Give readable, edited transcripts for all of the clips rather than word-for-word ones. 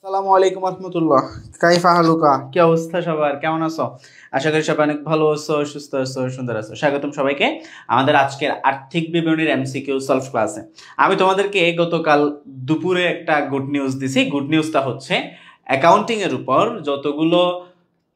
আসসালামু আলাইকুম রহমতুল্লাহ। কাইফা হালুকা, কি অবস্থা সবার, কেমন আছো? আশা করি সবাই অনেক ভালো আছো, সুস্থ আছো, সুন্দর আছো। স্বাগতম সবাইকে আমাদের আজকের আর্থিক বিবরণীর এমসিকিউ সলভ ক্লাসে। আমি তোমাদেরকে গতকাল দুপুরে একটা গুড নিউজ দিছি। গুড নিউজটা হচ্ছে অ্যাকাউন্টিং এর উপর যতগুলো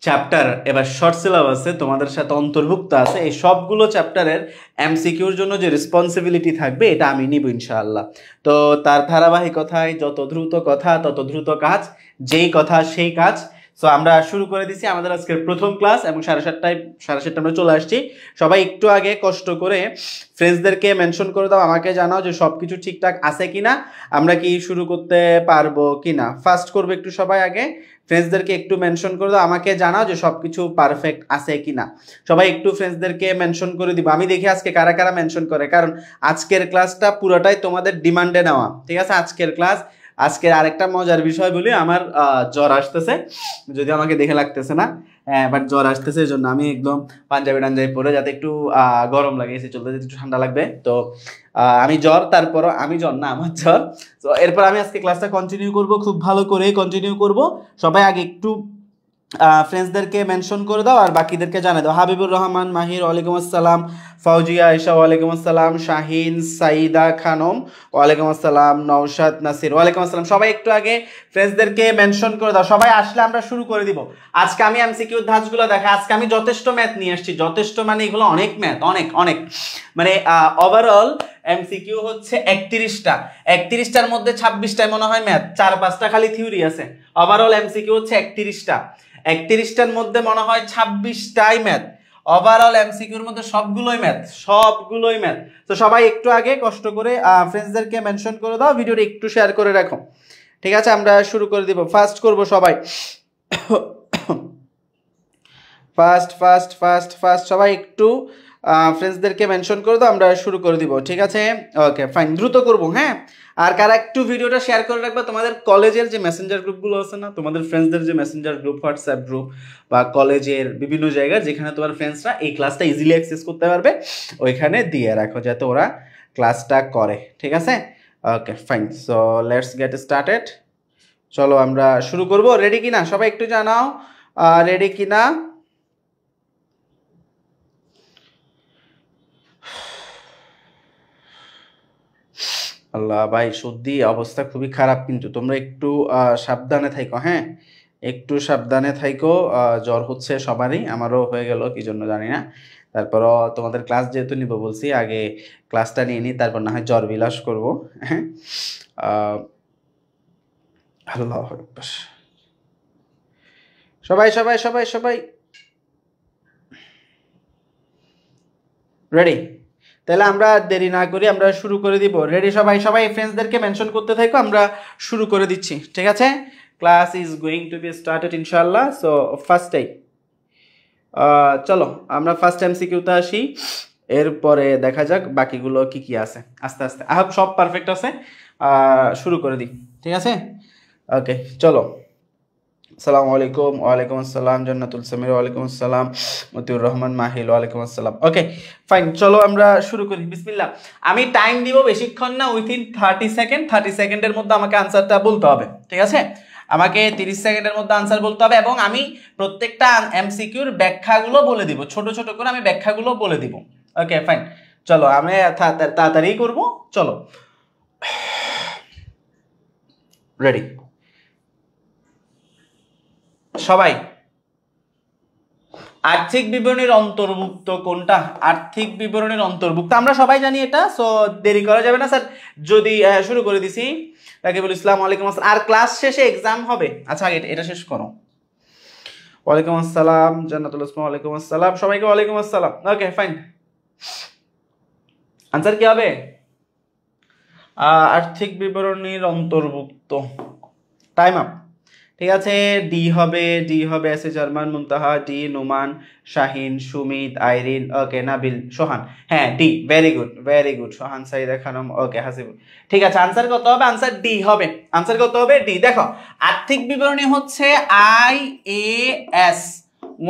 চ্যাপ্টার এবার শর্ট সিলেবাসে তোমাদের সাথে অন্তর্ভুক্ত আছে, এই সবগুলো চ্যাপ্টারের এমসিকিউর জন্য যে রেসপন্সিবিলিটি থাকবে এটা আমি নিব ইনশাআল্লাহ। তো তার ধারাবাহিকতায় যত দ্রুত কথা তত দ্রুত কাজ, যেই কথা সেই কাজ। সো আমরা শুরু করে দিছি আমাদের আজকের প্রথম ক্লাস এবং 7:30 আমরা চলে আসছি। সবাই একটু আগে কষ্ট করে ফ্রেন্ডসদেরকে মেনশন করে দাও, আমাকে জানাও যে সব কিছু ঠিকঠাক আছে কিনা, আমরা কি শুরু করতে পারবো কিনা। ফার্স্ট করবো একটু সবাই আগে ফ্রেন্ডসদেরকে একটু মেনশন করে দাও, আমাকে জানাও যে সব কিছু পারফেক্ট আছে কিনা। সবাই একটু ফ্রেন্ডসদেরকে মেনশন করে দিব, আমি দেখি আজকে কারা কারা মেনশন করে, কারণ আজকের ক্লাসটা পুরোটাই তোমাদের ডিমান্ডে নেওয়া। ঠিক আছে, আজকের ক্লাস। আজকের আরেকটা মজার বিষয় বলি, আমার জ্বর আসতেছে, যদি আমাকে দেখে লাগতেছে না, বাট জ্বর আসতেছে, এই জন্য আমি একদম পাঞ্জাবি টাঞ্জাবি পরে, যাতে একটু গরম লাগে, এসে চলতে একটু ঠান্ডা লাগবে। তো আমি জ্বর, তারপরও আমি জ্বর না, আমার জ্বর। তো এরপর আমি আজকে ক্লাসটা কন্টিনিউ করব, খুব ভালো করে কন্টিনিউ করব। সবাই আগে একটু ফ্রেন্ডসদেরকে মেনশন করে দাও আর বাকিদেরকে জানিয়ে দাও। হাবিবুর রহমান মাহির, ওয়ালাইকুম আসসালাম। ফাউজিয়া আয়েশা, ওয়ালাইকুম আসসালাম। শাহিন, সাইদা খানম, ওয়ালাইকুম আসসালাম। নওশাদ নাসির, ওয়ালাইকুম আসসালাম। সবাই একটু আগে ফ্রেন্ডসদেরকে মেনশন করে দাও। সবাই আসলে আমরা শুরু করে দিব। আজকে আমি এমসিকিউ ধাঁচগুলো দেখা, আজকে আমি যথেষ্ট ম্যাথ নিয়ে আসছি, যথেষ্ট মানে এগুলো অনেক ম্যাথ, অনেক অনেক, মানে ওভারঅল এমসিকিউ হচ্ছে 31টার মধ্যে 26টায় মনে হয় ম্যাথ, 4-5টা খালি থিওরি আছে। ওভারঅল এমসিকিউ হচ্ছে 31টার মধ্যে মনে হয় 26টাই ম্যাথ। ওভারঅল এমসিকিউর মধ্যে সবগুলোই ম্যাথ। তো সবাই একটু আগে কষ্ট করে ফ্রেন্ডসদেরকে মেনশন করে দাও, ভিডিওটা একটু শেয়ার করে রাখো। ঠিক আছে, আমরা শুরু করে দিব। ফার্স্ট করব সবাই, ফার্স্ট সবাই একটু ফ্রেন্ডসদেরকে মেনশন করে দাও, আমরা শুরু করে দিব। ঠিক আছে, ওকে ফাইন, দ্রুত করব। হ্যাঁ, আর কারা একটু ভিডিওটা শেয়ার করে রাখবে, তোমাদের কলেজের যে মেসেঞ্জার গ্রুপগুলো আছে না, তোমাদের ফ্রেন্ডসদের যে মেসেঞ্জার গ্রুপ, হোয়াটসঅ্যাপ গ্রুপ বা কলেজের বিভিন্ন জায়গায় যেখানে তোমার ফ্রেন্ডসরা এই ক্লাসটা ইজিলি অ্যাক্সেস করতে পারবে, ওইখানে দিয়ে রাখো যাতে ওরা ক্লাসটা করে। ঠিক আছে, okay fine. So let's get started. চলো আমরা শুরু করব। রেডি কিনা সবাই একটু জানাও, রেডি কিনা। আল্লাহ ভাই, সত্যি অবস্থা খুবই খারাপ, কিন্তু তোমরা একটু সাবধানে থাইকো। হ্যাঁ, একটু সাবধানে থাইকো। জ্বর হচ্ছে সবারই, আমারও হয়ে গেল কি জন্য জানি না। তারপরও তোমাদের ক্লাস যেহেতু নিব বলছি, আগে ক্লাসটা নিয়ে নিই, তারপর না হয় জ্বর বিলাস করবো। হ্যাঁ, আল্লাহ আকবার। সবাই রেডি? তাহলে আমরা দেরি না করি, আমরা শুরু করে দিব। রেডি সবাই ফ্রেন্ডসদেরকে মেনশন করতে থাকো, আমরা শুরু করে দিচ্ছি। ঠিক আছে, class is going to B started ইনশাআল্লাহ। সো ফার্স্টেই চলো আমরা ফার্স্ট এমসিকিউতে আসি, এরপরে দেখা যাক বাকিগুলো কি কি আছে। আস্তে আস্তে সব পারফেক্ট আছে, শুরু করে দিই। ঠিক আছে, ওকে চলো। আসসালামু আলাইকুম। ওয়ালাইকুম আসসালাম। জান্নাতুল সামির, ওয়ালাইকুম আসসালাম। মতিউর রহমান মাহিল, ওয়ালাইকুম আসসালাম। ওকে ফাইন, চলো আমরা শুরু করি। বিসমিল্লাহ। আমি টাইম দিব বেশিক্ষণ না, উইথিন 30 সেকেন্ডের মধ্যে আমাকে আনসারটা বলতে হবে। ঠিক আছে, আমাকে 30 সেকেন্ডের মধ্যে আনসার বলতে হবে, এবং আমি প্রত্যেকটা এমসিকিউর ব্যাখ্যাগুলো বলে দিব, ছোট ছোট করে আমি ব্যাখ্যাগুলো বলে দিব। ওকে ফাইন, চলো আমি তাড়াতাড়ি করবো। চলো রেডি সবাই। আর্থিক বিবরণীর অন্তর্ভুক্ত কোনটা? আর্থিক বিবরণীর অন্তর্ভুক্ত আমরা সবাই জানি এটা, সো দেরি করা যাবে না। স্যার যদি শুরু করে দিছি, রাকিবুল ইসলাম, ওয়ালাইকুম আসসালাম। আর ক্লাস শেষে এক্সাম হবে। আচ্ছা এটা শেষ করো। ওয়ালাইকুম আসসালাম। জান্নাতুল ইসলাম, ওয়ালাইকুম আসসালাম। সবাইকে ওয়ালাইকুম আসসালাম। ওকে ফাইন, আনসার কি হবে? আর্থিক বিবরণীর অন্তর্ভুক্ত, টাইম আপ। ঠিক আছে, ডি হবে এস এ জার্মান, মুনতাহা, ডি নোমান, শাহিন, সুমিত, আইরিন, ওকে নাবিল, সোহান। হ্যাঁ D, very good Sohan, Saida Khanam, okay Hasibul. ঠিক আছে, আনসার কত হবে? আনসার ডি হবে। আনসার কত হবে? ডি। দেখো, আর্থিক বিবরণী হচ্ছে IAS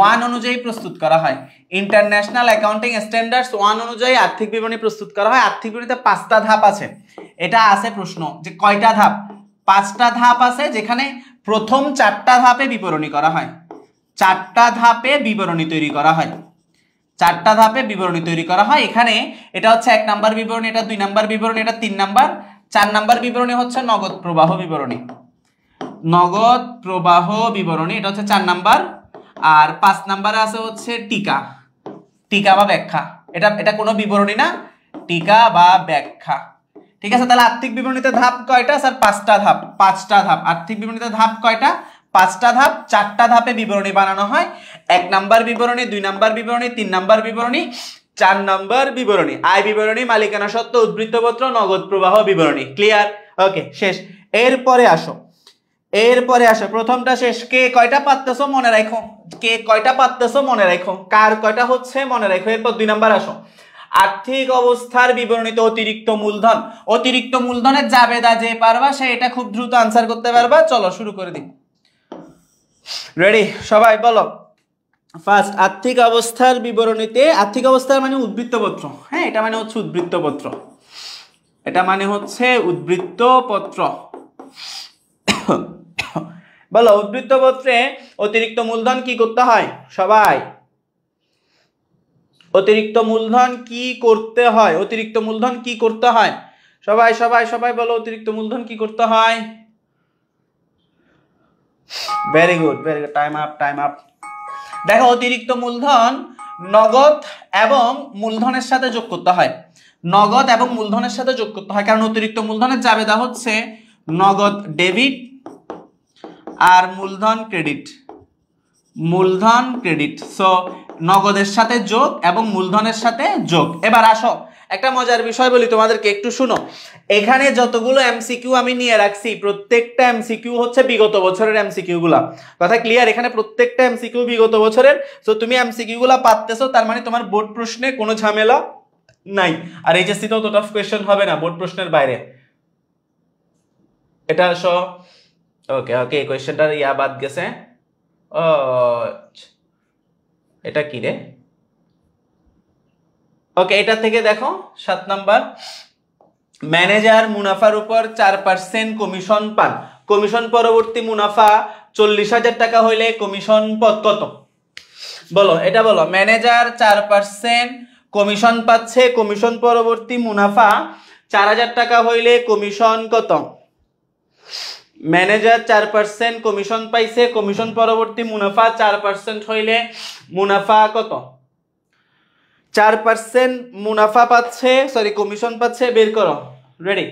1 অনুযায়ী প্রস্তুত করা হয়, ইন্টারন্যাশনাল অ্যাকাউন্টিং স্ট্যান্ডার্ডস 1 অনুযায়ী আর্থিক বিবরণী প্রস্তুত করা হয়। আর্থিক বিবরণীতে 5টা ধাপ আছে। এটা আছে প্রশ্ন যে কয়টা ধাপ? 5টা ধাপ আছে, যেখানে প্রথম 4টা ধাপে বিবরণী করা হয়, 4টা ধাপে বিবরণী তৈরি করা হয়, 4টা ধাপে বিবরণী তৈরি করা হয়। এখানে এটা হচ্ছে 1 নাম্বার বিবরণী, এটা 2 নাম্বার বিবরণী, এটা 3 নাম্বার, 4 নাম্বার বিবরণী হচ্ছে নগদ প্রবাহ বিবরণী, নগদ প্রবাহ বিবরণী, এটা হচ্ছে 4 নাম্বার। আর 5 নাম্বারে আছে হচ্ছে টিকা, টিকা বা ব্যাখ্যা, এটা কোনো বিবরণী না, টিকা বা ব্যাখ্যা। ঠিক আছে, তাহলে আর্থিক বিবরণীতে ধাপ কয়টা স্যার? 5টা ধাপ, 5টা ধাপ। আর্থিক বিবরণীতে ধাপ কয়টা? 5টা ধাপ। 4টা ধাপে বিবরণী বানানো হয়, 1 নাম্বার বিবরণী, 2 নাম্বার বিবরণী, 3 নাম্বার বিবরণী, 4 নাম্বার বিবরণী, আয় বিবরণী, মালিকানা সত্ত্ব, উদ্বৃত্তপত্র, নগদ প্রবাহ বিবরণী। ক্লিয়ার? ওকে, শেষ। এরপরে আসো, প্রথমটা শেষ। কে কয়টা পারতেছো মনে রাখো, কে কয়টা পারতেছো মনে রাখো, কার কয়টা হচ্ছে মনে রাখো। এরপর 2 নাম্বার আসো, আর্থিক অবস্থার বিবরণীতে অতিরিক্ত মূলধন, অতিরিক্ত মূলধনের জাবেদা যে পারবা সে এটা খুব দ্রুত আনসার করতে পারবা। চলো শুরু করে দিই। রেডি সবাই? বলো ফার্স্ট, আর্থিক অবস্থার বিবরণীতে, আর্থিক অবস্থার মানে উদ্বৃত্তপত্র, হ্যাঁ এটা মানে হচ্ছে উদ্বৃত্তপত্র, এটা মানে হচ্ছে উদ্বৃত্তপত্র। বলো উদ্বৃত্তপত্রে অতিরিক্ত মূলধন কি করতে হয় সবাই? অতিরিক্ত মূলধন কি করতে হয়? অতিরিক্ত মূলধন কি করতে হয় সবাই? সবাই সবাই বলো অতিরিক্ত মূলধন কি করতে হয়? Very good, very good. Time up, time up. দেখো অতিরিক্ত মূলধন নগদ এবং মূলধনের সাথে যোগ করতে হয়, নগদ এবং মূলধনের সাথে যোগ করতে হয়, কারণ অতিরিক্ত মূলধনের জাবেদা হচ্ছে নগদ ডেবিট আর মূলধন ক্রেডিট, মূলধন ক্রেডিট। সো নগদের সাথে যোগ এবং মূলধনের সাথে যোগ। এবার আসো একটা মজার বিষয় বলি তোমাদেরকে, একটু শুনো। এখানে যতগুলো এমসিকিউ আমি নিয়ে রাখছি প্রত্যেকটা এমসিকিউ হচ্ছে বিগত বছরের এমসিকিউ গুলা। কথা ক্লিয়ার? এখানে প্রত্যেকটা এমসিকিউ বিগত বছরের। সো তুমি এমসিকিউ গুলা পাচ্তেছো, তার মানে তোমার বোর্ড প্রশ্নে কোনো ঝামেলা নাই। আর এইচএসসি তেও তো টাফ কোশ্চেন হবে না বোর্ড প্রশ্নের বাইরে। এটা আসো। ওকে ওকে, কোশ্চেনটা ইয়া বাদ গেছে। ও এটা কি রে? ওকে, এটা থেকে দেখো 7 নাম্বার, ম্যানেজার মুনাফার উপর 4% কমিশন পান। কমিশন পরবর্তী মুনাফা 40,000 টাকা হইলে কমিশন পদ কত? বলো এটা বলো। ম্যানেজার 4% কমিশন পাচ্ছে, কমিশন পরবর্তী মুনাফা 4,000 টাকা হইলে কমিশন কত? ম্যানেজার 4% কমিশন পাইছে, কমিশন পরবর্তী মুনাফা 4% হইলে মুনাফা কত? 4% মুনাফা পাচ্ছে, সরি কমিশন পাচ্ছে, বের করো। রেডি?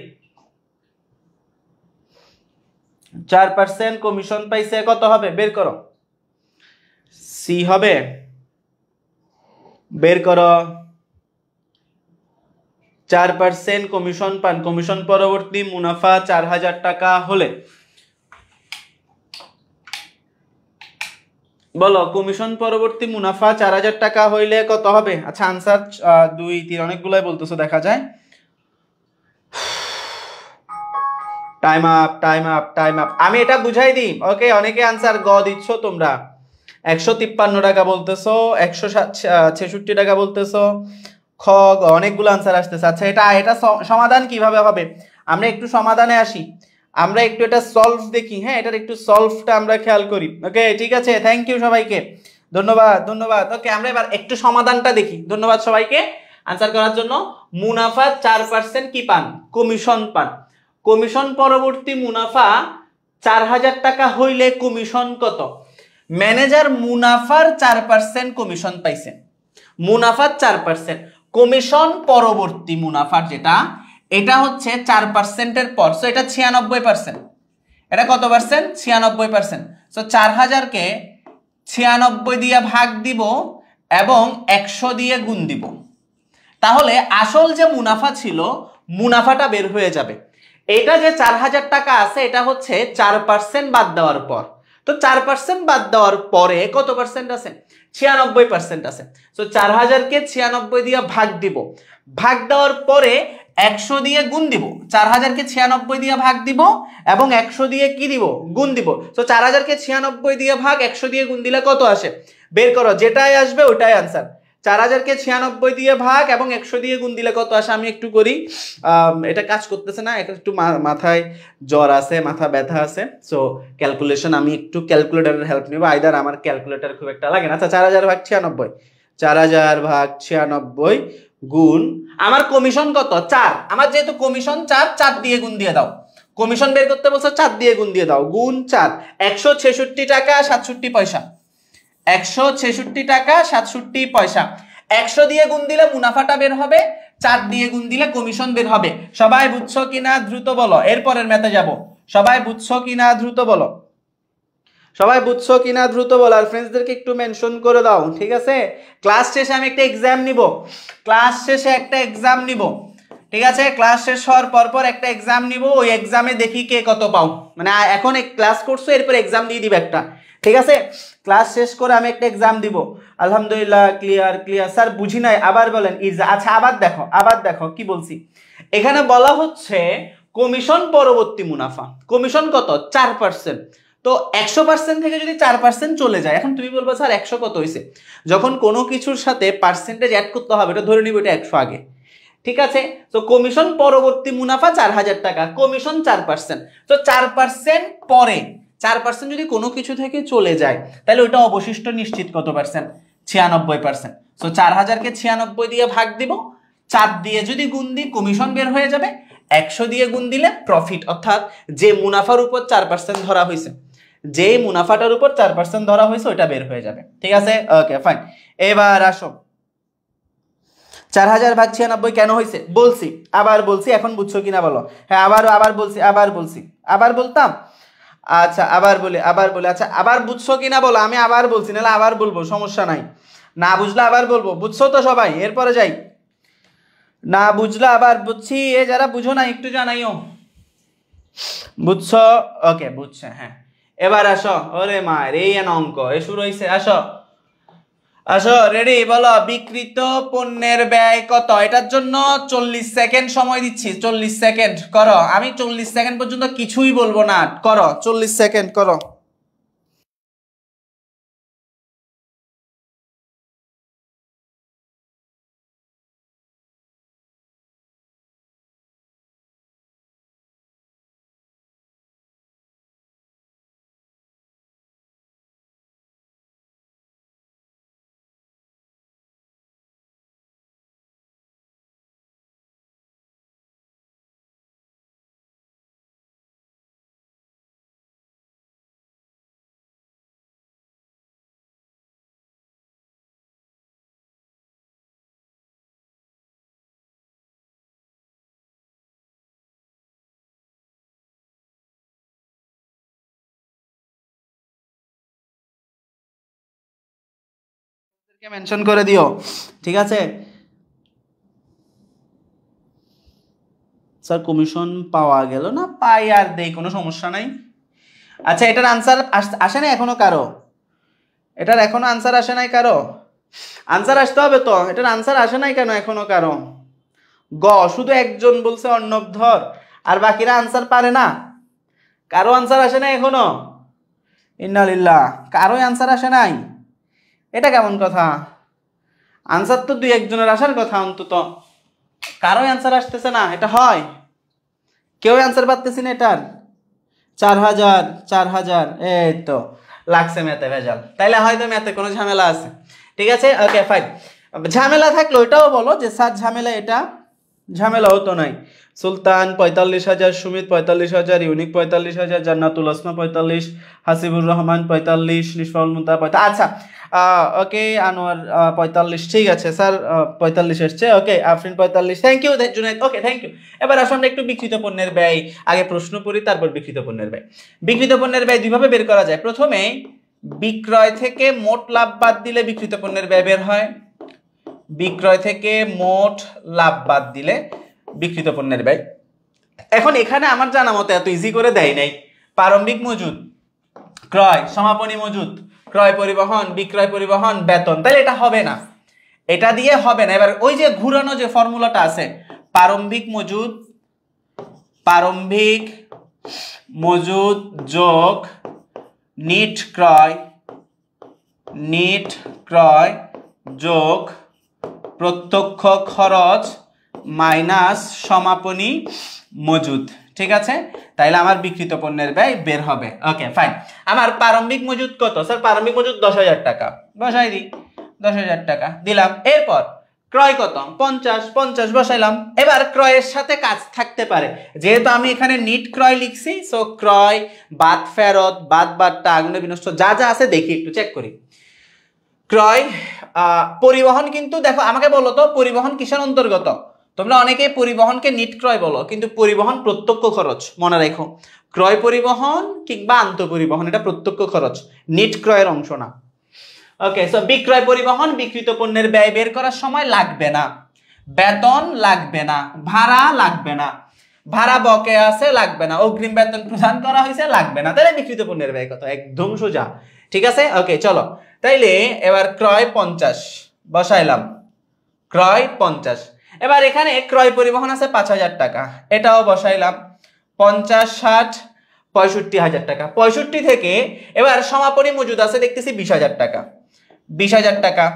4% কমিশন পাইছে, কত হবে বের করো? সি হবে, বের করো। 4% কমিশন পান, কমিশন পরবর্তী মুনাফা 4,000 টাকা হলে বলো কমিশন পরবর্তী মুনাফা 4,000 টাকা হইলে কত হবে? আচ্ছা আনসার 2 3 অনেকগুলাই বলতেছো দেখা যায়। Time up, time up, time up. আমি এটা বুঝাই দিই। ওকে, অনেকে আনসার গ দিচ্ছ তোমরা, 153 টাকা বলতেছো, 166 টাকা বলতেছো, খ গ অনেকগুলো আনসার আসতেছে। আচ্ছা এটা সমাধান কিভাবে হবে? আমরা একটু সমাধানে আসি, আমরা একটু এটা সলভ দেখি। হ্যাঁ, এটার একটু সলভটা আমরা খেয়াল করি। ওকে ঠিক আছে, থ্যাংক ইউ সবাইকে, ধন্যবাদ ধন্যবাদ। ওকে আমরা এবার একটু সমাধানটা দেখি। ধন্যবাদ সবাইকে আনসার করার জন্য। মুনাফা 4% কি পান? কমিশন পান। কমিশন পরবর্তী মুনাফা 4,000 টাকা হইলে কমিশন কত? ম্যানেজার মুনাফার 4% কমিশন পাইছে, মুনাফার 4%, কমিশন পরবর্তী মুনাফার যেটা, এটা হচ্ছে 4% এর পর, সো এটা 96%। এটা কত পার্সেন্ট? 96%। সো 4,000 কে 96 দিয়ে ভাগ দিব এবং 100 দিয়ে গুণ দিব, তাহলে আসল যে মুনাফা ছিল মুনাফাটা বের হয়ে যাবে। এটা যে 4,000 টাকা আছে এটা হচ্ছে 4% বাদ দেওয়ার পর। তো 4% বাদ দেওয়ার পরে কত পার্সেন্ট আছে? 96% আছে। সো 4,000 কে 96 দিয়ে ভাগ দিব, ভাগ দেওয়ার পরে 100 দিয়ে গুণ দিব। 4,000 কে 96 দিয়ে ভাগ দিব এবং 100 দিয়ে কি দিব? গুণ দিব। সো 4,000 কে 96 দিয়ে ভাগ 100 দিয়ে গুণ দিলে কত আসে? বের করো, যেটাই আসবে ওটাই আনসার। 4000-কে 96 দিয়ে ভাগ এবং 100 দিয়ে গুণ দিলে কত আসে আমি একটু করি। এটা কাজ করতেছে না, একটু মাথায় জ্বর আছে, মাথা ব্যথা আছে, সো ক্যালকুলেশন আমি একটু ক্যালকুলেটরের হেল্প নিব। আইদার আমার ক্যালকুলেটর খুব একটা লাগে না। আচ্ছা 4000 ভাগ 96, 4000 ভাগ 96 গুণ আমার কমিশন কত 4, আমার যেহেতু কমিশন 4, 4 দিয়ে গুণ দিয়ে দাও। কমিশন বের করতে বলছো, 4 দিয়ে গুণ দিয়ে দাও, গুণ 4, 166 টাকা 67 পয়সা। 166 টাকা 67 পয়সা। 100 দিয়ে গুণ দিলে মুনাফাটা বের হবে, 4 দিয়ে গুণ দিলে কমিশন বের হবে। সবাই বুঝছো কিনা দ্রুত বলো, এরপরের ম্যাথে যাব। সবাই বুঝছো কিনা দ্রুত বলো, সবাই বুঝছো কিনা দ্রুত বলো। আর ফ্রেন্ডসদেরকে একটু মেনশন করে দাও, ঠিক আছে? ক্লাস শেষে আমি একটা এক্সাম নিব, ক্লাস শেষে একটা এক্সাম নিব, ঠিক আছে? ক্লাস শেষ হওয়ার পর একটা এক্সাম নিব, ওই এক্সামে দেখি কে কত পাও। মানে এখন ক্লাস করছো, এরপর এক্সাম দিয়ে দিবে একটা, ঠিক আছে? ক্লাস শেষ করে আমি একটা এক্সাম দিব। আলহামদুলিল্লাহ, ক্লিয়ার ক্লিয়ার। স্যার বুঝি নাই, আবার বলেন। আচ্ছা আবার দেখো কি বলছি। এখানে বলা হচ্ছে কমিশন পরবর্তী মুনাফা, কমিশন কত 4%। তো 100% থেকে যদি 4% চলে যায়, এখন তুমি বলবো স্যার 100 কত হয়েছে? যখন কোনো কিছুর সাথে পার্সেন্টেজ অ্যাড করতে হবে, এটা ধরে নিব এটা 100 আগে, ঠিক আছে? তো কমিশন পরবর্তী মুনাফা 4000 টাকা, কমিশন 4%। তো 4% পরে 4% যদি কোনো কিছু থেকে চলে যায়, তাহলে ওটা অবশিষ্ট নিশ্চিত কত পার্সেন্ট? 96%। সো 4000-কে 96 দিয়ে ভাগ দিব, 4 দিয়ে যদি গুণ দিই কমিশন বের হয়ে যাবে, 100 দিয়ে গুণ দিলে প্রফিট, অর্থাৎ যে মুনাফার উপর 4% ধরা হয়েছে, যে মুনাফাটার উপর 4% ধরা হয়েছে ওটা বের হয়ে যাবে, ঠিক আছে? Okay fine. এবার আসো 4000 ভাগ 96 কেন হয়েছে বলছি, আবার বলছি, এখন বুঝছো কিনা বলো। হ্যাঁ আবার বলছি, আবার বলতাম। আচ্ছা আবার বলি। আচ্ছা আবার বুঝছো কিনা বলো, আমি আবার বলছি, নাহলে আবার বলবো, সমস্যা নাই। না বুঝলে আবার বলবো, বুঝছো তো সবাই? এরপরে যাই। না বুঝলে আবার বুঝছি, এ যারা বুঝো না একটু জানাইও। বুঝছো? ওকে বুঝছে, হ্যাঁ। এবার আসো, ওরে মা এই অঙ্ক এ শুরু হয়েছে। আসো আসো, রেডি? বলো বিক্রিত পণ্যের ব্যয় কত? এটার জন্য 40 সেকেন্ড সময় দিচ্ছি, 40 সেকেন্ড করো। আমি 40 সেকেন্ড পর্যন্ত কিছুই বলবো না, করো 40 সেকেন্ড করো। মেনশন করে দিও, ঠিক আছে? স্যার কমিশন পাওয়া গেল না, পাই আর দেই, কোনো সমস্যা নাই। আচ্ছা এটার আনসার আসে না এখনো কারো? এটার এখনো আনসার আসে নাই কারো? আনসার আসতে হবে তো, এটার আনসার আসে নাই কেন এখনো কারো? গ শুধু একজন বলছে অর্ণবধর, আর বাকিরা আনসার পারে না। কারো আনসার আসে নাই এখনো? ইন্নালিল্লাহ, কারোই আনসার আসে নাই? এটা কেমন কথা? আনসার তো 2-1জনের আসার কথা অন্তত, কারোই আনসার আসতেছে না। এটা হয়? কেউ আনসার পাচ্তেছি না এটার? 4000 এই তো লাগছে ম্যাথে ভেজাল, তাইলে হয়তো ম্যাথে কোনো ঝামেলা আছে, ঠিক আছে? Okay fine. ঝামেলা থাকলে ওইটাও বলো যে স্যার ঝামেলা, এটা ঝামেলাও তো নাই। সুলতান 45,000, সুমিত 45,000, ইউনিক 45,000, জান্নাতুল আসমা 45, হাসিবুর রহমান 45, নিশফাউল মুন্তা 45। আচ্ছা ওকে আনোয়ার 45, ঠিক আছে স্যার 45 এসছে। Okay Afrin 45, thank you Junaid. Okay thank you. এবার আসুন আমরা একটু বিক্রিত পণ্যের ব্যয় আগে প্রশ্ন পড়ি, তারপর বিক্রিত পণ্যের ব্যয়। বিক্রিত পণ্যের ব্যয় দুইভাবে বের করা যায়। প্রথমে বিক্রয় থেকে মোট লাভ বাদ দিলে বিক্রিত পণ্যের ব্যয় বের হয়, বিক্রয় থেকে মোট লাভ বাদ দিলে বিক্রিত পণ্যের ব্যয়। এখন এখানে আমার জানা মতো এত ইজি করে দেয় নাই। প্রারম্ভিক মজুদ, ক্রয়, সমাপনী মজুদ, ক্রয় পরিবহন, বিক্রয় পরিবহন, বেতন, তাহলে এটা হবে না, এটা দিয়ে হবে না। এবার ওই যে ঘুরানো যে ফর্মুলাটা আছে, প্রারম্ভিক মজুদ যোগ নিট ক্রয় যোগ প্রত্যক্ষ খরচ মাইনাস সমাপনী মজুদ, ঠিক আছে? তাইলে আমার বিক্রিত পণ্যের ব্যয় বের হবে। Okay fine. আমার প্রারম্ভিক মজুদ কত? স্যার প্রারম্ভিক মজুদ 10,000 টাকা, বসাই দিই 10,000 টাকা দিলাম। এরপর ক্রয় কত? 50 বসাইলাম। এবার ক্রয়ের সাথে কাজ থাকতে পারে, যেহেতু আমি এখানে নিট ক্রয় লিখছি, সো ক্রয় বাদ ফেরত বাদ বাদটা আগুনে বিনষ্ট যা যা আছে দেখি একটু চেক করি। ক্রয় পরিবহন, কিন্তু দেখো আমাকে বলো তো পরিবহন কিসের অন্তর্গত? তোমরা অনেকেই পরিবহনকে নিট ক্রয় বলো, কিন্তু পরিবহন প্রত্যক্ষ খরচ, মনে রেখো। ক্রয় পরিবহন কিংবা আন্তঃপরিবহন এটা প্রত্যক্ষ খরচ, নিট ক্রয়ের অংশ না। ওকে, সো বিক্রয় পরিবহন বিক্রিত পণ্যের ব্যয় বের করার সময় লাগবে না, বেতন লাগবে না, ভাড়া লাগবে না, ভাড়া বকেয়া আছে লাগবে না, অগ্রিম বেতন প্রদান করা হয়েছে লাগবে না। তাহলে বিক্রিত পণ্যের ব্যয় কত? একদম সোজা, ঠিক আছে? ওকে চলো, তাইলে এবার ক্রয় 50 বসাইলাম, ক্রয় 50। এবার এখানে ক্রয় পরিবহন আছে 5,000 টাকা, এটাও বসাইলাম। 50, 60, 65,000 টাকা। 65 থেকে এবার সমাপনী মজুদ আছে দেখতেছি 20,000 টাকা, 20,000 টাকা,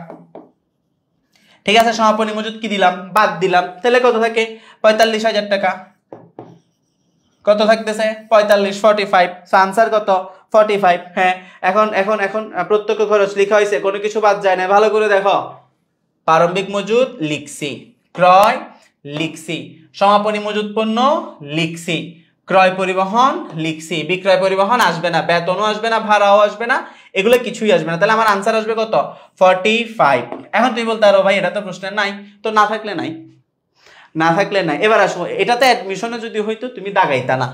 ঠিক আছে? সমাপনী মজুদ কি দিলাম? বাদ দিলাম। তাহলে কত থাকে? 45,000 টাকা। কত থাকতেছে? 45, 45। আনসার কত? 45। হ্যাঁ, এখন এখন এখন প্রত্যক্ষ খরচ লেখা হয়েছে, কোনো কিছু বাদ যায় না, ভালো করে দেখো। প্রারম্ভিক মজুদ লিখছি, ক্রয় লিখছি, সমাপনী মজুদ পণ্য লিখছি, ক্রয় পরিবহন লিখছি। বিক্রয় পরিবহন আসবে না, বেতনও আসবে না, ভাড়াও আসবে না, এগুলো কিছুই আসবে না। তাহলে আমার আনসার আসবে কত? 45। এখন তুমি বলতে পারো ভাই এটা তো প্রশ্নে নাই, তো না থাকলে নাই, না থাকলে নাই। এবার আসো, এটাতে অ্যাডমিশনে যদি হইতো তুমি দাগাইতা না,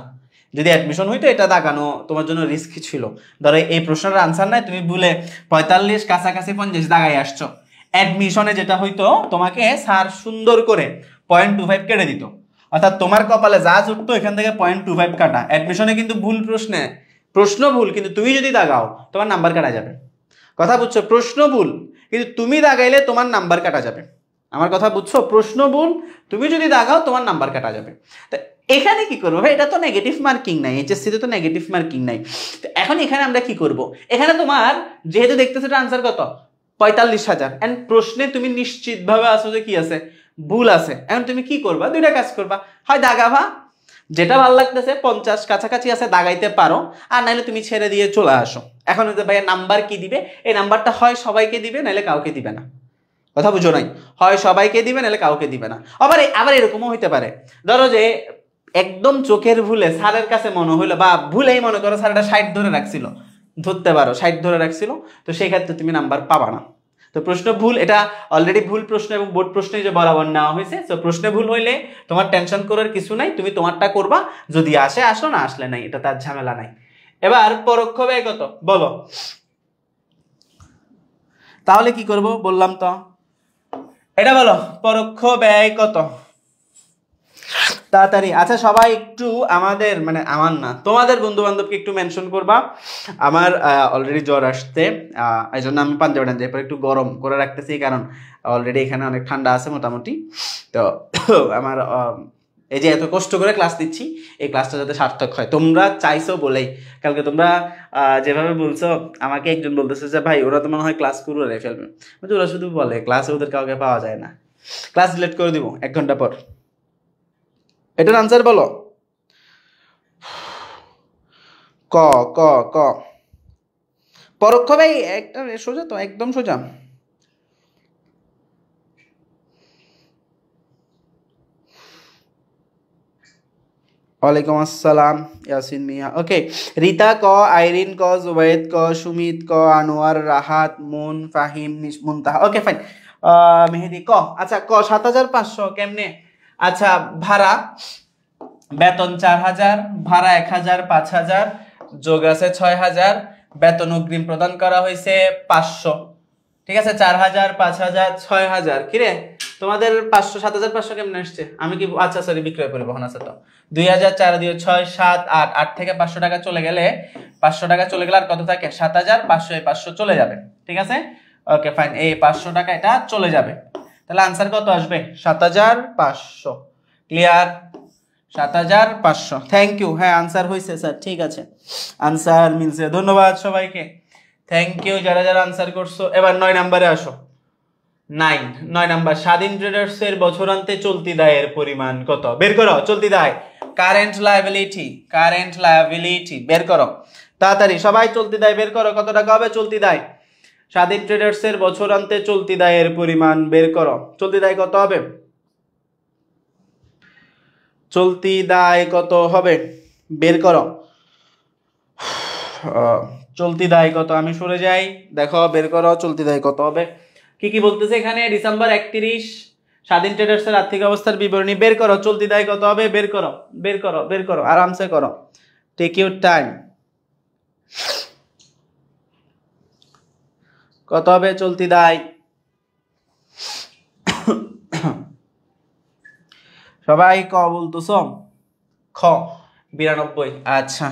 যদি অ্যাডমিশন হইতো এটা দাগানো তোমার জন্য রিস্কি ছিল। ধরো এই প্রশ্নের আনসার নাই, তুমি ভুলে 45 কাছাকাছি 50 দাগাই আসছো, অ্যাডমিশনে যেটা হইতো তোমাকে স্যার সুন্দর করে 0.25 কেটে দিত, অর্থাৎ তোমার কপালে যা জুটতো এখান থেকে 0.25 কাটা। অ্যাডমিশনে কিন্তু ভুল প্রশ্নে, প্রশ্ন ভুল, কিন্তু তুমি যদি দাগাও তোমার নাম্বার কাটা যাবে। কথা বুঝছো? প্রশ্ন ভুল কিন্তু তুমি দাগাইলে তোমার নাম্বার কাটা যাবে। আমার কথা বুঝছো? প্রশ্ন ভুল, তুমি যদি দাগাও তোমার নাম্বার কাটা যাবে। তো এখানে কি করবো ভাই? এটা তো নেগেটিভ মার্কিং নাই, এইচএসসিতে তো নেগেটিভ মার্কিং নাই। তো এখন এখানে আমরা কি করব? এখানে তোমার যেহেতু দেখতেছো এটা আনসার কত? 45,000। এন্ড প্রশ্নে তুমি নিশ্চিতভাবে আসো যে কি আছে? ভুল আছে। এখন তুমি কি করবা? দুইটা কাজ করবা, হয় দাগাবা, যেটা ভালো লাগতেছে 50 কাছাকাছি আছে দাগাইতে পারো, আর নাইলে তুমি ছেড়ে দিয়ে চলে আসো। এখন ভাইয়া নাম্বার কি দিবে? এই নাম্বারটা হয় সবাইকে দিবে, নাইলে কাউকে দিবে না। কথা বুঝো নাই? হয় সবাইকে দিবে, নাহলে কাউকে দিবে না। আবার এরকমও হইতে পারে, ধরো যে একদম চোখের ভুলে স্যারের কাছে মনে হইলো, বা ভুলেই মনে করো স্যার এটা 60 ধরে রাখছিল, ধরতে পারো 60 ধরে রাখছিল, তো সেই ক্ষেত্রে তুমি নাম্বার পাবা না। তো প্রশ্ন ভুল, এটা অলরেডি ভুল প্রশ্ন এবং বোর্ড প্রশ্নে যে বরাবর নেওয়া হয়েছে। তো প্রশ্নে ভুল হইলে তোমার টেনশন করার কিছু নাই, তুমি তোমারটা করবা, যদি আসে আসো, না আসলে নাই, এটা তার ঝামেলা নাই। এবার পরোক্ষ ব্যয় কত বলো? তাহলে কি করব বললাম তো, এটা বলো পরোক্ষ ব্যয় কত তাড়াতাড়ি। আচ্ছা সবাই একটু আমাদের মানে আমার না তোমাদের বন্ধু বান্ধবকে একটু মেনশন করবা। আমার অলরেডি জ্বর আসছে, এই জন্য আমি পাঞ্জাবি টান এরপর একটু গরম করে রাখতেছি, কারণ অলরেডি এখানে অনেক ঠান্ডা আছে মোটামুটি। তো আমার এই যে এত কষ্ট করে ক্লাস দিচ্ছি, এই ক্লাসটা যাতে সার্থক হয়, তোমরা চাইছো বলেই। কালকে তোমরা যেভাবে বলছো, আমাকে একজন বলতেছে যে ভাই ওরা তো মনে হয় ক্লাস করে ফেলবে, ওরা শুধু বলে, ক্লাসে ওদের কাউকে পাওয়া যায় না, ক্লাস ডিলিট করে দিব 1 ঘন্টা পর। এটার আনসার বলো। ক ক ক পরোক্ষ ভাই একটা সোজা তো, একদম সোজা। ওয়ালাইকুম আসসালাম ইয়াসিন মিয়া। ওকে, রিতা ক, আইরিন ক, জুবাইদ ক, সুমিত ক, আনোয়ার, রাহাত, মুন, ফাহিম, মুনতাহা। Okay fine. মেহেদি ক। আচ্ছা ক 7,500 কেমনে? আচ্ছা ভাড়া, বেতন 4,000, ভাড়া 1,000, 5,000, যোগ আছে 6,000, বেতন অগ্রিম প্রদান করা হয়েছে 500। ঠিক আছে, 4,000, 5,000, 6,000। কিরে তোমাদের 500, 7,500 কেমনে আসছে? আমি কি, আচ্ছা সরি বিক্রয় পরিবহন আছে তো। 2,000, 4, 2, 6, 7, 8, 8 থেকে 500 টাকা চলে গেলে, 500 টাকা চলে গেলে আর কত থাকে? 7,500, এই 500 চলে যাবে। ঠিক আছে, ওকে ফাইন, এই 500 টাকা এটা চলে যাবে। তাহলে আনসার কত আসবে? 7,500। ক্লিয়ার? 7,500। Thank you. হ্যাঁ আনসার হয়েছে স্যার, ঠিক আছে, আনসার মিলছে, ধন্যবাদ সবাইকে, থ্যাংক ইউ যারা যারা আনসার করছো। এবার 9 নম্বরে আসো। 9 নাম্বার, স্বাধীন ট্রেডার্স এর বছরান্তে চলতি দায়ের পরিমাণ কত? বের করো চলতি দায়, কারেন্ট লায়াবিলিটি বের করো তাড়াতাড়ি সবাই, চলতি দায় বের করো, কত টাকা হবে চলতি দায়? স্বাধীন ট্রেডার্স এর বছরান্তে চলতি দায়ের পরিমাণ বের করো, চলতি দায় কত হবে? চলতি দায় কত হবে বের করো। চলতি দায় কত? আমি সরে যাই, দেখো বের করো চলতি দায় কত হবে। কি কি বলতেছে এখানে? ডিসেম্বর 31 স্বাধীন ট্রেডার্স এর আর্থিক অবস্থার বিবরণী বের করো, চলতি দায় কত হবে বের করো, বের করো আরামসে করো, টেক ইউর টাইম। কত হবে চলতি দায়? সবাই ক বলতেছ? খ 92। আচ্ছা,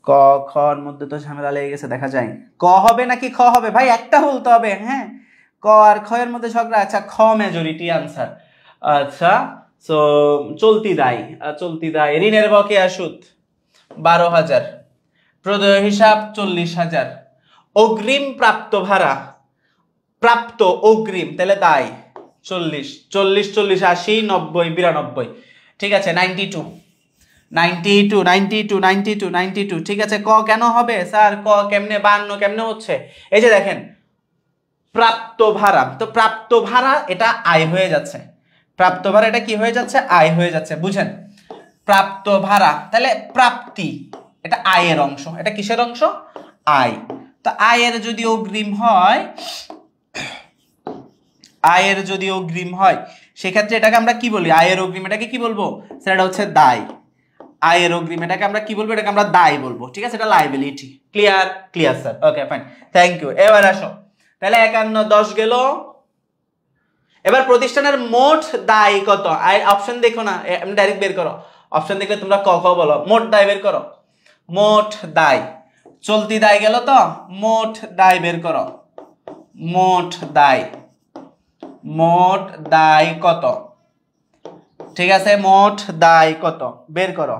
ক খর মধ্যে তো ঝামেলা লেগে গেছে দেখা যায়। ক হবে নাকি খ হবে ভাই? একটা বলতে হবে। হ্যাঁ, ক আর খ এর মধ্যে ঝগড়া। আচ্ছা, খ মেজরিটি আনসার। আচ্ছা, সো চলতি দায় ঋণের বকেয়া সুদ 12,000, প্রদেয় হিসাব 40,000, অগ্রিম প্রাপ্ত ভাড়া, প্রাপ্ত অগ্রিম, তাহলে দায় 40, 40, 40, 80, 90, 92। ঠিক আছে, 92। ঠিক আছে, ক কেন হবে স্যার? ক কেমনে 52 কেমনে হচ্ছে? এই যে দেখেন, প্রাপ্ত ভাড়া, তো প্রাপ্ত ভাড়া এটা আয় হয়ে যাচ্ছে, প্রাপ্ত ভাড়া এটা কি হয়ে যাচ্ছে? আয় হয়ে যাচ্ছে, বুঝেন? প্রাপ্ত ভাড়া তাহলে প্রাপ্তি, এটা আয়ের অংশ, এটা কিসের অংশ? আয়। তো আয়ের যদি অগ্রিম হয়, সেক্ষেত্রে এটাকে আমরা কি বলি? আয়ের অগ্রিম এটাকে কি বলবো? সেটা হচ্ছে দায়। আয়ের অগ্রিম এটাকে আমরা কি বলবো? এটাকে আমরা দায় বলবো। ঠিক আছে, এটা liability. Clear sir, okay fine, thank you. এবার আসো, তাহলে 51 10 গেল। এবার প্রতিষ্ঠানের মোট দায় কত? অপশন দেখো না, আমি ডাইরেক্ট বের করো। অপশন দেখলে তোমরা ক ক বলো। মোট দায় বের করো, মোট দায়। চলতি দায় গেল, তো মোট দায় বের করো। মোট দায় কত? ঠিক আছে, মোট দায় কত বের করো।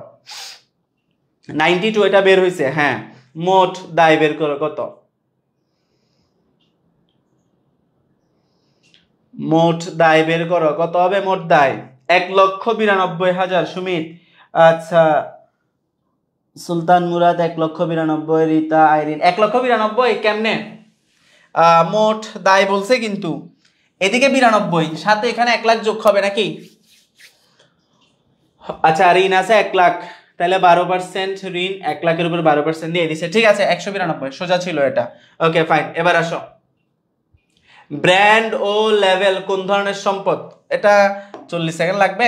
92 এটা বের হয়েছে। হ্যাঁ, মোট দায় বের করো কত? মোট দায় বের করো, কত হবে মোট দায়? 1,92,000 সুমিত। আচ্ছা, সুলতান মুরাদ 1,92,000, রীতা আইরিন 1,92,000 কেমনে? মোট দায় বলছে কিন্তু এদিকে 92, সাথে এখানে 1 লাখ যোগ হবে নাকি? আচ্ছা, ঋণ আছে 1 লাখ, তাহলে 12% ঋণ, 1 লাখের উপর 12% দিয়ে দিছে। ঠিক আছে, 192, সোজা ছিল এটা। ওকে ফাইন, এবার আসো, ব্র্যান্ড ও লেভেল কোন ধরনের সম্পদ? এটা 40 সেকেন্ড লাগবে,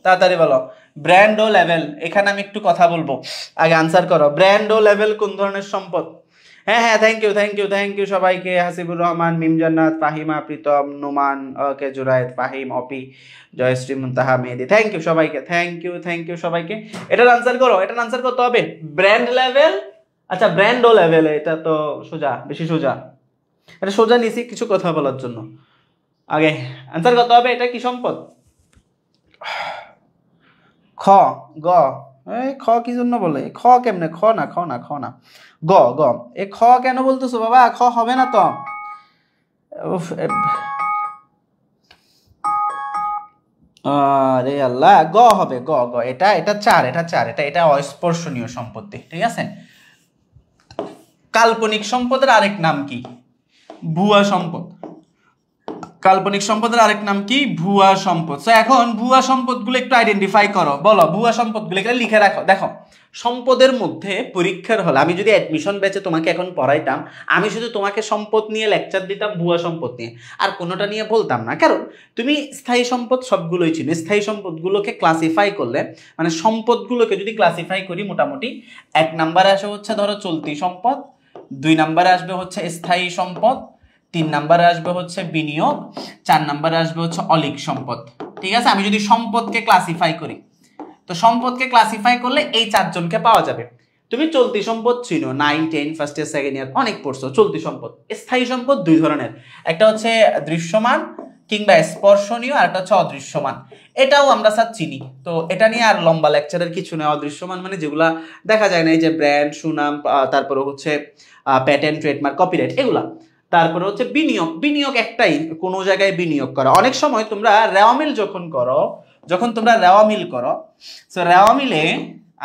তাড়াতাড়ি বলো। ব্র্যান্ড ও লেভেল, এখানে আমি একটু কথা বলবো, আগে আনসার করো। ব্র্যান্ড ও লেভেল কোন ধরনের সম্পদ? হ্যাঁ, থ্যাংক ইউ সবাইকে। হাসিবুর রহমান, মিম জান্নাত, ফাহিমা, প্রীতম, নোমান, ওকে, জুরায়েদ, ফাহিম, অপি, জয়শ্রী, মুনতাহা, মেহেদি, থ্যাংক ইউ সবাইকে, থ্যাংক ইউ সবাইকে। এটার আনসার করো, এটার আনসার করতে হবে ব্র্যান্ড লেভেল। আচ্ছা, ব্র্যান্ড ও লেভেল, এটা তো সোজা, বেশি সোজা, এটা সোজা নিছি কিছু কথা বলার জন্য। আগে আনসার করতে হবে, এটা কি সম্পদ? খ গ, এই খ কি জন্য বলে? খ কেমনে? খ না, গ এ খ কেন বলতেছো বাবা? খ হবে না তো। আরে আল্লাহ, গ হবে, গ এটা 4, এটা অস্পর্শনীয় সম্পত্তি। ঠিক আছে, কাল্পনিক সম্পদের আরেক নাম কি? ভুয়া সম্পদ। কাল্পনিক সম্পদের আরেক নাম কি? ভুয়া সম্পদ। সো এখন ভুয়া সম্পদগুলো একটু আইডেন্টিফাই করো, বলো ভুয়া সম্পদগুলো এখানে লিখে রাখো। দেখো, সম্পদের মধ্যে পরীক্ষার হলে আমি যদি অ্যাডমিশন ব্যাচে তোমাকে এখন পড়াইতাম, আমি শুধু তোমাকে সম্পদ নিয়ে লেকচার দিতাম, ভুয়া সম্পদ নিয়ে, আর কোনোটা নিয়ে বলতাম না। কারণ তুমি স্থায়ী সম্পদ সবগুলোই ছিল। স্থায়ী সম্পদগুলোকে ক্লাসিফাই করলে, মানে সম্পদগুলোকে যদি ক্লাসিফাই করি, মোটামুটি 1 নম্বরে আসে হচ্ছে ধরো চলতি সম্পদ, 2 নম্বরে আসবে হচ্ছে স্থায়ী সম্পদ, 3 নম্বরে আসবে হচ্ছে বিনিয়োগ, 4 নম্বরে আসবে হচ্ছে অলিক সম্পদ। ঠিক আছে, আমি যদি সম্পদকে ক্লাসিফাই করি, তো সম্পদকে ক্লাসিফাই করলে এই 4 জনকে পাওয়া যাবে। তুমি চলতি সম্পদ চিনো, 9, 10, ফার্স্ট ইয়ার, সেকেন্ড ইয়ার অনেক পড়ছো চলতি সম্পদ। স্থায়ী সম্পদ 2 ধরনের, একটা হচ্ছে দৃশ্যমান কিংবা স্পর্শনীয়, আর একটা হচ্ছে অদৃশ্যমান। এটাও আমরা স্যার চিনি, তো এটা নিয়ে আর লম্বা লেকচারের কিছু নেই। অদৃশ্যমান মানে যেগুলা দেখা যায় না, এই যে ব্র্যান্ড, সুনাম, তারপরে হচ্ছে প্যাটেন্ট, ট্রেডমার্ক, কপিরাইট, এগুলা। তারপরে হচ্ছে বিনিয়োগ। বিনিয়োগ একটাই, কোনো জায়গায় বিনিয়োগ করা। অনেক সময় তোমরা রেওয়ামিল যখন তোমরা রেওয়ামিল করো, সো রেওয়ামিলে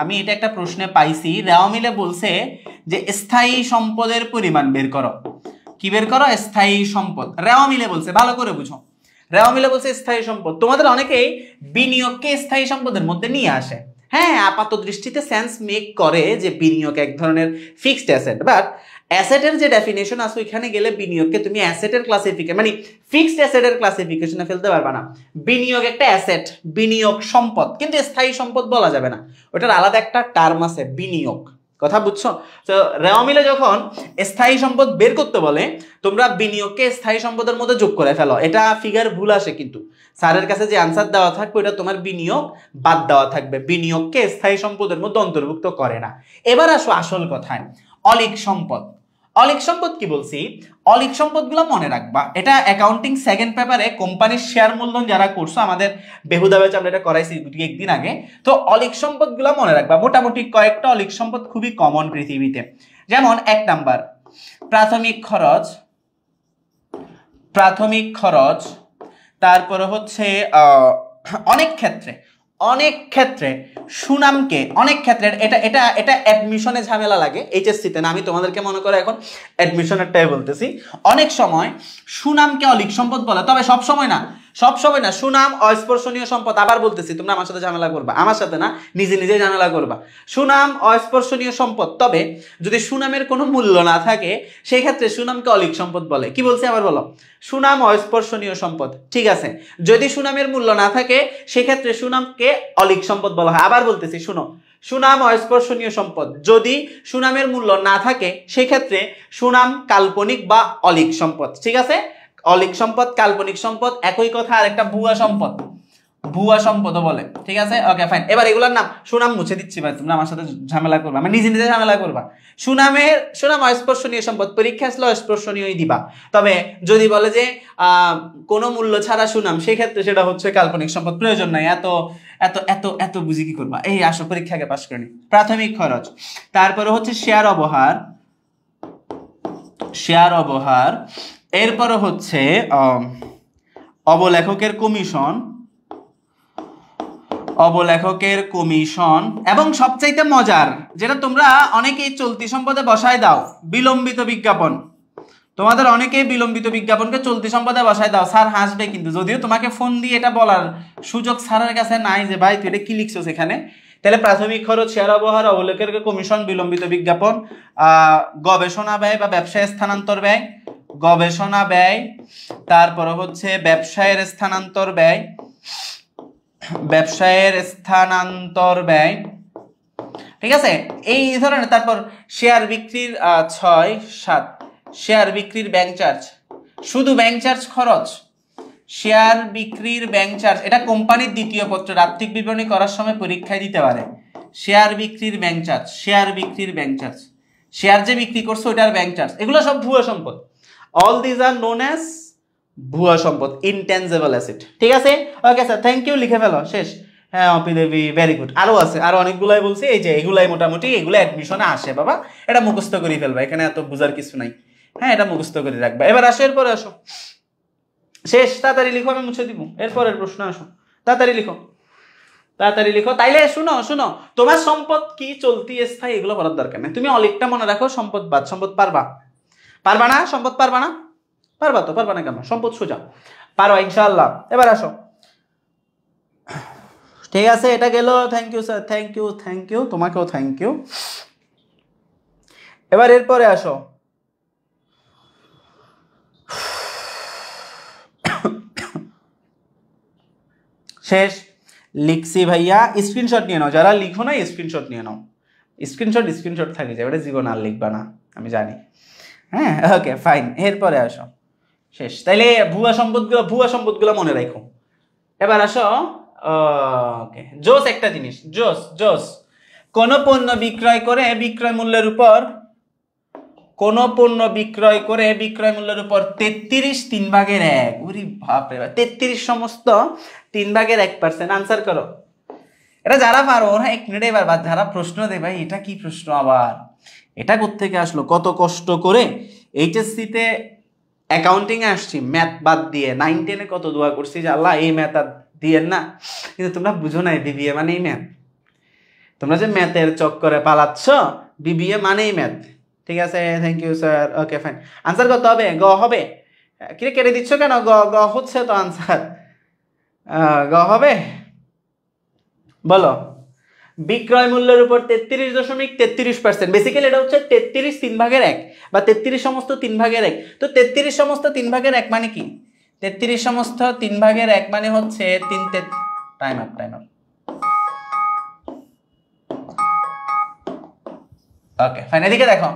আমি এটা একটা প্রশ্নে পাইছি, রেওয়ামিলে বলছে যে স্থায়ী সম্পদের পরিমাণ বের করো। কি বের করো? স্থায়ী সম্পদ। রেওয়ামিলে বলছে, ভালো করে বুঝো। রেওয়ামিলে বলছে স্থায়ী সম্পদ। তোমাদের অনেকেই বিনিয়োগকে স্থায়ী সম্পদের মধ্যে নিয়ে আসে। হ্যাঁ, আপাত দৃষ্টিতে সেন্স মেক করে যে বিনিয়োগ এক ধরনের ফিক্সড অ্যাসেট, বাট অ্যাসেটের যে ডেফিনেশন আছে ওইখানে গেলে বিনিয়োগকে তুমি অ্যাসেটের ক্লাসিফিকেশন মানে ফিক্সড অ্যাসেটের ক্লাসিফিকেশনে ফেলতে পারবে না। বিনিয়োগ একটা অ্যাসেট, বিনিয়োগ সম্পদ, কিন্তু স্থায়ী সম্পদ বলা যাবে না, ওটার আলাদা একটা টার্ম আছে বিনিয়োগ। কথা বুঝছো? তো রেওয়ামিলে যখন স্থায়ী সম্পদ বের করতে বলে, তোমরা বিনিয়োগকে স্থায়ী সম্পদের মধ্যে যোগ করে ফেলো। এটা ফিগার ভুল আসে, কিন্তু স্যারের কাছে যে আনসার দেওয়া থাকবে ওটা তোমার বিনিয়োগ বাদ দেওয়া থাকবে, বিনিয়োগকে স্থায়ী সম্পদের মধ্যে অন্তর্ভুক্ত করে না। এবার আসো আসল কথায়, অলিক সম্পদ। অলিক সম্পদ কি বলছি? অলিক সম্পদগুলো মনে রাখবা। এটা অ্যাকাউন্টিং সেকেন্ড পেপারে কোম্পানির শেয়ার মূলধন যারা করছো, আমাদের বেহুদা ব্যাচ আমরা এটা করাইছি একদিন আগে। তো অলিক সম্পদগুলো মনে রাখবা। মোটামুটি কয়েকটা অলিক সম্পদ খুবই কমন পৃথিবীতে। যেমন 1 নাম্বার প্রাথমিক খরচ। তারপরে হচ্ছে অনেক ক্ষেত্রে সুনামকে, অনেক ক্ষেত্রে এটা অ্যাডমিশনে ঝামেলা লাগে, এইচএসসিতে না, আমি তোমাদেরকে মনে করো এখন অ্যাডমিশনেরটাই বলতেছি। অনেক সময় সুনামকে অলিক সম্পদ বলে, তবে সব সময় না। সুনাম অস্পর্শনীয় সম্পদ। আবার বলতেছি, তোমরা আমার সাথে ঝামেলা করবা, আমার সাথে না, নিজে নিজে ঝামেলা করবা। সুনাম অস্পর্শনীয় সম্পদ, তবে যদি সুনামের কোনো মূল্য না থাকে সেই ক্ষেত্রে সুনামকে অলিক সম্পদ বলে। কি বলছি আবার বলো? সুনাম অস্পর্শনীয় সম্পদ, ঠিক আছে। যদি সুনামের মূল্য না থাকে সেক্ষেত্রে সুনামকে অলিক সম্পদ বলা হয়। আবার বলতেছি, শুনো, সুনাম অস্পর্শনীয় সম্পদ, যদি সুনামের মূল্য না থাকে সেক্ষেত্রে সুনাম কাল্পনিক বা অলিক সম্পদ। ঠিক আছে, অলিক সম্পদ, কাল্পনিক সম্পদ একই কথা। আর একটা ভুয়া সম্পদও বলে। ঠিক আছে, ওকে ফাইন। এবার এগুলোর নাম, সুনাম মুছে দিচ্ছি ভাই, তোমরা আমার সাথে ঝামেলা করবা, মানে নিজে নিজে ঝামেলা করবা। সুনাম অস্পর্শনীয় সম্পদ, পরীক্ষা আসলে অস্পর্শনীয়ই দিবা। তবে যদি বলে যে কোনো মূল্য ছাড়া সুনাম, সেক্ষেত্রে সেটা হচ্ছে কাল্পনিক সম্পদ, প্রয়োজন নাই এত এত এত এত বুঝি কি করবা। এই আসো, পরীক্ষাকে পাস করে নি। প্রাথমিক খরচ, তারপরে হচ্ছে শেয়ার অবহার, এরপরে হচ্ছে অবলেখকের কমিশন, এবং সবচাইতে মজার যেটা তোমরা অনেকেই চলতি সম্পদে বসায় দাও, বিলম্বিত বিজ্ঞাপন। তোমাদের অনেকেই বিলম্বিত বিজ্ঞাপনকে চলতি সম্পদে বসায় দাও। স্যার হাসবে কিন্তু, যদিও তোমাকে ফোন দিয়ে এটা বলার সুযোগ স্যারের কাছে নাই যে ভাই তুই এটা কি লিখছস এখানে। তাহলে প্রাথমিক খরচ, শেয়ার অবহার, অবলেখকের কমিশন, বিলম্বিত বিজ্ঞাপন, গবেষণা ব্যয় বা ব্যবসায় স্থানান্তর ব্যয়, তারপরে হচ্ছে ব্যবসায়ের স্থানান্তর ব্যয়, ঠিক আছে, এই ধরনের। তারপর শেয়ার বিক্রির 6-7 শেয়ার বিক্রির ব্যাংক চার্জ, শুধু ব্যাংক চার্জ খরচ, শেয়ার বিক্রির ব্যাংক চার্জ, এটা কোম্পানির দ্বিতীয় পত্রের আর্থিক বিবরণী করার সময় পরীক্ষায় দিতে পারে। শেয়ার বিক্রির ব্যাংক চার্জ, শেয়ার যে বিক্রি করছো ওটার ব্যাংক চার্জ, এগুলো সব ভুয়া সম্পদ। All this are known as ভুয়া সম্পদ, ইনটেনজিবল অ্যাসেট। ঠিক আছে, ওকে স্যার, থ্যাংক ইউ, লিখে ফেলো, শেষ। হ্যাঁ অপি দেবী, ভেরি গুড। আরো আছে, আরো অনেকগুলাই বলছি, এই যে এগুলাই মোটামুটি, এগুলো অ্যাডমিশনে আসে বাবা, এটা মুখস্থ করে ফেলবা, এখানে এত বুঝার কিছু নাই। হ্যাঁ, এটা মুখস্থ করে রাখবা। এবার আসো, এরপরে আসো, শেষ, তাড়াতাড়ি লিখো, আমি মুছে দিব। এরপরের প্রশ্ন আসো, তাড়াতাড়ি লিখো। তাইলে শুনো, তোমার সম্পদ কি, চলতি, স্থায়ী, এগুলো বলার দরকার নেই। তুমি অলিকটা মনে রাখো, সম্পদ বাদ। সম্পদ পারবা না? সম্পদ পারবা না? পারবা তো, পারবা না কেন? সম্পদ সোজা পারো ইনশাআল্লাহ। এবার আসো, ঠিক আছে, এটা গেল। Thank you sir, thank you, তোমাকেও থ্যাংক ইউ। এবার এরপরে আসো, শেষ, লিখছি ভাইয়া। স্ক্রিনশট নিয়ে নাও, যারা লিখো না স্ক্রিনশট নিয়ে নাও। স্ক্রিনশট থাকে যে, ওটা জীবন আর লিখবা না, আমি জানি। হ্যাঁ, ওকে ফাইন। এরপরে আসো, শেষ। তাইলে ভুয়া সম্পদগুলো মনে রাখো। এবার আসো, ওকে, জোস একটা জিনিস, জোস, কোন পণ্য বিক্রয় করে বিক্রয় মূল্যের উপর 33 3/1, ওরে বাপরে বাপ, 33 সমস্ত 3/1%। আনসার করো। এটা যারা পারো ওরা 1 মিনিটে এবার, যারা প্রশ্ন দেয় ভাই এটা কি প্রশ্ন, আবার এটা কোত্থেকে আসলো, কত কষ্ট করে এইচএসসিতে অ্যাকাউন্টিং এ আসছি ম্যাথ বাদ দিয়ে, 9-10-এ কত দোয়া করছি যে আল্লাহ এই ম্যাথ আর দিয়েন না, কিন্তু তোমরা বুঝো নাই বিবিএ মানেই ম্যাথ। তোমরা যে ম্যাথের চক্করে পালাচ্ছ, বিবিএ মানেই ম্যাথ। ঠিক আছে, thank you sir. Okay fine, answer কত হবে? গ হবে? কি কেটে দিচ্ছ কেন? গ গ হচ্ছে তো আনসার, গ হবে। বলো, বিক্রয় মূল্যের উপর 33.33%। বেসিক্যালি এটা হচ্ছে 33 3/1 বা 33 সমস্ত 3/1। তো 33 সমস্ত 3/1 মানে কি? 33 সমস্ত 3/1 মানে হচ্ছে 3 টাইম আপ। ওকে ফাইন, এদিকে দেখো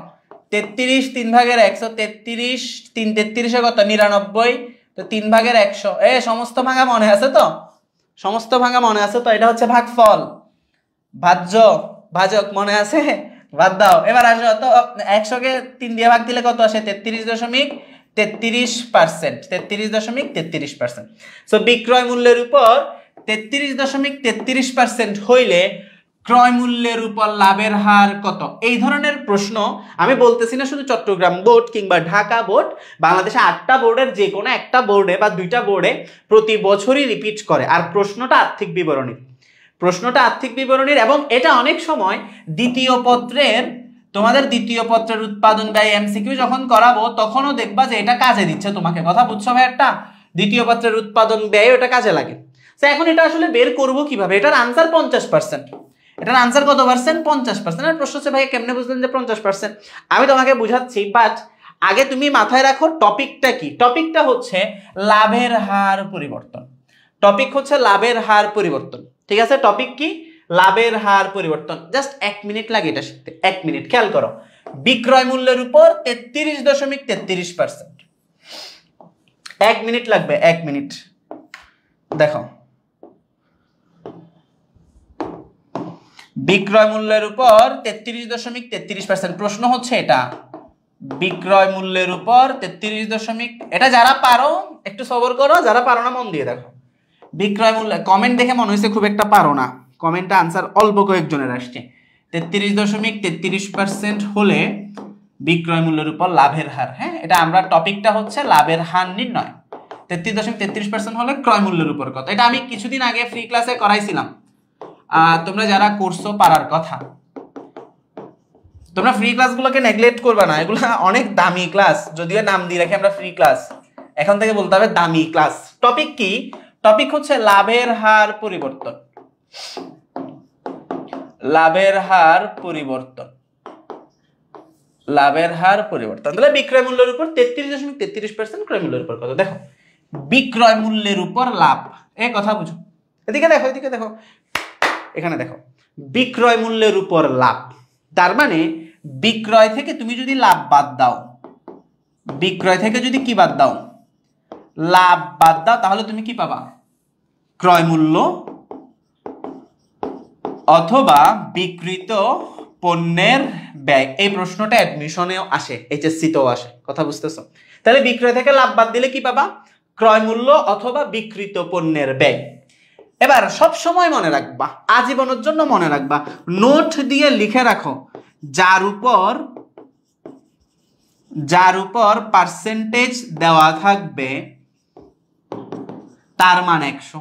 33 3/1, সো 33 3 33 কত? 99। তো 3/100, সমস্ত ভাঙা মনে আছে তো? সমস্ত ভাঙা মনে আছে তো? এটা হচ্ছে ভাগফল, ভাজ্য, ভাজক মনে আছে? বাদ দাও। এবার আসো তো, 100 কে 3 দিয়ে ভাগ দিলে কত আসে? 33.33%। 33.33%। সো বিক্রয় মূল্যের উপর 33.33% হইলে ক্রয় মূল্যের উপর লাভের হার কত? এই ধরনের প্রশ্ন আমি বলতেছি না শুধু চট্টগ্রাম বোর্ড কিংবা ঢাকা বোর্ড, বাংলাদেশে 8টা বোর্ডের যে কোনো একটা বোর্ডে বা 2টা বোর্ডে প্রতি বছরই রিপিট করে। আর প্রশ্নটা আর্থিক বিবরণীর, এবং এটা অনেক সময় দ্বিতীয় পত্রের, তোমাদের দ্বিতীয় পত্রের উৎপাদন ব্যয় এমসিকিউ যখন করাবো তখনও দেখবা যে এটা কাজে দিচ্ছে তোমাকে। কথা বুঝছো ভাই? একটা দ্বিতীয় পত্রের উৎপাদন ব্যয় ওটা কাজে লাগে। তো এখন এটা আসলে বের করব কিভাবে? এটার আনসার 50%। এটার আনসার কত পার্সেন্ট? 50%। আর প্রশ্ন হচ্ছে ভাই কেমনে বুঝলেন যে 50%? আমি তোমাকে বুঝাচ্ছি, বাট আগে তুমি মাথায় রাখো টপিকটা কি। টপিকটা হচ্ছে লাভের হার পরিবর্তন। টপিক হচ্ছে লাভের হার পরিবর্তন। ঠিক আছে, টপিক কি? লাভের হার পরিবর্তন। জাস্ট 1 মিনিট লাগে এটা শিখতে, 1 মিনিট। খেয়াল করো, বিক্রয় মূল্যের উপর 33.33%। 1 মিনিট লাগবে, 1 মিনিট। দেখো, বিক্রয় মূল্যের উপর 33.33%। প্রশ্ন হচ্ছে এটা, বিক্রয় মূল্যের উপর 33. এটা যারা পারো একটু সবর করো, যারা পারো না মন দিয়ে দেখো। বিক্রয় মূল্য, কমেন্ট দেখে মনে হয়েছে খুব একটা পারো না, কমেন্টে আনসার অল্প কয়েকজনের আসছে। 33.33% হলে বিক্রয় মূল্যের উপর লাভের হার। হ্যাঁ, এটা আমরা টপিকটা হচ্ছে লাভের হার নির্ণয়। 33.33% হলে ক্রয় মূল্যের উপর কত? এটা আমি কিছুদিন আগে ফ্রি ক্লাসে করাইছিলাম। তোমরা যারা করছো পারার কথা, তোমরা ফ্রি ক্লাসগুলোকে নেগলেক্ট করবে না, এগুলো অনেক দামি ক্লাস। যদিও নাম দিয়ে রাখি আমরা ফ্রি ক্লাস, এখন থেকে বলতে হবে দামি ক্লাস। টপিক কি? টপিক হচ্ছে লাভের হার পরিবর্তন। লাভের হার পরিবর্তন, লাভের হার পরিবর্তন। তাহলে বিক্রয় মূল্যের উপর 33.33%, ক্রয় মূল্যের উপর কত? দেখো, বিক্রয় মূল্যের উপর লাভ, এই কথা বুঝো। এদিকে দেখো, এদিকে দেখো, এখানে দেখো, বিক্রয় মূল্যের উপর লাভ। তার মানে বিক্রয় থেকে তুমি যদি লাভ বাদ দাও, বিক্রয় থেকে যদি কি বাদ দাও? লাভ বাদ দাও, তাহলে তুমি কি পাবা? ক্রয় মূল্য অথবা বিক্রিত পণ্যের ব্যয়। এই প্রশ্নটা অ্যাডমিশনেও আসে, এইচএসসি-তেও আসে। কথা বুঝতেছো? তাহলে বিক্রয় থেকে লাভ বাদ দিলে কি পাবা? ক্রয় মূল্য অথবা বিক্রিত পণ্যের ব্যয়। এবার সব সময় মনে রাখবা, আজীবনের জন্য মনে রাখবা, নোট দিয়ে লিখে রাখো, যার উপর পার্সেন্টেজ দেওয়া থাকবে তার মান 100,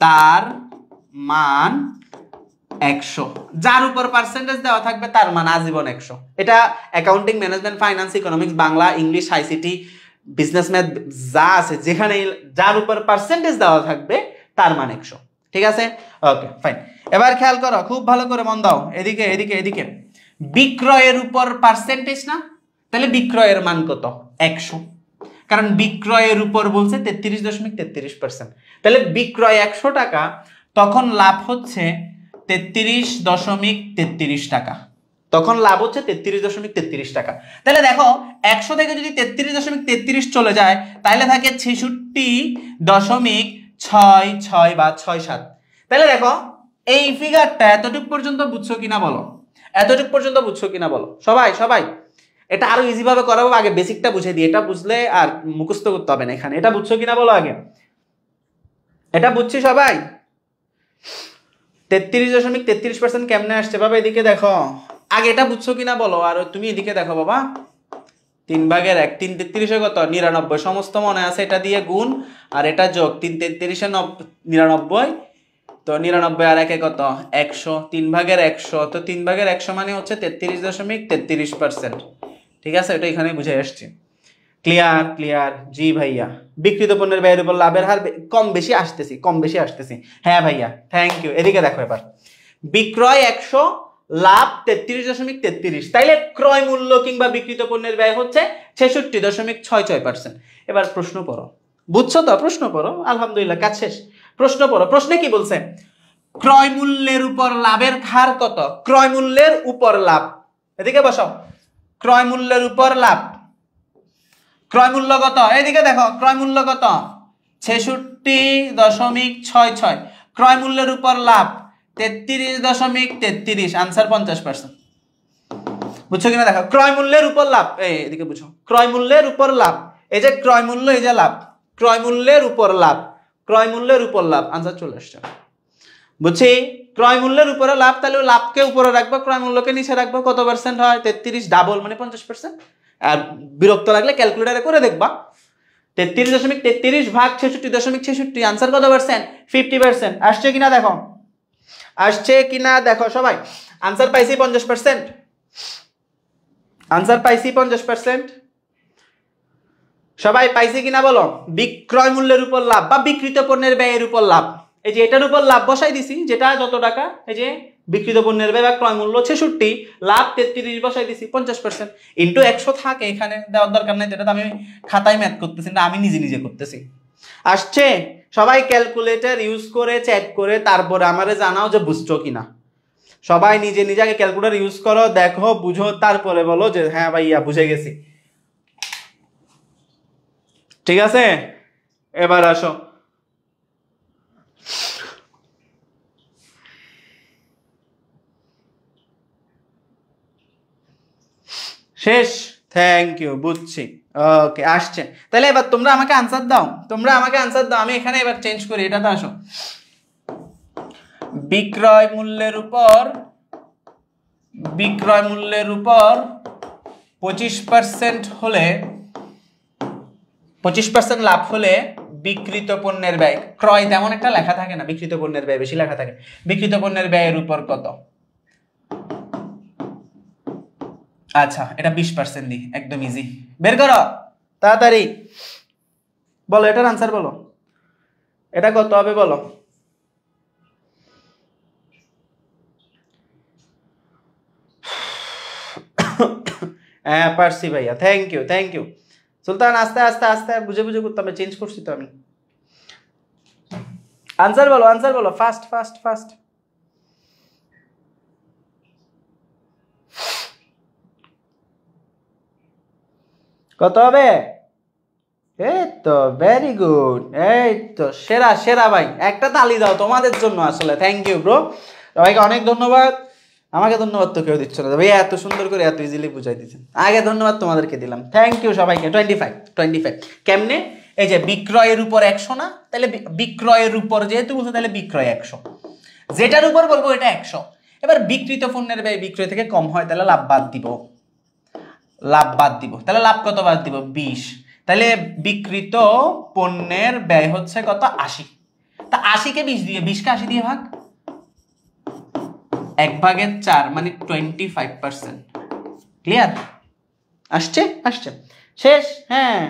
তার মান 100। যার উপর পার্সেন্টেজ দেওয়া থাকবে তার মান আজীবন 100। এটা accounting, management, finance, economics, Bangla, English, ICT, business math যা আছে, যেখানে যার উপর পার্সেন্টেজ দেওয়া থাকবে তার মান 100। ঠিক আছে, ওকে ফাইন। এবার খেয়াল করো, খুব ভালো করে মন দাও, এদিকে এদিকে এদিকে। বিক্রয়ের উপর পার্সেন্টেজ না, তাহলে বিক্রয়ের মান কত? 100, কারণ বিক্রয়ের উপর বলছে 33.33%। তাহলে বিক্রয় 100 টাকা, তখন লাভ হচ্ছে 33.33 টাকা। তখন লাভ হচ্ছে 33.33 টাকা। তাহলে দেখো, 100 থেকে যদি 33.33 চলে যায়, তাহলে থাকে 66.66 বা 67। তাহলে দেখো, এই ফিগারটা এতটুকু পর্যন্ত বুঝছো কিনা বলো? এতটুকু পর্যন্ত বুঝছো কিনা বলো? সবাই সবাই এটা আরো ইজি ভাবে করাবো, আগে বেসিকটা বুঝে দিই। এটা বুঝলে আর মুখস্থ করতে হবে না এখানে। এটা বুঝছো কিনা বলো আগে? এটা বুঝছি সবাই? 33.33% কেমনে আসছে বাবা? এদিকে দেখো, আগে এটা বুঝছো কিনা বলো। আর তুমি এদিকে দেখো বাবা, 3/1 3 33 কত 99 সমস্ত মনে আছে, এটা দিয়ে গুণ আর এটা যোগ 3 33 99 তো 99 আর 1 কত 100 3/100 তো 3/100 মানে হচ্ছে 33.33%। ঠিক আছে, এটা এখানে বুঝে আসছে। ক্লিয়ার ক্লিয়ার জি ভাইয়া। বিক্রিত পণ্যের ব্যয়ের উপর লাভের হার কম বেশি আসতেছি। হ্যাঁ ভাইয়া থ্যাংক ইউ। এদিকে দেখো এবার বিক্রয় 100 লাভ 33.33, তাইলে ক্রয় মূল্য কিংবা বিক্রিত পণ্যের ব্যয় হচ্ছে 66.66%। এবার প্রশ্ন পড়ো, বুঝছো তো? প্রশ্ন পড়ো। আলহামদুলিল্লাহ কাজ শেষ। প্রশ্ন পড়ো। প্রশ্নে কি বলছে? ক্রয় মূল্যের উপর লাভের হার কত? ক্রয় মূল্যের উপর লাভ, এদিকে বসাও। ক্রয় মূল্যের উপর লাভ, ক্রয় মূল্য কত? এইদিকে দেখো ক্রয় মূল্য কত 66.66। ক্রয় মূল্যের উপর লাভ 33.33, আনসার 50%। বুঝছো কিনা দেখো, ক্রয় মূল্যের উপর লাভ, এদিকে বুঝো, ক্রয় মূল্যের উপর লাভ, এই যে ক্রয় মূল্য, এই যে লাভ, ক্রয় মূল্যের উপর লাভ, ক্রয় মূল্যের উপর লাভ, আনসার চলে আসছে। বুঝছি? ক্রয় মূল্যের উপরে লাভ, তাহলে লাভকে উপরে রাখবো, ক্রয় মূল্যকে নিচে রাখবো। কত পার্সেন্ট হয়? 33, ডাবল মানে 50%। আর বিরক্ত লাগলে ক্যালকুলেটারে করে দেখবা। 33.33 ভাগ 66.66, আনসার কত পার্সেন্ট? 50%। আসছে কিনা দেখো, আসছে কিনা দেখো সবাই। আনসার পাইছি 50%, আনসার পাইছি 50%। সবাই পাইছি কিনা বলো? বিক্রয় মূল্যের উপর লাভ বা বিক্রিত পণ্যের ব্যয়ের উপর লাভ, এই যে এটার উপর লাভ বসাই দিছি, যেটা যত টাকা, এই যে বিক্রিত পণ্যের ব্যয় বা ক্রয় মূল্য 66, লাভ 33 বসাই দিছি 50%। ইন্টু 100 থাকে, এখানে দেওয়ার দরকার নাই, এটা তো আমি খাতায় ম্যাথ করতেছি না, আমি নিজে করতেছি। আসছে? সবাই ক্যালকুলেটর ইউজ করে চেক করে তারপরে আমারে জানাও যে বুঝছো কিনা। সবাই নিজে আগে ক্যালকুলেটর ইউজ করো, দেখো, বুঝো, তারপরে বলো যে হ্যাঁ ভাইয়া বুঝে গেছি। ঠিক আছে, এবার আসো। শেষ? থ্যাংক ইউ, বুঝছি। ওকে, আসছে। তাহলে এবার তোমরা আমাকে আনসার দাও, আমি এখানে এবার চেঞ্জ করি, এটাতে আসো। বিক্রয় মূল্যের উপর 25% হলে, 25% লাভ হলে বিক্রিত পণ্যের ব্যয়, ক্রয় তেমন একটা লেখা থাকে না, বিক্রিত পণ্যের ব্যয় বেশি লেখা থাকে। বিক্রিত পণ্যের ব্যয়ের উপর কত? আচ্ছা, এটা 20% দিই, একদম ইজি। বের করো তাড়াতাড়ি, বলো এটার আনসার বলো, এটা কত হবে বলো। হ্যাঁ পারছি ভাইয়া, থ্যাংক ইউ সুলতান। আস্তে আস্তে বুঝে করতে হবে, চেঞ্জ করছি তো আমি। আনসার বলো, ফাস্ট। কত হবে? এই তো ভেরি গুড, এই তো সেরা ভাই, একটা তালি দাও তোমাদের জন্য। আসলে থ্যাংক ইউ ব্রো, সবাইকে অনেক ধন্যবাদ। আমাকে ধন্যবাদ তো কেউ দিচ্ছ না ভাইয়া, এত সুন্দর করে এত ইজিলি বুঝাই দিচ্ছেন, আগে ধন্যবাদ তোমাদেরকে দিলাম। থ্যাংক ইউ সবাইকে। 25 কেমনে? এই যে বিক্রয়ের উপর 100 না, তাহলে বিক্রয়ের উপর যেহেতু বলছো, তাহলে বিক্রয় 100, যেটার উপর বলবো এটা 100। এবার বিক্রিত পণ্যের ব্যয় বিক্রয় থেকে কম হয়, তাহলে লাভ বাদ দিব, তাহলে লাভ কত বাদ দিব? 20। তাহলে বিক্রিত পণ্যের ব্যয় হচ্ছে কত? 80। তা 80-কে 20 দিয়ে, 20-কে 80 দিয়ে ভাগ, 1/4 মানে 25%। ক্লিয়ার? আসছে? শেষ? হ্যাঁ,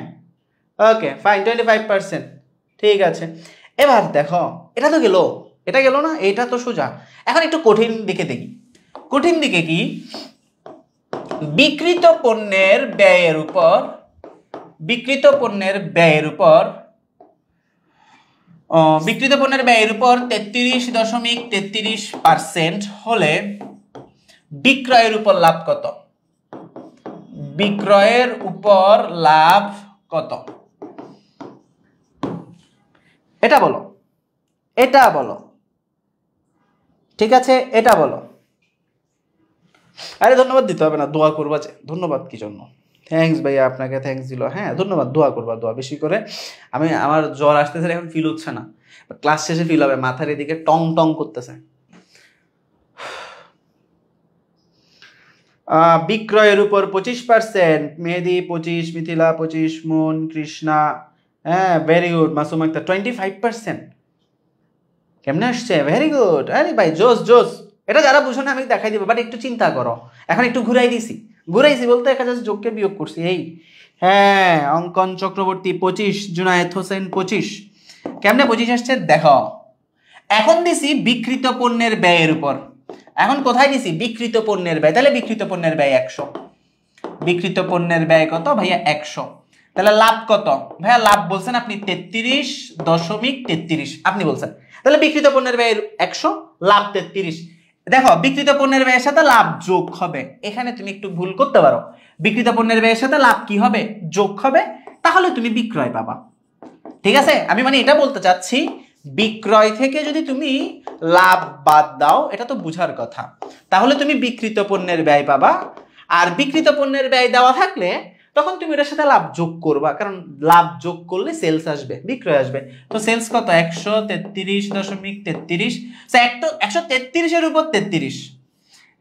ওকে ফাইন, 25%। ঠিক আছে, এবার দেখো, এটা তো গেল, এটা গেল না, এটা তো সোজা। এখন একটু কঠিন দিকে দেখি। কঠিন দিকে কি? বিক্রিত পণ্যের ব্যয়ের উপর 33.33% হলে বিক্রয়ের উপর লাভ কত? বিক্রয়ের উপর লাভ কত? এটা বলো, ঠিক আছে, এটা বলো। আরে ধন্যবাদ দিতে হবে না, দোয়া করবা যে। ধন্যবাদ কি জন্য? থ্যাঙ্কস ভাইয়া, আপনাকে থ্যাঙ্কস দিল। হ্যাঁ ধন্যবাদ, দোয়া করবা, দোয়া বেশি করে। আমার জ্বর আসতেছে, এখন ফিল হচ্ছে না, ক্লাস শেষে ফিল হবে, মাথার এদিকে টং করতেছে। বিক্রয়ের উপর 25%, মেহেদি 25, মিথিলা 25, মুন, কৃষ্ণা, হ্যাঁ ভেরি গুড, মাসুম আক্তার 25%। কেমনে আসছে? ভেরি গুড, আরে ভাই জোস জোস। এটা যারা বুঝো না আমি দেখাই দিব, বাট একটু চিন্তা করো। এখন একটু ঘুরাইছি বলতে একা জাস্ট যোগকে বিয়োগ করছি এই। হ্যাঁ, অঙ্কন চক্রবর্তী 25, জুনায়েদ হোসেন 25। কেমনে 25 আসছে দেখো। এখন দিছি বিকৃত পণ্যের ব্যয়ের উপর। এখন কোথায় দিছি? বিকৃত পণ্যের ব্যয়। তাহলে বিকৃত পণ্যের ব্যয় 100। বিকৃত পণ্যের ব্যয় কত ভাইয়া? 100। তাহলে লাভ কত ভাইয়া? লাভ বলছেন আপনি 33.33 আপনি বলছেন। তাহলে বিকৃত পণ্যের ব্যয় 100, লাভ 33। দেখো বিকৃত পণ্যের ব্যয়ের সাথে লাভ যোগ হবে। এখানে তুমি একটু ভুল করতে পারো। বিকৃত পণ্যের ব্যয়ের সাথে লাভ কি হবে? যোগ হবে। তাহলে তুমি বিক্রয় পাবা। ঠিক আছে, আমি মানে এটা বলতে চাচ্ছি বিক্রয় থেকে যদি তুমি লাভ বাদ দাও, এটা তো বুঝার কথা, তাহলে তুমি বিকৃত পণ্যের ব্যয় পাবা। আর বিকৃত পণ্যের ব্যয় দেওয়া থাকলে তখন তুমি এটার সাথে লাভ যোগ করবা, কারণ লাভ যোগ করলে সেলস আসবে, বিক্রয় আসবে। তো সেলস কত? 133.33। 133 উপর 33,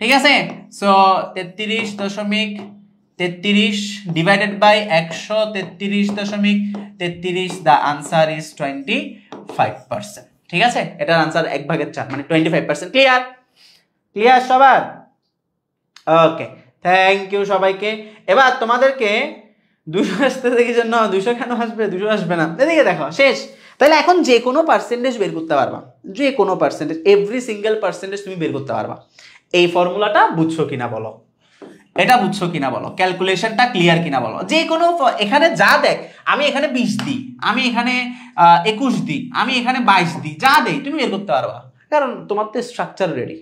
ঠিক আছে। So 33.33 divided by 133.33, the answer is 25%। ঠিক আছে, এটার আনসার 1/4 মানে 25%। ক্লিয়ার? ক্লিয়ার সবার? ওকে, থ্যাংক ইউ সবাইকে। এবার তোমাদেরকে 200 আসতেছে কি জন্য? 200 কেন আসবে? 200 আসবে না। এদিকে দেখো, শেষ। তাহলে এখন যে কোনো পার্সেন্টেজ বের করতে পারবা, যে কোনো পার্সেন্টেজ, এভরি সিঙ্গেল পার্সেন্টেজ তুমি বের করতে পারবা। এই ফর্মুলাটা বুঝছো কিনা বলো, এটা বুঝছো কিনা বলো, ক্যালকুলেশনটা ক্লিয়ার কিনা বলো। যে কোনো এখানে যা দেখ, আমি এখানে 20 দিই, আমি এখানে 21 দিই, আমি এখানে 22 দিই, যা দেই তুমি বের করতে পারবা, কারণ তোমার তো structure ready.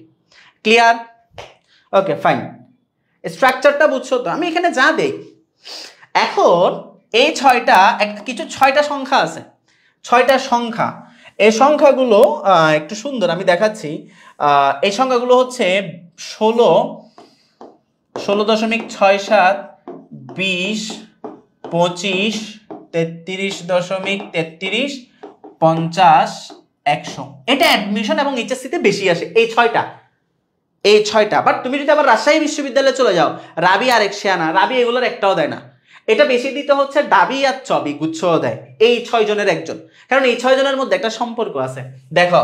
Clear? Okay fine, স্ট্রাকচারটা বুঝছো তো? আমি এখানে যা দেই। এখন এই 6টা সংখ্যা আছে, 6টা সংখ্যা। এই সংখ্যাগুলো একটু সুন্দর আমি দেখাচ্ছি। এই সংখ্যাগুলো হচ্ছে 16.67, 20, 25, 33.33, 50, 100। এটা অ্যাডমিশন এবং এইচএসসিতে বেশি আসে এই 6টা। বাট তুমি যদি আবার রাজশাহী বিশ্ববিদ্যালয়ে চলে যাও, রাবি আর একশিয়ানা, রাবি এগুলোর একটাও দেয় না। এটা বেশি দিতে হচ্ছে ডাবি আর চবি, গুচ্ছও দেয়। এই 6 জনের একজন, কারণ এই 6 জনের মধ্যে একটা সম্পর্ক আছে। দেখো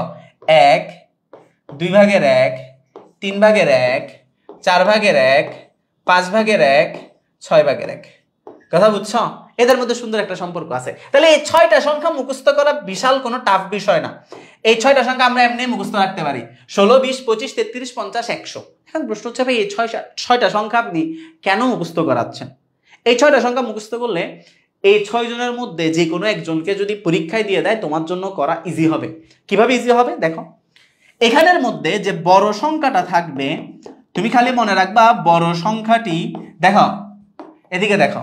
1, 2/1, 3/1, 4/1, 5/1, 6/1। কথা বুঝছো? এদের মধ্যে সুন্দর একটা সম্পর্ক আছে। তাহলে এই 6টা সংখ্যা মুখস্থ করা বিশাল কোনো টাফ বিষয় না। এই 6টা সংখ্যা আমরা এমনি মুখস্থ রাখতে পারি, 16, 20, 25, 33, 50, 100। এখন প্রশ্ন হচ্ছে ভাই এই 6টা সংখ্যা আপনি কেন মুখস্থ করাচ্ছেন? এই 6টা সংখ্যা মুখস্থ করলে এই 6 জনের মধ্যে যে কোনো একজনকে যদি পরীক্ষায় দিয়ে দেয়, তোমার জন্য করা ইজি হবে। কিভাবে ইজি হবে দেখো, এখানের মধ্যে যে বড় সংখ্যাটা থাকবে, তুমি খালি মনে রাখবা বড় সংখ্যাটি। দেখো এদিকে দেখো,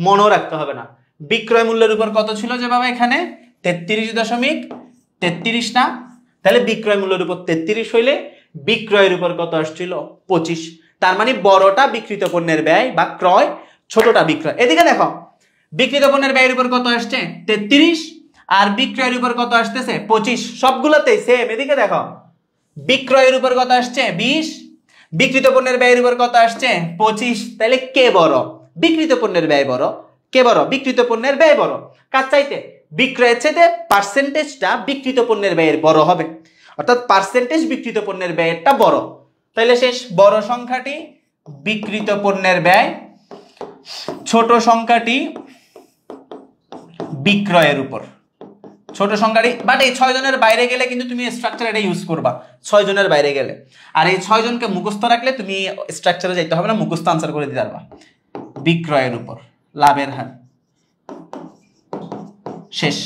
মনেও রাখতে হবে না। বিক্রয় মূল্যের উপর কত ছিল যে বাবা? এখানে 33.33 না? তাহলে বিক্রয় মূল্যের উপর 33 হইলে বিক্রয়ের উপর কত আসছিল? 25। তার মানে বড়টা বিক্রিত পণ্যের ব্যয় বা ক্রয়, ছোটটা বিক্রয়। এদিকে দেখো, বিক্রিত পণ্যের ব্যয়ের উপর কত আসছে? 33, আর বিক্রয়ের উপর কত আসতেছে? 25। সবগুলোতেই সেম। এদিকে দেখো, বিক্রয়ের উপর কত আসছে? 20, বিক্রিত পণ্যের ব্যয়ের উপর কত আসছে? 25। তাহলে কে বড়? বিক্রিত পণ্যের ব্যয় বড়। কে বড়? বিক্রিত পণ্যের ব্যয় বড়। কার চাইতে? বিক্রয়ের চাইতে পার্সেন্টেজটা বিক্রিত পণ্যের ব্যয়ের বড় হবে, অর্থাৎ পার্সেন্টেজ বিক্রিত পণ্যের ব্যয়টা বড়। তাহলে শেষ, বড় সংখ্যাটি বিক্রিত পণ্যের ব্যয়, ছোট সংখ্যাটি বিক্রয়ের উপর। ছোট সংখ্যাটি, বাট এই 6 জনের বাইরে গেলে কিন্তু তুমি স্ট্রাকচার এটা ইউজ করবা, 6 জনের বাইরে গেলে। আর এই 6 জনকে মুখস্থ রাখলে তুমি স্ট্রাকচারে যাইতে হবে না, মুখস্থ আনসার করে দিতে পারবা। বিক্রয়ের উপর লাভের হার। শেষ।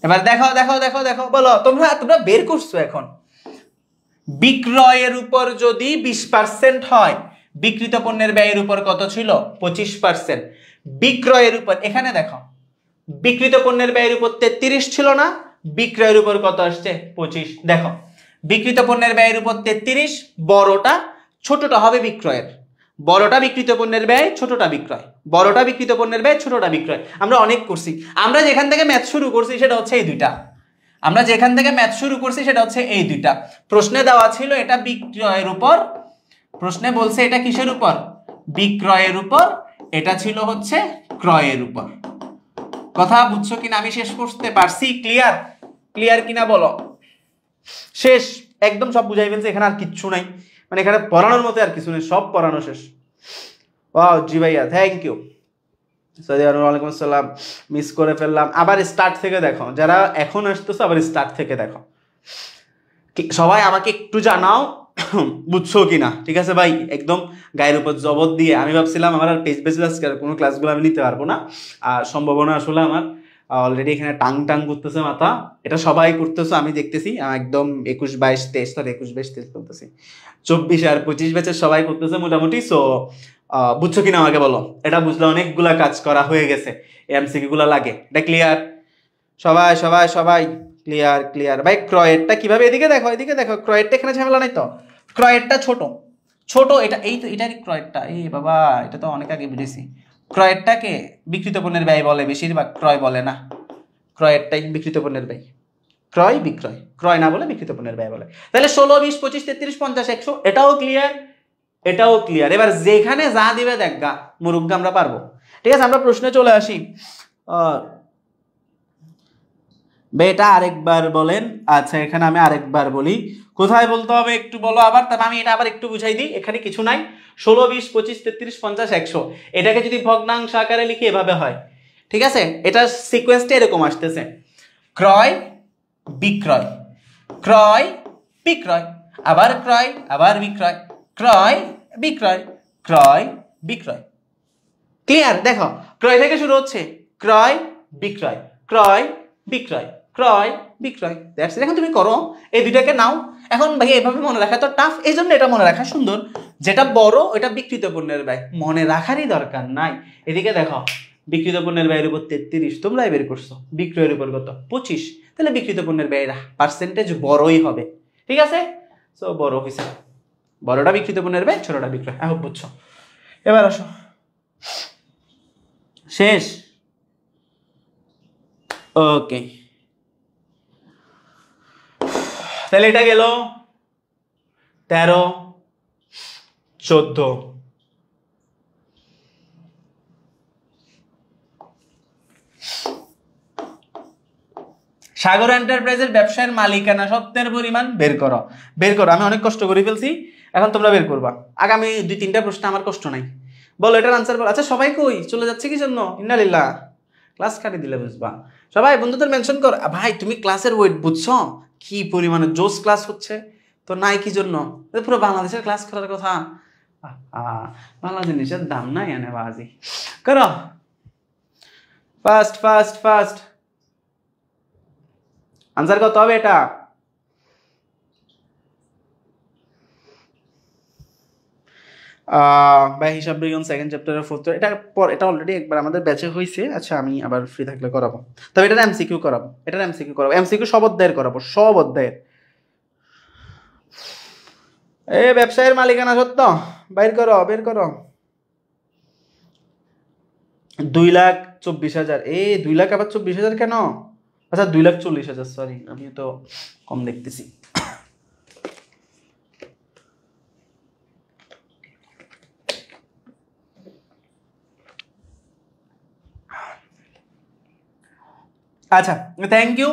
এবার দেখো দেখো দেখো দেখো, বলো তোমরা বের করছো এখন। বিক্রয়ের উপর যদি 20% হয়, বিক্রিত পণ্যের ব্যয়ের উপর কত ছিল? 25%। বিক্রয়ের উপর, এখানে দেখো, বিক্রিত পণ্যের ব্যয়ের উপর 33 ছিল না? বিক্রয়ের উপর কত আসছে? 25। দেখো, বিক্রিত পণ্যের ব্যয়ের উপর 33, বড়টা, ছোটটা হবে বিক্রয়ের। বড়টা বিক্রিত পণ্যের ব্যয়, ছোটটা বিক্রয়। বড়টা বিক্রিত পণ্যের ব্যয়, ছোটটা বিক্রয়। আমরা অনেক করছি। আমরা যেখান থেকে ম্যাথ শুরু করছি সেটা হচ্ছে এই দুইটা। আমরা যেখান থেকে ম্যাথ শুরু করছি সেটা হচ্ছে এই দুইটা। প্রশ্নে দেওয়া ছিল এটা বিক্রয়ের উপর প্রশ্নে বলছে এটা কিসের উপর? বিক্রয়ের উপর, এটা ছিল হচ্ছে ক্রয়ের উপর। কথা বুঝছো কিনা আমি শেষ করতে পারছি? ক্লিয়ার? ক্লিয়ার কিনা বলো? শেষ, একদম সব বুঝাই ফেলছে, এখানে আর কিচ্ছু নাই, মানে এখানে পড়ানোর মতো আর কিছু নেই, সব পড়ানো শেষ। ওয়াও জি ভাইয়া, থ্যাংক ইউ। ওয়ালাইকুম আসসালাম, মিস করে ফেললাম, আবার স্টার্ট থেকে দেখো, যারা এখন আসতেছো আবার স্টার্ট থেকে দেখো। সবাই আমাকে একটু জানাও বুঝছো কিনা, ঠিক আছে ভাই? একদম গায়ের উপর জবর দিয়ে, আমি ভাবছিলাম আমার আর পেজ কোনো ক্লাসগুলো আমি নিতে পারবো না, আর সম্ভাবনা আসলে আমার অলরেডি এখানে টাং টাং করতেছে মাথা, এটা সবাই করতেছো আমি দেখতেছি, একদম 21, 22, 23, সরি 21, 22, 23 বলতেছি, 24 আর 25 ব্যাচের সবাই করতেছে মোটামুটি। সো বুঝছো কিনা আমাকে বলো, এটা বুঝলে অনেকগুলা কাজ করা হয়ে গেছে, এমসিকিউ গুলা লাগে, এটা ক্লিয়ার? সবাই সবাই সবাই ক্লিয়ার? ক্লিয়ার ভাই। ক্রয়েরটা কিভাবে, এদিকে দেখো, এদিকে দেখো, ক্রয়েরটা এখানে ঝামেলা নাই তো, ক্রয়েরটা ছোট ছোট, এটা এই তো, এটারই ক্রয়েরটা, এই বাবা এটা তো অনেক আগে বুঝেছি। ক্রয়েরটাকে বিক্রিত পণ্যের ব্যয় বলে, বেশিরভাগ ক্রয় বলে না, ক্রয়েরটাই বিক্রিত পণ্যের ব্যয়, ক্রয় বিক্রয়, ক্রয় না বলে বিক্রিত পণ্যের ব্যয় বলে। তাহলে 16, 20, 25, 33, 50, 100, এটাও ক্লিয়ার, এটাও ক্লিয়ার। এবার যেখানে যা দিবে দেখগা মুরুগ্গা আমরা পারবো। ঠিক আছে, আমরা প্রশ্নে চলে আসি। এটা আরেকবার বলেন। আচ্ছা, এখানে আমি আরেকবার বলি, কোথায় বলতে হবে একটু বলো আবার, তবে আমি এটা আবার একটু বুঝাই দিই, এখানে কিছু নাই। 16, 20, 25, 33, 50, 100, এটাকে যদি ভগ্নাংশ আকারে লিখি এভাবে হয়, ঠিক আছে? এটার সিকোয়েন্সটা এরকম আসতেছে, ক্রয় বিক্রয়, ক্রয় বিক্রয়, আবার ক্রয়, আবার বিক্রয়, ক্রয় বিক্রয়, ক্রয় বিক্রয়। ক্লিয়ার? দেখো, ক্রয় থেকে শুরু হচ্ছে, ক্রয় বিক্রয়, ক্রয় বিক্রয়, ক্রয় বিক্রয়। That's it. এখন তুমি করো, এই দুইটাকে নাও। এখন ভাই এভাবে মনে রাখা তো টাফ, এই জন্য এটা মনে রাখা সুন্দর, যেটা বড় ওটা বিক্রিত পণ্যের ব্যয়, মনে রাখারই দরকার নাই। এদিকে দেখো, বিক্রিত পণ্যের ব্যয়ের উপর 33, তোমরাই বের করছো, বিক্রয়ের উপর কত? 25, তাহলে বিক্রিত পণ্যের ব্যয়ের পার্সেন্টেজ বড়ই হবে, ঠিক আছে? সো বড় হয়েছে, বড়টা বিক্রিত পণ্যের ব্যয়, ছোটটা বিক্রয়। এখন বুঝছো? এবার আসো, শেষ? ওকে, তাহলে এটা গেল 13, 14। সাগর এন্টারপ্রাইজের ব্যবসায়ের মালিকানা সত্ত্বের পরিমাণ বের করো। বের করো, আমি অনেক কষ্ট করে ফেলছি, এখন তোমরা বের করবা। আগামী 2-3টা প্রশ্ন আমার কষ্ট নাই, বলো এটার আনসার বলো। আচ্ছা সবাই কই চলে যাচ্ছে কি জন্য? ইন্নালিল্লাহ, ক্লাস কাটি দিলে বুঝবা। সবাই বন্ধুদের মেনশন কর। ভাই তুমি ক্লাসের ওয়েট বুঝছো, কি পরিমাণে জোস ক্লাস হচ্ছে, তো নাই কি জন্য? পুরো বাংলাদেশের ক্লাস করার কথা, বাংলা জিনিসের দাম নাই এনে বাজি করো। ফাস্ট ফাস্ট ফাস্ট, আনসার কত হবে এটা? ভাই হিসাব বিজ্ঞান সেকেন্ড চ্যাপ্টারের 4th, এটা অলরেডি একবার আমাদের ব্যাচে হয়েছে। আচ্ছা আমি আবার ফ্রি থাকলে করাবো, তবে এটার এমসিকিউ করাবো, এটার এমসিকিউ করাবো, এমসিকিউ সব অধ্যায়ের করাবো, সব অধ্যায়ের। এ ব্যবসায়ের মালিকানা সত্য বের করো, বের করো। 2,24,000, 2 লাখ আবার 24,000 কেন? আচ্ছা 2,40,000, সরি আমি তো কম দেখতেছি। আচ্ছা থ্যাংক ইউ,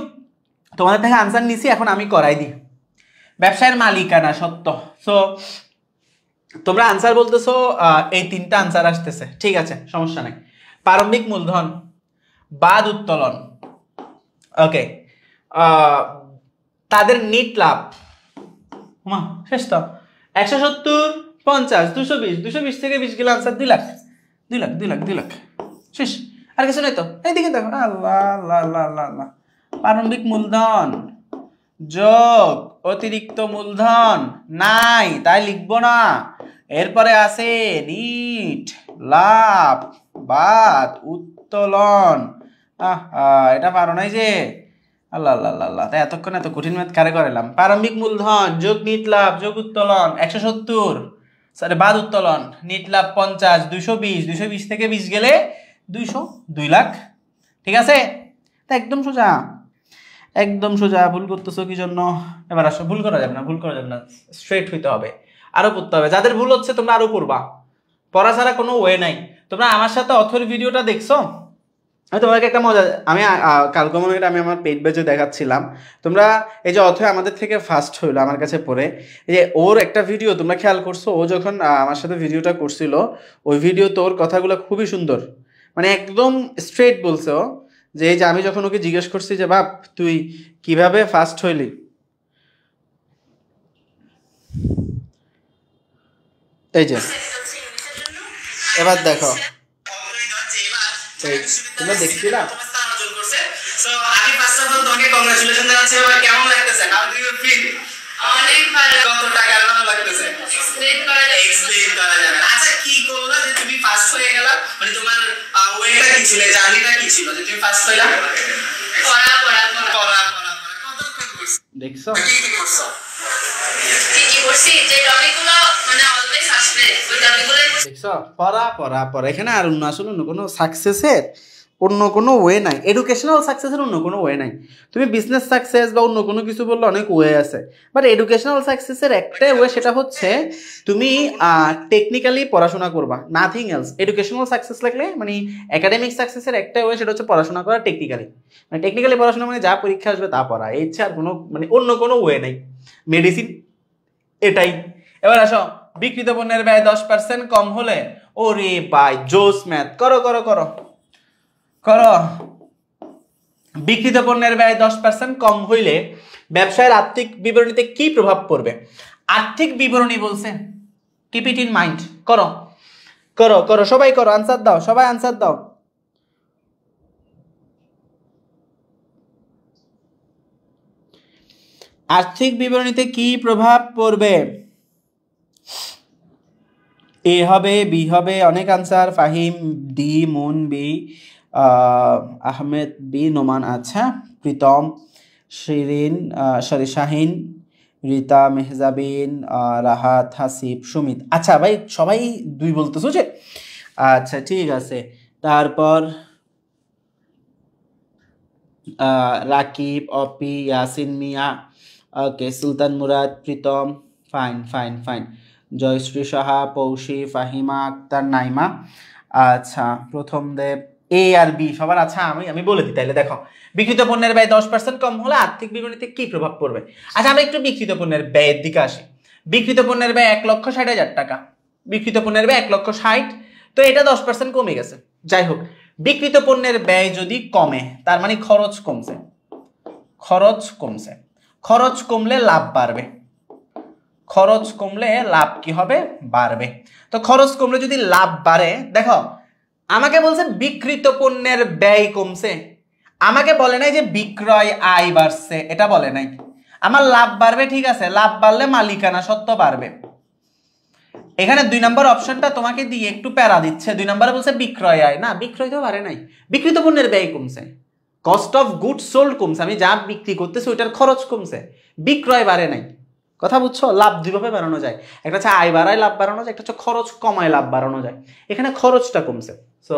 তোমাদের থেকে আনসার নিছি, এখন আমি করাই দিই। ব্যবসায়ের মালিকানা সত্য, সো তোমরা আনসার বলতেছো, এই 3টা আনসার আসতেছে, ঠিক আছে সমস্যা নাই। প্রারম্ভিক মূলধন, বাদ উত্তোলন, ওকে, তাদের নিট লাভ, শেষ তো, 170, 50, 220, 220 থেকে 20 গেলে আনসার 2 লাখ, 2 লাখ, 2 লাখ, 2 লাখ, শেষ। আর কিছু নাই তো, এইদিকে দেখো, আল্লাহ আল্লাহ আল্লাহ আল্লাহ। প্রারম্ভিক মূলধন যোগ অতিরিক্ত মূলধন নাই, তাই লিখবো না। এরপরে আছে নিট লাভ বাদ উত্তোলন, এটা পারো নাই যে, আল্লাহ আল্লাহ আল্লাহ, তাই এতক্ষণ এত কঠিন ম্যাথ কারে করালাম। প্রারম্ভিক মূলধন যোগ নিট লাভ যোগ উত্তোলন 170, সরি বাদ উত্তোলন, নিট লাভ 50, 220, 220 থেকে 20 গেলে 200, 2 লাখ, ঠিক আছে? তা একদম সোজা, একদম সোজা। ভুল করতেছো কি জন্য? এবার আসো, ভুল করা যাবে না, ভুল করা যাবে না, স্ট্রেট হইতে হবে। আরো পড়তে হবে। যাদের ভুল হচ্ছে তোমরা আরো পড়বা, পড়া ছাড়া কোনো ওয়ে নাই। তোমরা আমার সাথে অথর ভিডিওটা দেখছো, আমি তোমাকে একটা মজা, আমি কালকে মনে হয় আমি আমার পেট বেজে দেখাচ্ছিলাম। তোমরা এই যে অথয় আমাদের থেকে ফার্স্ট হইলো আমার কাছে পড়ে, এই যে ওর একটা ভিডিও তোমরা খেয়াল করছো, ও যখন আমার সাথে ভিডিওটা করছিল, ওই ভিডিও তোর কথাগুলো খুবই সুন্দর, মানে একদম স্ট্রেট বলছে ও, যে এই যে আমি যখন ওকে জিজ্ঞেস করছি যে বাপ তুই কিভাবে ফার্স্ট হইলি, এই যে এবার দেখো, তোমরা দেখছিলা? সো আমি ফার্স্ট অফ অল তোমাকে কংগ্রাচুলেশন জানাচ্ছি। এবার কেমন লাগতেছে? How do you feel? অনেক ভালো। কত টাকা ভালো লাগতেছে? এক্সপ্লেইন করা যাবে না। আচ্ছা কি করলা যে তুমি ফার্স্ট হয়ে গেলা, মানে তোমার ওয়েটা কি ছিল, জার্নিটা কি ছিল যে তুমি ফার্স্ট হইলা? পড়া কতক্ষণ করছো? দেখছো কি করছো? কি করছি যে টপিকগুলো মানে অলওয়েজ আসবে ওই টপিকগুলো দেখছো। পড়া এখানে আর আসলে অন্য কোনো সাকসেসের অন্য কোনো ওয়ে নাই, এডুকেশনাল সাকসেসের অন্য কোনো ওয়ে নাই। তুমি বিজনেস সাকসেস বা অন্য কোনো কিছু বললে অনেক ওয়ে আছে, বাট এডুকেশনাল সাকসেসের একটাই ওয়ে, সেটা হচ্ছে তুমি টেকনিক্যালি পড়াশোনা করবা, নাথিং এলস। এডুকেশনাল সাকসেস লাগলে মানে একাডেমিক সাকসেসের একটাই ওয়ে, সেটা হচ্ছে পড়াশোনা করা টেকনিক্যালি। মানে টেকনিক্যালি পড়াশোনা মানে যা পরীক্ষা আসবে তা পড়া, এর চেয়ে আর কোনো মানে অন্য কোনো ওয়ে নাই। মেডিসিন এটাই। এবার আসো, বিক্রিত পণ্যের ব্যয় 10% কম হলে, ওরে ভাই জোস ম্যাথ, করো করো করো করো। বিক্রিত পণ্যের ব্যয় 10% কম হইলে ব্যবসায়ের আর্থিক বিবরণীতে কি প্রভাব পড়বে? আর্থিক বিবরণী বলছে, কিপ ইট ইন মাইন্ড। করো করো করো, সবাই করো, আনসার দাও, সবাই আনসার দাও। আর্থিক বিবরণীতে কি প্রভাব পড়বে? এ হবে, বি হবে, অনেক answer. Fahim D, Moon B, Ahmed B, Noman আচ্ছা, প্রীতম, শিরিন, শাহিন, রিতা, মেহজাবিন, রাহাত, হাসিব, সুমিত। আচ্ছা ভাই সবাই দুই বলতেছো যে, আচ্ছা ঠিক আছে। তারপর Rakib, Opi, Yasin Mia, okay, Sultan Murad, Pritam, fine fine fine, Joyshree Saha, Poushi, Fahima Akter, Naima. আচ্ছা প্রথম দেব, এ আর বি সবার। আচ্ছা আমি বলে দিই তাইলে, দেখো বিক্রিত পণ্যের ব্যয় 10% কম হলে আর্থিক বিবরণীতে কি প্রভাব পড়বে। আচ্ছা আমরা একটু বিক্রিত পণ্যের ব্যয়ের দিকে আসি। বিক্রিত পণ্যের ব্যয় 1,60,000 টাকা, বিক্রিত পণ্যের ব্যয় 1,60,000, তো এটা 10% কমে গেছে। যাই হোক, বিক্রিত পণ্যের ব্যয় যদি কমে তার মানে খরচ কমছে, খরচ কমছে, খরচ কমলে লাভ বাড়বে, খরচ কমলে লাভ কি হবে? বাড়বে। তো খরচ কমলে যদি লাভ বাড়ে, দেখো আমাকে বলছে বিক্রিত পণ্যের ব্যয় কমছে, আমাকে বলে নাই যে বিক্রয় আয় বাড়ছে, এটা বলে নাই। আমার লাভ বাড়বে, ঠিক আছে, লাভ বাড়লে মালিকানা সত্ত্ব বাড়বে। এখানে 2 নম্বর অপশনটা তোমাকে দিয়ে একটু প্যারা দিচ্ছে। 2 নম্বরে বলছে বিক্রয় আয়, না বিক্রয় তো বাড়ে নাই, বিক্রিত পণ্যের ব্যয় কমছে, কস্ট অফ গুড সোল্ড কমছে, আমি যা বিক্রি করতেছি ওইটার খরচ কমছে, বিক্রয় বাড়ে নাই। কথা বুঝছো? লাভ দুইভাবে বাড়ানো যায়, একটা হচ্ছে আয় বাড়ায় লাভ বাড়ানো যায়, একটা হচ্ছে খরচ কমায় লাভ বাড়ানো যায়। এখানে খরচটা কমছে। সো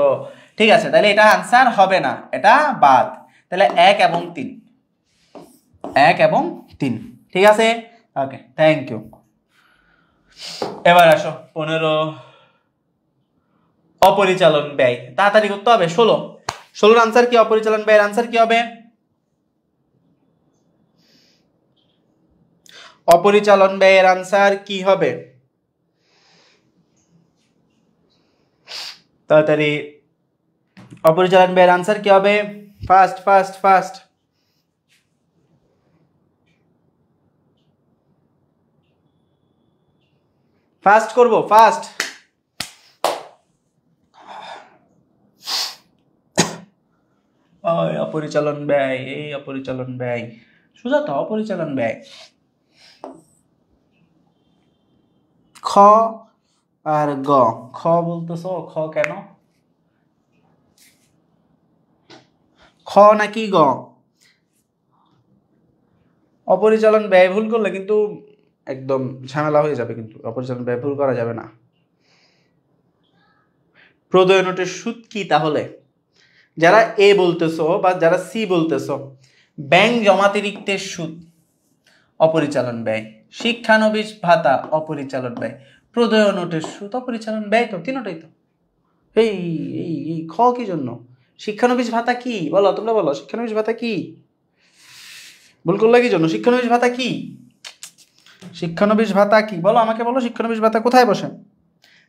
ঠিক আছে, তাহলে এটা আনসার হবে না, এটা বাদ। তাহলে 1 এবং 3, 1 এবং 3, ঠিক আছে। Okay, thank you. এবার আসো 15, অপরিচালন ব্যয়, তাড়াতাড়ি করতে হবে। 16 আনসার কি? অপরিচালন ব্যয়ের আনসার কি হবে? অপরিচালন ব্যয়ের আনসার কি হবে? তাড়াতাড়ি, অপরিচালন ব্যয়ের আনসার কি হবে? ফাস্ট ফাস্ট ফাস্ট, ফাস্ট করব, ফাস্ট। অপরিচালন ব্যয়, এই অপরিচালন ব্যয় সোজা তো, অপরিচালন ব্যয়। খ আর গ, খ বলতেছো, খ কেন? খ নাকি গ? অপরিচালন ব্যয় ভুল করলে কিন্তু একদম ঝামেলা হয়ে যাবে, কিন্তু অপরিচালন ব্যয় ভুল করা যাবে না। প্রদেয় নোটের সুদ কি তাহলে? যারা এ বলতেছো বা যারা সি বলতেছো, ব্যাংক জমাতিরিক্তের সুদ, অপরিচালন ব্যয়, শিক্ষানবিশ ভাতা অপরিচালন ব্যয়, প্রদেয় নোটের সুদ অপরিচালন ব্যয়, তো তিনটাই তো। এই এই এই খ কি জন্য? শিক্ষানবিশ ভাতা কি বলো, তোমরা বলো শিক্ষানবিশ ভাতা কি? ভুল করলে কি জন্য? শিক্ষানবিশ ভাতা কি? শিক্ষানবিশ ভাতা কি বলো, আমাকে বলো শিক্ষানবিশ ভাতা কোথায় বসে?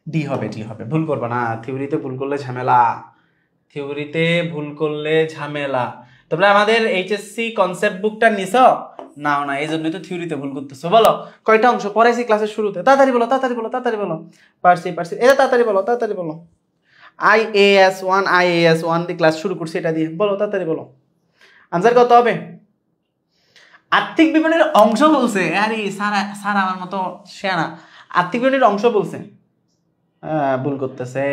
ডি হবে, ডি হবে, ভুল করবে না। থিওরিতে ভুল করলে ঝামেলা, থিওরিতে ভুল করলে ঝামেলা। তোমরা আমাদের এইচএসসি কনসেপ্ট বুকটা নিছো? নাও না, এই জন্যই তো থিওরিতে ভুল করতেছো। বলো কয়টা অংশ পড়াইছি ক্লাসের শুরুতে? তাড়াতাড়ি বলো, তাড়াতাড়ি বলো, তাড়াতাড়ি বলো। পারছি পারছি, এটা তাড়াতাড়ি বলো, তাড়াতাড়ি বলো। IAS 1 IAS 1 দিয়ে ক্লাস শুরু করছি, এটা দিয়ে বলো, তাড়াতাড়ি বলো। আনসার কত হবে? আর্থিক বিবরণীর অংশ বলছে। আরে সারা সারা আমার মতো শেয়ানা, আর্থিক বিবরণীর অংশ বলছে। ভুল করতেছে।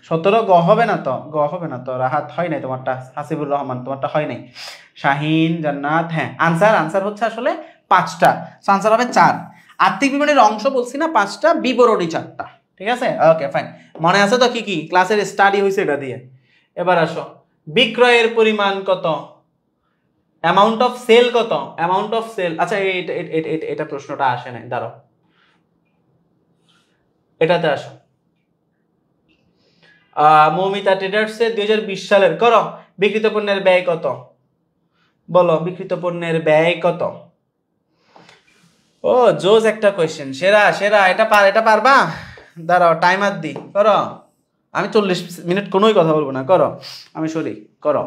17 গ হবে না তো, গ হবে না তো। রাহাত হয় নাই তোমারটা, হাসিবুর রহমান তোমারটা হয় নাই, শাহিন, জান্নাত। হ্যাঁ, আনসার হচ্ছে আসলে 5টা, আনসার হবে 4। আর্থিক বিবরণীর অংশ বলছি না 5টা, বিবরণী 4টা। ঠিক আছে, ওকে ফাইন। মনে আছে তো কি কি ক্লাসের স্টাডি হয়েছে এটা দিয়ে? এবার আসো, বিক্রয়ের পরিমাণ কত, অ্যামাউন্ট অফ সেল কত, অ্যামাউন্ট অফ সেল। আচ্ছা এটা প্রশ্নটা আসে নাই, দাঁড়াও এটাতে আসো। মৌমিতা ট্রেডার্সে 2020 সালের করো, বিক্রিত পণ্যের ব্যয় কত? বলো বিক্রিত পণ্যের ব্যয় কত? ও জোজ একটা কোয়েশ্চেন, সেরা সেরা। এটা পারবা? দাঁড়াও টাইমার দি, করো। আমি 40 মিনিট কোনোই কথা বলবো না, করো। আমি সরি, করো।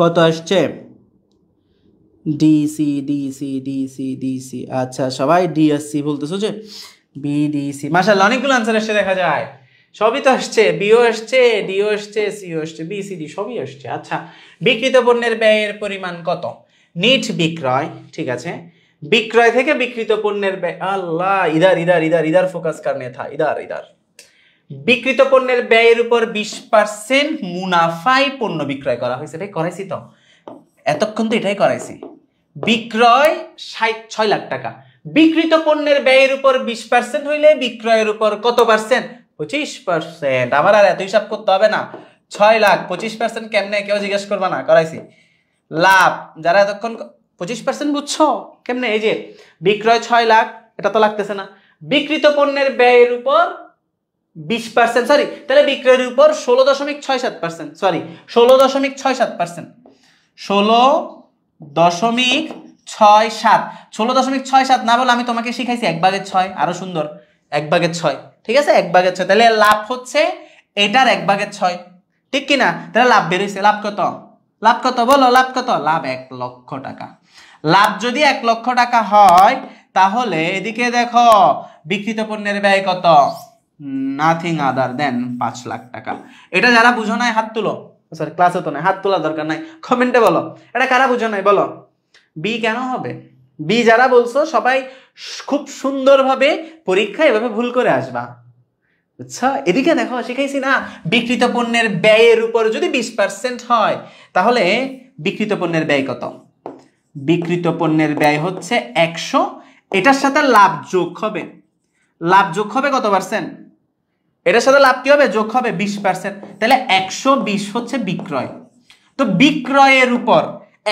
কত আসছে? DC DC DC DC. আচ্ছা সবাই ডিএসসি বলতেছো যে, বিডিসি। মাশাআল্লাহ, অনেকগুলো আনসার আসছে দেখা যায়। সবই তো আসছে, বিও আসছে, ডিও আসছে, সিও আসছে, বিসিডি সবই আসছে। আচ্ছা, বিক্রিত পণ্যের ব্যয়ের পরিমাণ কত? নিট বিক্রয়, ঠিক আছে। বিক্রয় থেকে বিক্রিত পণ্যের ব্যয়, আল্লাহ ইধার ইধার ইধার ইধার ফোকাস করনে থা, ইধার ইধার। বিক্রিত পণ্যের ব্যয়ের উপর 20% মুনাফায় পণ্য বিক্রয় করা হয়েছে। এটাই করাইছি তো এতক্ষণ, তো এটাই করাইছি। বিক্রয় 6 লাখ টাকা, বিক্রিত পণ্যের ব্যয়ের উপর 20% হইলে বিক্রয়ের উপর কত পার্সেন্ট? 25%। আবার আর এত হিসাব করতে হবে না। 6 লাখ 25% কেমনে, কেউ জিজ্ঞেস করবা না, করাইছি। লাভ, যারা এতক্ষণ 25% বুঝছো কেমনে, এই যে বিক্রয় 6 লাখ, এটা তো লাগতেছে না। বিক্রিত পণ্যের ব্যয়ের উপর 20%, সরি, তাহলে বিক্রয়ের উপর 16.67%, সরি 16.67%, 16.67, 16.67 না বলে আমি তোমাকে শিখাইছি 1/6, আরো সুন্দর 1/6। ঠিক আছে, 1/6। তাহলে লাভ হচ্ছে এটার 1/6, ঠিক কিনা? তাহলে লাভ বেরিয়েছে। লাভ কত? লাভ কত বলো, লাভ কত? লাভ 1 লক্ষ টাকা। লাভ যদি 1 লক্ষ টাকা হয়, তাহলে এদিকে দেখো বিক্রিত পণ্যের ব্যয় কত? নাথিং আদার দেন 5 লাখ টাকা। এটা যারা বুঝো নাই হাত তুলো, সরি ক্লাসে তো নাই, হাত তোলার দরকার নাই, কমেন্টে বলো এটা কারা বুঝো নাই। বলো বি কেন হবে? বি যারা বলছো সবাই খুব সুন্দরভাবে পরীক্ষায় এভাবে ভুল করে আসবা। আচ্ছা, এদিকে দেখো শিখাইছি না, বিক্রিত পণ্যের ব্যয়ের উপর যদি 20% হয়, তাহলে বিক্রিত পণ্যের ব্যয় কত? বিক্রিত পণ্যের ব্যয় হচ্ছে 100, এটার সাথে লাভ যোগ হবে। লাভ যোগ হবে কত পার্সেন্ট? এটার সাথে লাভ কি হবে? যোগ হবে 20%। তাহলে 120 হচ্ছে বিক্রয়। তো বিক্রয়ের উপর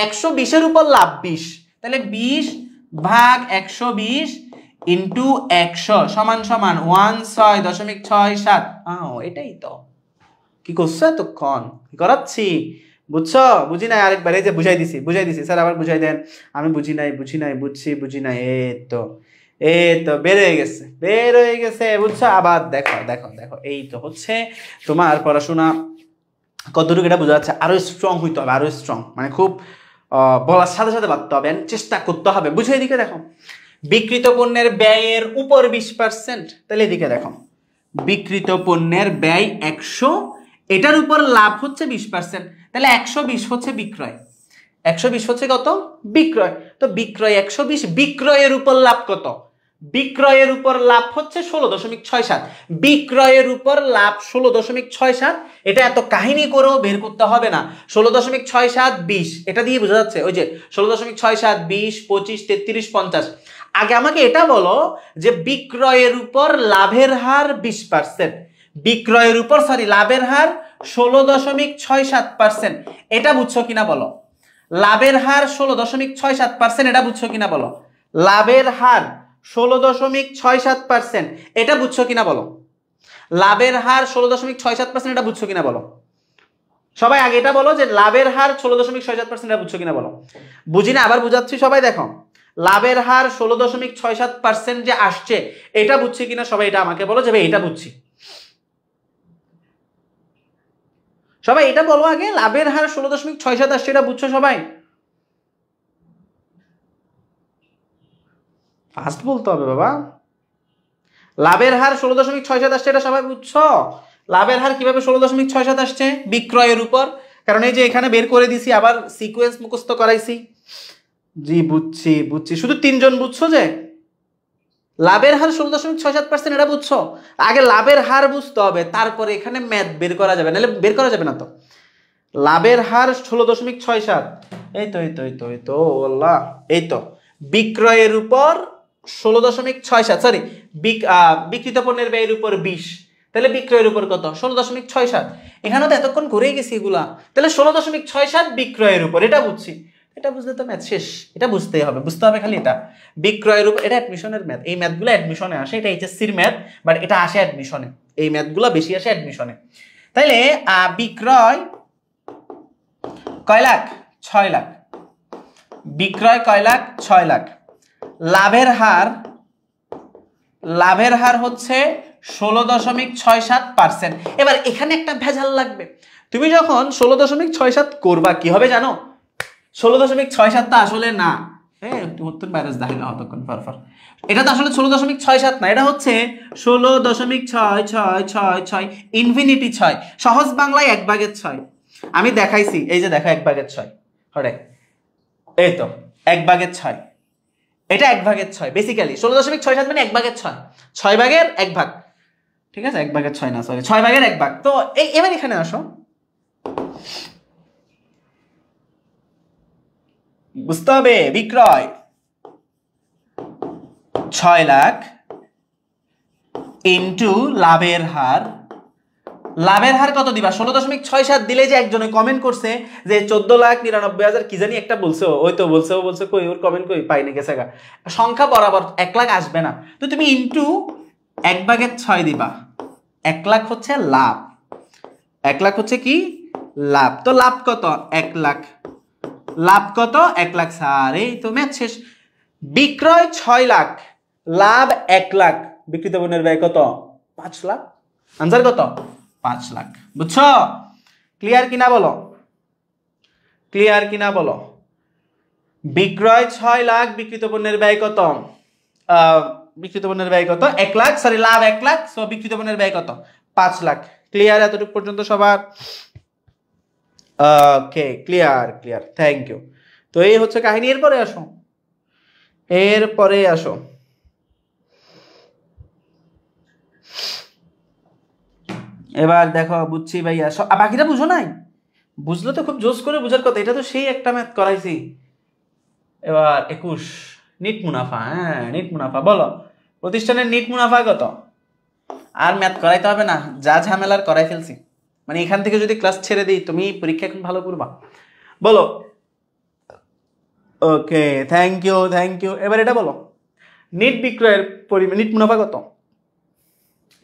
120-এর উপর লাভ 20, তাহলে 20/120 ইন্টু 100 সমান সমান 16.67। এটাই তো কি করছো এতক্ষণ, কি করাচ্ছি বুঝছো? বুঝি নাই, আরেকবার এই যে বুঝাই দিছি স্যার, আবার বুঝাই দেন। আমি বুঝি নাই, বুঝি নাই, বুঝছি, বুঝি নাই। এই তো এই তো বের হয়ে গেছে বুঝছো। আবার দেখো দেখো দেখো, এই তো হচ্ছে তোমার পড়াশোনা কতটুকু এটা বোঝা যাচ্ছে। আরো স্ট্রং হইতে হবে, আরো স্ট্রং, মানে খুব বলার সাথে সাথে ভাবতে হবে, চেষ্টা করতে হবে। বুঝো এদিকে দেখো, বিক্রিত পণ্যের ব্যয়ের উপর 20%, তাহলে এদিকে দেখো বিক্রিত পণ্যের ব্যয় 100, এটার উপর লাভ হচ্ছে 20%, তাহলে 120 হচ্ছে বিক্রয়, 120 হচ্ছে কত বিক্রয়। তো বিক্রয় 120, বিক্রয়ের উপর লাভ কত? বিক্রয়ের উপর লাভ হচ্ছে 16.67, বিক্রয়ের উপর লাভ 16.67। এটা এত কাহিনী করেও বের করতে হবে না। 16.67 20, এটা দিয়ে বোঝা যাচ্ছে। ওই যে 16.67 20 25 33 50। আগে আমাকে এটা বলো যে বিক্রয়ের উপর লাভের হার 20%, বিক্রয়ের উপর লাভের হার 16.67%, এটা বুঝছো কিনা বলো। লাভের হার 16.67%, এটা বুঝছো কিনা বলো। লাভের হার 16.67%, এটা বুঝছো কিনা বলো। লাভের হার 16.67%, এটা বুঝছো কিনা বলো। সবাই আগে এটা বলো যে লাভের হার 16.67%, এটা বুঝছো কিনা বলো। বুঝি না, আবার বুঝাচ্ছি। সবাই দেখো, লাভের হার 16.67% যে আসছে, এটা বুঝছি কিনা সবাই এটা আমাকে বলো যে ভাই এটা বুঝছি। সবাই এটা বলো আগে, লাভের হার 16.67 আসছে, এটা বুঝছো সবাই। ফাস্ট বলতে হবে বাবা। লাভের হার 16.67 আসছে, এটা সবাই বুঝছো। লাভের হার কিভাবে 16.67 আসছে? বিক্রয়ের উপর, কারণ এই যে এখানে বের করে দিছি, আবার সিকোয়েন্স মুখস্থ করাইছি। জি বুঝছি বুঝছি, শুধু 3 জন বুঝছো যে লাভের হার 16.67%, এটা বুঝছো। আগে লাভের হার বুঝতে হবে, তারপরে এখানে ম্যাথ বের করা যাবে, নাহলে বের করা যাবে না। তো লাভের হার 16.67, এই তো এই তো এই তো এই তো আল্লাহ, এই তো বিক্রয়ের উপর 16.67, সরি বিক্রিত পণ্যের ব্যয়ের উপর 20, তাহলে বিক্রয়ের উপর কত? 16.67। এখানে তো এতক্ষণ ঘুরেই গেছি এগুলা। তাহলে 16.67 বিক্রয়ের উপর, এটা বুঝছি। এটা বুঝলে তো ম্যাথ শেষ। এটা বুঝতেই হবে, বুঝতে হবে খালি এটা বিক্রয়ের উপর। এটা অ্যাডমিশনের ম্যাথ, এই ম্যাথগুলো অ্যাডমিশনে আসে। এটা এইচএসসির ম্যাথ, বাট এটা আসে অ্যাডমিশনে, এই ম্যাথগুলো বেশি আসে অ্যাডমিশনে। তাইলে বিক্রয় কয় লাখ? 6 লাখ। বিক্রয় কয় লাখ? 6 লাখ। লাভের হার হচ্ছে 16.67%। এবার এখানে একটা ভেজাল লাগবে। তুমি যখন 16.67 করবা, কি হবে জানো? 16.67 টা আসলে না, এটা তো আসলে 16.67 না, এটা হচ্ছে 16.6666, ইনফিনিটি 6, সহজ বাংলায় 1/6। আমি দেখাইছি, এই যে দেখো 1/6, হরে এই তো 1/6, এটা 1/6। বেসিক্যালি 16.67 মানে 1/6, 6 ভাগের 1 ভাগ। ঠিক আছে, 1/6 না, সরি 6 ভাগের 1 ভাগ। তো এবার এখানে আসো, বুঝতে হবে বিক্রয় 6 লাখ ইন্টু লাভের হার। লাভের হার কত দিবা? 16.67 দিলে যে একজনে কমেন্ট করছে যে 14,99,000 কি জানি একটা বলছে, ওই তো বলছে, ও বলছে কই ওর কমেন্ট কই পাইনি, গেছে গা। সংখ্যা বরাবর 1 লাখ আসবে না, তো তুমি ইন্টু 1/6 দিবা। 1 লাখ হচ্ছে লাভ, 1 লাখ হচ্ছে কি লাভ। তো লাভ কত? 1 লাখ। লাভ কত? 1 লাখ। স্যার এই তো ম্যাথ শেষ। বিক্রয় 6 লাখ, লাভ 1 লাখ, বিক্রিত পণ্যের ব্যয় কত? 5 লাখ। আনসার কত? 5 লাখ। বুঝছো? ক্লিয়ার কিনা বলো, ক্লিয়ার কিনা বলো। বিক্রয় 6 লাখ, বিক্রিত পণ্যের ব্যয় কত? বিক্রিত পণ্যের ব্যয় কত? 1 লাখ, সরি লাভ 1 লাখ, সো বিক্রিত পণ্যের ব্যয় কত? 5 লাখ। ক্লিয়ার এতটুকু পর্যন্ত সবার? Okay, clear clear, thank you. তো এই হচ্ছে কাহিনী। এরপরে আসো, এরপরে আসো, এবার দেখো বুঝছি ভাইয়া, বাকিটা বুঝো নাই? বুঝলে তো খুব জোস করে বুঝার কথা, এটা তো সেই একটা ম্যাথ করাইছি। এবার 21 নিট মুনাফা। হ্যাঁ নিট মুনাফা, বলো প্রতিষ্ঠানের নিট মুনাফা কত? আর ম্যাথ করাইতে হবে না, যা ঝামেলার করাই ফেলছি। মানে এখান থেকে যদি ক্লাস ছেড়ে দিই, তুমি পরীক্ষা এখন ভালো করবা। বলো। ওকে, থ্যাংক ইউ থ্যাংক ইউ। এবার এটা বলো, নিট বিক্রয়ের পরিমাণ, নিট মুনাফা কত?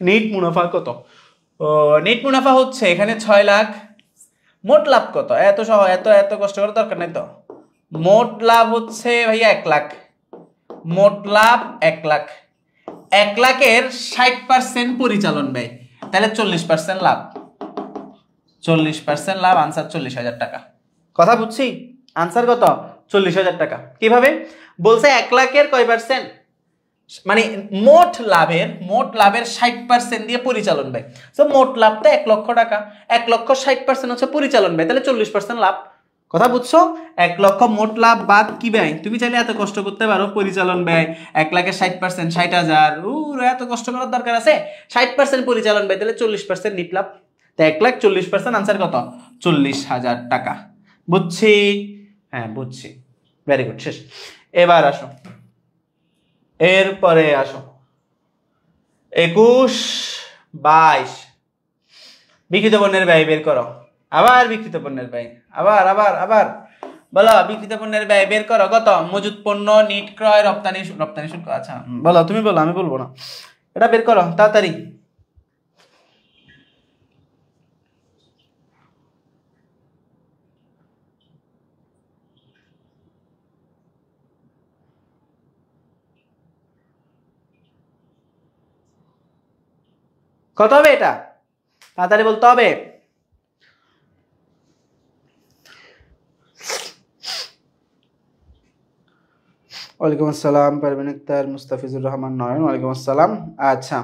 নিট মুনাফা কত? ও নিট মুনাফা হচ্ছে এখানে 6 লাখ। মোট লাভ কত? এত সহ এত এত কষ্ট করার দরকার নাই তো। মোট লাভ হচ্ছে ভাইয়া 1 লাখ। মোট লাভ 1 লাখ, 1 লাখের 60% পরিচালন ব্যয়, তাহলে 40% লাভ, 40% লাভ, আনসার 40,000 টাকা। কথা বুঝছি? আনসার কত? 40,000 টাকা। কিভাবে বলছে? 1 লাখের কয় পার্সেন্ট, মানে মোট লাভের 60% দিয়ে পরিচালন ব্যয়। সো মোট লাভ তো 1 লক্ষ টাকা, 1 লক্ষ 60% হচ্ছে পরিচালন ব্যয়, তাহলে 40% লাভ। কথা বুঝছো? 1 লক্ষ মোট লাভ বাদ কি ব্যয়? তুমি চাইলে এত কষ্ট করতে পারো, পরিচালন ব্যয় 1 লাখের 60%, 60,000, এত কষ্ট করার দরকার আছে? 60% পরিচালন ব্যয়, তাহলে 40% নিট লাভ। তো 1 লাখ 40%, আনসার কত? 40,000 টাকা। বুঝছি? হ্যাঁ বুঝছি, ভেরি গুড, শেষ। এবার আসো, এরপরে আসো 21, 22, বিক্রিত পণ্যের ব্যয় বের করো। আবার বিক্রিত পণ্যের ব্যয়, আবার আবার আবার বলো, বিক্রিত পণ্যের ব্যয় বের করো। কত? মজুত পণ্য, নিট ক্রয়, রপ্তানি শুল্ক। আচ্ছা বলো, তুমি বলো, আমি বলবো না। এটা বের করো তাড়াতাড়ি। কত হবে এটা? তাড়াতাড়ি বলতে হবে। ওয়ালাইকুম আসসালাম, পারভিন আক্তার, মুস্তাফিজুর রহমান নয়ন, ওয়ালাইকুম আসসালাম। আচ্ছা,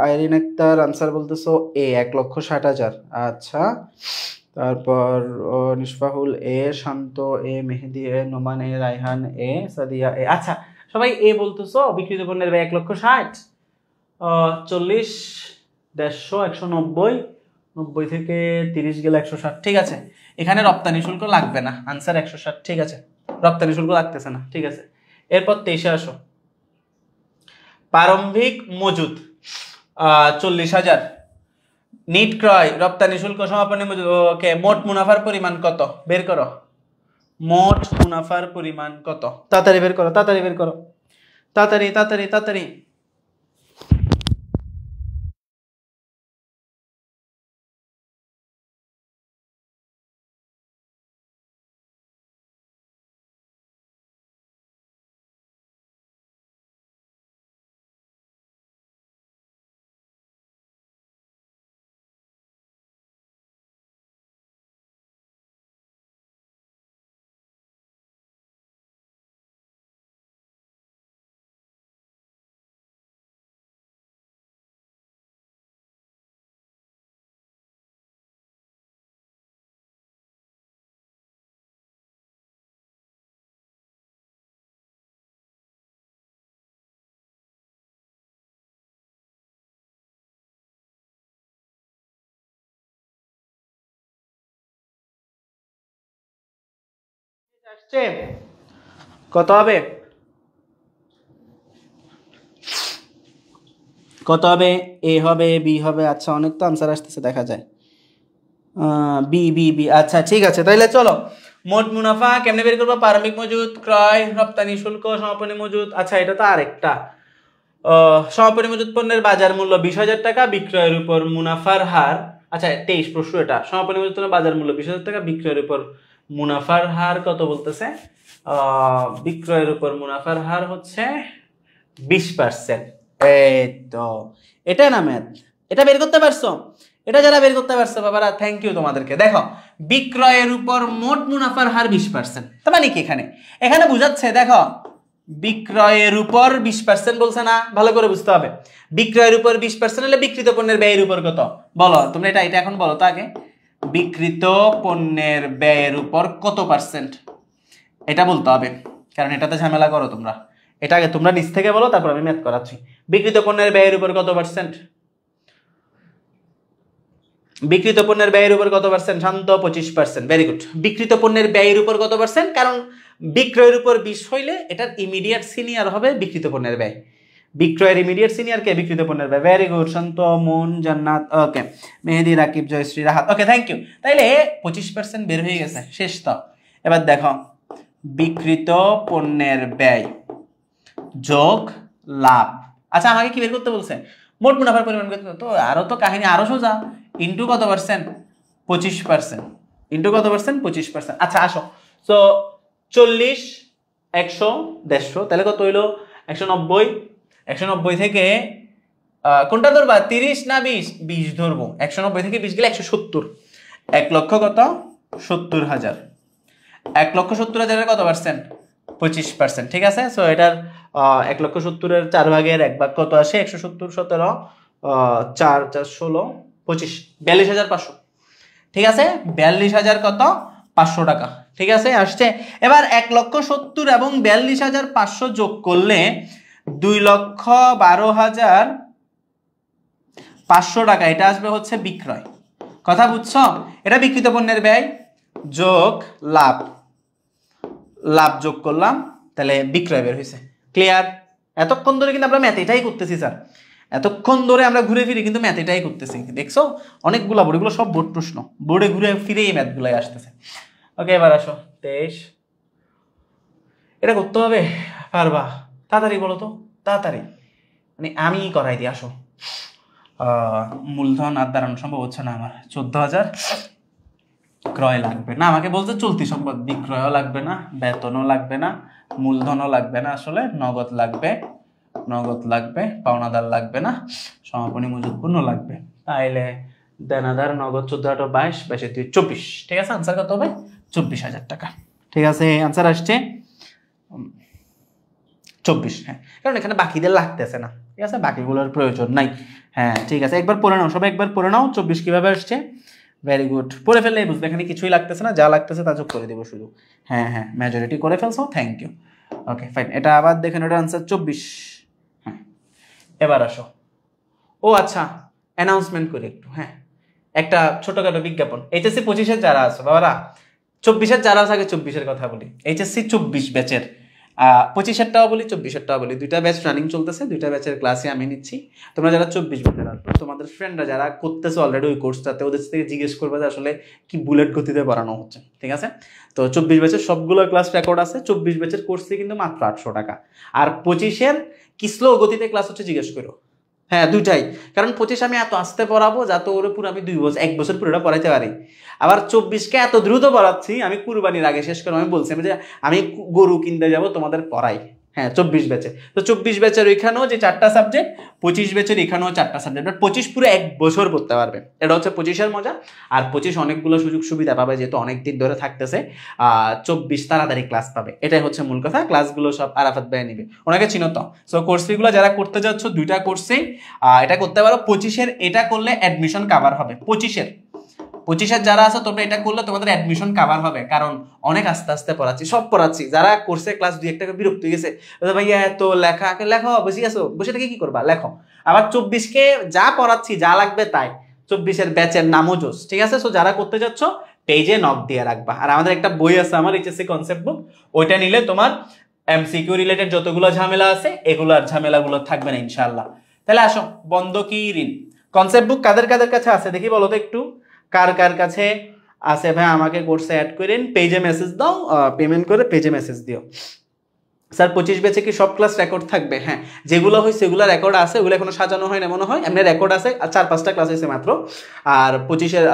আইরিন আক্তার আনসার বলতেছো এ, 1,60,000। আচ্ছা, তারপর নিশফাহুল এ, শান্ত এ, মেহেদি এ, নোমান এ, রায়হান এ, সাদিয়া এ। আচ্ছা, সবাই এ বলতেছো। বিক্রিত পণ্যের ব্যয় 1,60,000, 40, 150, 190, 90 থেকে 30 গেলে 160। ঠিক আছে, এখানে রপ্তানি শুল্ক লাগবে না, আনসার 160। ঠিক আছে, রপ্তানি শুল্ক লাগতেছে না। ঠিক আছে, এরপর 23-এ আসো। প্রারম্ভিক মজুদ 40,000, নিট ক্রয়, রপ্তানি শুল্ক, সমাপনী মজুদ। ওকে, মোট মুনাফার পরিমাণ কত? বের করো। মোট মুনাফার পরিমাণ কত? তাড়াতাড়ি বের করো, তাড়াতাড়ি বের করো, তাড়াতাড়ি তাড়াতাড়ি তাড়াতাড়ি। আসছে কত হবে? কত হবে? এ হবে, বি হবে। আচ্ছা, অনেক তো আনসার আসতেছে দেখা যায়। B B B. আচ্ছা ঠিক আছে, তাইলে চলো মোট মুনাফা কেমনে বের করবো? প্রারম্ভিক মজুদ, ক্রয়, রপ্তানি শুল্ক, সমাপনী মজুদ। আচ্ছা, এটা তো আরেকটা। সমাপনী মজুদ পণ্যের বাজার মূল্য 20,000 টাকা, বিক্রয়ের উপর মুনাফার হার। আচ্ছা 23 প্রশ্ন এটা। সমাপনী মজুদ পণ্যের বাজার মূল্য 20,000 টাকা, বিক্রয়ের উপর মুনাফার হার কত বলতেছে? বিক্রয়ের উপর মুনাফার হার হচ্ছে 20%। এই তো, এটা না ম্যাথ, এটা বের করতে পারছো? এটা যারা বের করতে পারছো বাবারা, থ্যাংক ইউ তোমাদেরকে। দেখো, বিক্রয়ের উপর মোট মুনাফার হার 20%, তার মানে কি এখানে? এখানে বুঝাচ্ছে, দেখো বিক্রয়ের উপর 20% বলছে না, ভালো করে বুঝতে হবে। বিক্রয়ের উপর 20% হলে বিক্রিত পণ্যের ব্যয়ের উপর কত? বলো তোমরা, এটা এটা এখন বলো তো আগে। বিক্রিত পণ্যের ব্যয়ের উপর কত পার্সেন্ট, এটা বলতে হবে, কারণ এটাতে ঝামেলা করো তোমরা। এটা আগে তোমরা নিচ থেকে বলো, তারপর আমি ম্যাথ করাচ্ছি। বিক্রিত পণ্যের ব্যয়ের উপর কত পার্সেন্ট? বিক্রিত পণ্যের ব্যয়ের উপর কত পার্সেন্ট? শান্ত 25%। Very good. বিক্রিত পণ্যের ব্যয়ের উপর কত পার্সেন্ট? কারণ বিক্রয়ের উপর 20 হইলে এটার ইমিডিয়েট সিনিয়র হবে বিক্রিত পণ্যের ব্যয়। বিক্রয়ের ইমিডিয়েট সিনিয়র কে? বিক্রিত পণ্যের ব্যয়। ভেরি গুড, শান্ত, মন, জান্নাত, ওকে, মেহেদি, রাকিব, জয়শ্রী, রাহাত, ওকে, থ্যাংক ইউ। তাইলে 25% বের হয়ে গেছে, শেষ তো। এবার দেখো, বিক্রিত পণ্যের ব্যয় যোগ লাভ। আচ্ছা, আমাকে কি বের করতে বলছে? মোট মুনাফার পরিমাণ কত? তো আরো তো কাহিনী আরো সোজা। ইন্টু কত পার্সেন্ট? 25%। ইন্টু কত পার্সেন্ট? 25%। আচ্ছা আসো, তো 40, 100 150, তাহলে কত হইলো 190। 190 থেকে কোনটা ধরবা, 30 না 20? 20 ধরবো। 190 থেকে 20 গেলে 170। 1 লক্ষ কত? 70,000। 1,70,000 কত পার্সেন্ট? 25%। ঠিক আছে, সো এটার 1,70,000-এর 4 ভাগের 1 ভাগ কত আসে? 170, 17, 4 4 16 25, 42,500। ঠিক আছে, 42,000 কত? 500 টাকা। ঠিক আছে, আসছে। এবার 1,70,000 এবং 42,500 যোগ করলে 2,12,500 টাকা। এটা আসবে হচ্ছে বিক্রয়। কথা বুঝছো? এটা বিক্রিত পণ্যের ব্যয় যোগ লাভ, লাভ যোগ করলাম, তাহলে বিক্রয় বের হয়েছে। ক্লিয়ার? এতক্ষণ ধরে কিন্তু আমরা ম্যাথ এটাই করতেছি স্যার, এতক্ষণ ধরে আমরা ঘুরে ফিরে কিন্তু ম্যাথ এটাই করতেছি। দেখছো অনেকগুলো বোর্ড, এগুলো সব বোর্ড প্রশ্ন, বোর্ডে ঘুরে ফিরে এই ম্যাথগুলাই আসতেছে। ওকে, এবার আসো 23। এটা করতে হবে, পারবা? তাড়াতাড়ি বলো তো, তাড়াতাড়ি, মানে আমি করাই দিই। আসো, মূলধন আর দাঁড়ানো সম্ভব হচ্ছে না আমার। 14,000 ক্রয় লাগবে না, আমাকে বলছে চলতি সম্পদ, বিক্রয়ও লাগবে না, বেতনও লাগবে না, মূলধনও লাগবে না, আসলে নগদ লাগবে, নগদ লাগবে, পাওনাদার লাগবে না, সমাপনী মজুদ পণ্য লাগবে। তাইলে দেনাদার নগদ 14 22 22 2 24। ঠিক আছে, আনসার কত হবে? 24,000 টাকা। ঠিক আছে, আনসার আসছে 24। হ্যাঁ, কারণ এখানে বাকিদের লাগতেছে না। ঠিক আছে, বাকিগুলোর প্রয়োজন নাই। হ্যাঁ ঠিক আছে, একবার পড়ে নাও, সবাই একবার পড়ে নাও 24 কিভাবে আসছে। ভেরি গুড, পড়ে ফেললেই বুঝবে, এখানে কিছুই লাগতেছে না, যা লাগতেছে তা যোগ করে দেবো শুধু। হ্যাঁ হ্যাঁ, মেজরিটি করে ফেলছো, থ্যাংক ইউ। ওকে ফাইন, এটা আবার দেখেন, এটা আনসার 24। হ্যাঁ, এবার আসো। ও আচ্ছা, অ্যানাউন্সমেন্ট করি একটু। হ্যাঁ, একটা ছোটখাটো বিজ্ঞাপন। এইচএসসি 25-এর যারা আছে বাবারা, 24-এর যারা আছে, আগে 24-এর কথা বলি। এইচএসসি 24 ব্যাচের 25-এরটাও বলি, 24-এরটাও বলি। দুইটা ব্যাচ রানিং চলতেছে, দুইটা ব্যাচের ক্লাসে আমি নিচ্ছি। তোমরা যারা 24 ব্যাচের আছো, তোমাদের ফ্রেন্ডরা যারা করতেছে অলরেডি ওই কোর্সটাতে, ওদের থেকে জিজ্ঞেস করবে যে আসলে কি বুলেট গতিতে পড়ানো হচ্ছে। ঠিক আছে, তো 24 ব্যাচের সবগুলো ক্লাস রেকর্ড আছে। 24 ব্যাচের কোর্সে কিন্তু মাত্র 800 টাকা। আর 25-এর কি স্লো গতিতে ক্লাস হচ্ছে জিজ্ঞেস করো। হ্যাঁ, দুইটাই। কারণ 25 আমি এত আস্তে পড়াবো যাতে ওর পুরো আমি 2 বছর 1 বছর পুরোটা পড়াইতে পারি। আবার 24-কে এত দ্রুত পড়াচ্ছি, আমি কুরবানির আগে শেষ করে আমি বলছি যে আমি গরু কিনতে যাব, তোমাদের পড়াই। হ্যাঁ, 24 ব্যাচে। তো 24 ব্যাচের ওইখানেও যে 4টা সাবজেক্ট, 25 ব্যাচের এখানেও 4টা সাবজেক্ট। 25 পুরো 1 বছর পড়তে পারবে, এটা হচ্ছে 25-এর মজা। আর 25 অনেকগুলো সুযোগ সুবিধা পাবে, যেহেতু অনেক দিন ধরে থাকতেছে। 24 তাড়াতাড়ি ক্লাস পাবে, এটাই হচ্ছে মূল কথা। ক্লাসগুলো সব আরাফাত ভাই নিবে, ওনাকে চিনো তো। সো কোর্স ফিগুলো যারা করতে যাচ্ছ, দুইটা কোর্সেই এটা করতে পারো। 25-এর এটা করলে অ্যাডমিশন কাভার হবে। 25-এর যারা আছে, তোমরা এটা করলে তোমাদের অ্যাডমিশন কাভার হবে, কারণ অনেক আস্তে আস্তে পড়াচ্ছি, সব পড়াচ্ছি। যারা কোর্সে ক্লাস 2-1 টাকা বিরক্ত হয়ে গেছে, ভাইয়া এত লেখা, লেখো, বসে গেছো, বসে থেকে কি করবা, লেখো। আবার 24-কে যা পড়াচ্ছি, যা লাগবে তাই। 24-এর ব্যাচের নামও জোস। ঠিক আছে, সো যারা করতে যাচ্ছ পেজে নক দিয়ে রাখবা। আর আমাদের একটা বই আছে, আমার এইচএসসি কনসেপ্ট বুক, ওইটা নিলে তোমার এমসিকিউ রিলেটেড যতগুলো ঝামেলা আছে, এগুলোর ঝামেলাগুলো থাকবে না ইনশাআল্লাহ। তাহলে আসো, বন্ধকি ঋণ কনসেপ্ট বুক কাদের কাদের কাছে আছে দেখি, বলো তো একটু, কার কার কাছে আছে? ভাই আমাকে কোর্সে অ্যাড করেন, পেজে মেসেজ দাও, পেমেন্ট করে পেজে মেসেজ দিও। স্যার 25 ব্যাচে কি সব ক্লাস রেকর্ড থাকবে? হ্যাঁ, যেগুলো হয় সেগুলো রেকর্ড আছে, ওগুলো এখনো সাজানো হয় না মনে হয়, এমনি রেকর্ড আছে। আর 4-5টা ক্লাস হয়েছে মাত্র। আর 25-এর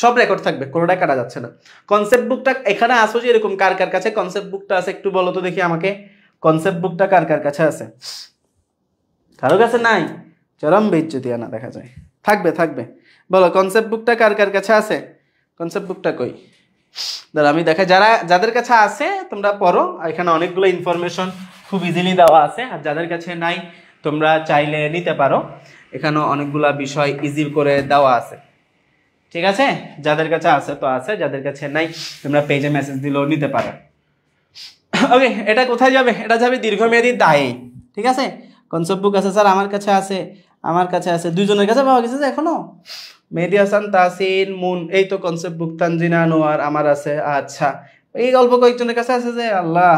সব রেকর্ড থাকবে, কোনোটাই কাটা যাচ্ছে না। কনসেপ্ট বুকটা এখানে আসো যে এরকম, কার কার কাছে কনসেপ্ট বুকটা আছে একটু বলো তো দেখি আমাকে। কনসেপ্ট বুকটা কার কার কাছে আছে? কারো কাছে নাই? চরম বেইজ্জতি আনা দেখা যায়। থাকবে থাকবে, বলো কনসেপ্ট বুকটা কার কার কাছে আছে? কনসেপ্ট বুকটা কই? দাঁড়া আমি দেখা, যাদের কাছে আছে তোমরা পড়ো, এখানে অনেকগুলো ইনফরমেশন খুব ইজিলি দেওয়া আছে। আর যাদের কাছে নাই, তোমরা চাইলে নিতে পারো, এখানে অনেকগুলা বিষয় ইজি করে দেওয়া আছে। ঠিক আছে, যাদের কাছে আছে তো আছে, যাদের কাছে নাই তোমরা পেজে মেসেজ দিলেও নিতে পারো। ওকে, এটা কোথায় যাবে? এটা যাবে দীর্ঘমেয়াদী দায়ে। ঠিক আছে, কনসেপ্ট বুক আছে স্যার আমার কাছে আছে, আমার কাছে আছে, দুইজনের কাছে পাওয়া গেছে যে এখনো। মেহেদী হাসান, তাসিন, মুন, এই তো কনসেপ্ট বুক। তানজিনা, নোয়ার, আমার আছে। আচ্ছা, এই গল্প কয়েকজনের কাছে আছে যে, আল্লাহ,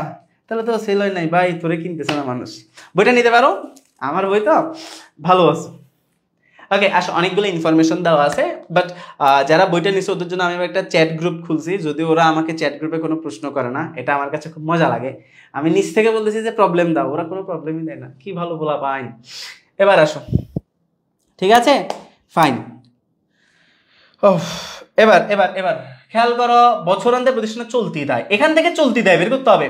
তাহলে তো সেল হয় নাই ভাই, তোরে কিনতেছে না মানুষ। বইটা নিতে পারো, আমার বই তো ভালো আছে। ওকে আসো, অনেকগুলো ইনফরমেশন দেওয়া আছে। বাট যারা বইটা নিচ্ছে ওদের জন্য আমি একটা চ্যাট গ্রুপ খুলছি, যদি ওরা আমাকে চ্যাট গ্রুপে কোনো প্রশ্ন করে না, এটা আমার কাছে খুব মজা লাগে। আমি নিচ থেকে বলতেছি যে প্রবলেম দাও, ওরা কোনো প্রবলেমই দেয় না, কি ভালো বলা পাই। এবার আসো, ঠিক আছে, ফাইন। এবার এবার এবার খেয়াল করো, বছরান্তে প্রতিষ্ঠানে চলতি দেয়, এখান থেকে চলতি দেয় বের করতে হবে।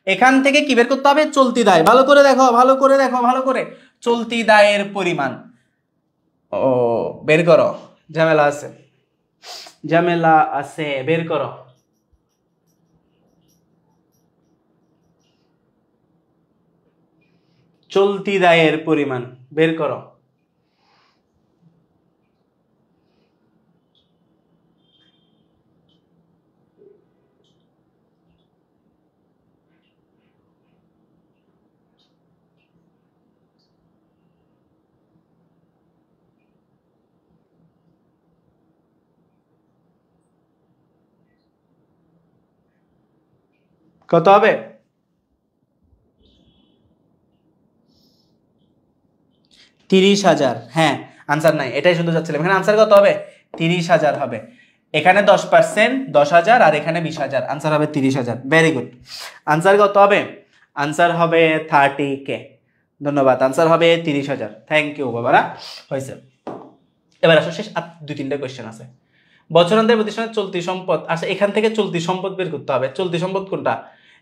এখান থেকে কি বের করতে হবে? চলতি দায়। ভালো করে দেখো, ভালো করে দেখো, ভালো করে। চলতি দায়ের পরিমাণ ও বের করো। ঝামেলা আছে, ঝামেলা আছে, বের করো। চলতি দায়ের পরিমাণ বের করো। কত হবে? 30,000। হ্যাঁ, আনসার নাই, এটাই শুনতে চাচ্ছিলাম। এখানে আনসার কত হবে? 30,000 হবে। এখানে 10% 10,000 আর এখানে 20,000, আনসার হবে 30,000। Very good. আনসার কত হবে? আনসার হবে 30K। ধন্যবাদ, আনসার হবে 30,000। থ্যাংক ইউ বাবারা, হয়েছে। এবার আসো, শেষ আর 2-3টা কোয়েশ্চেন আছে। বছরান্তের প্রতিষ্ঠানের চলতি সম্পদ। আচ্ছা, এখান থেকে চলতি সম্পদ বের করতে হবে। চলতি সম্পদ কোনটা?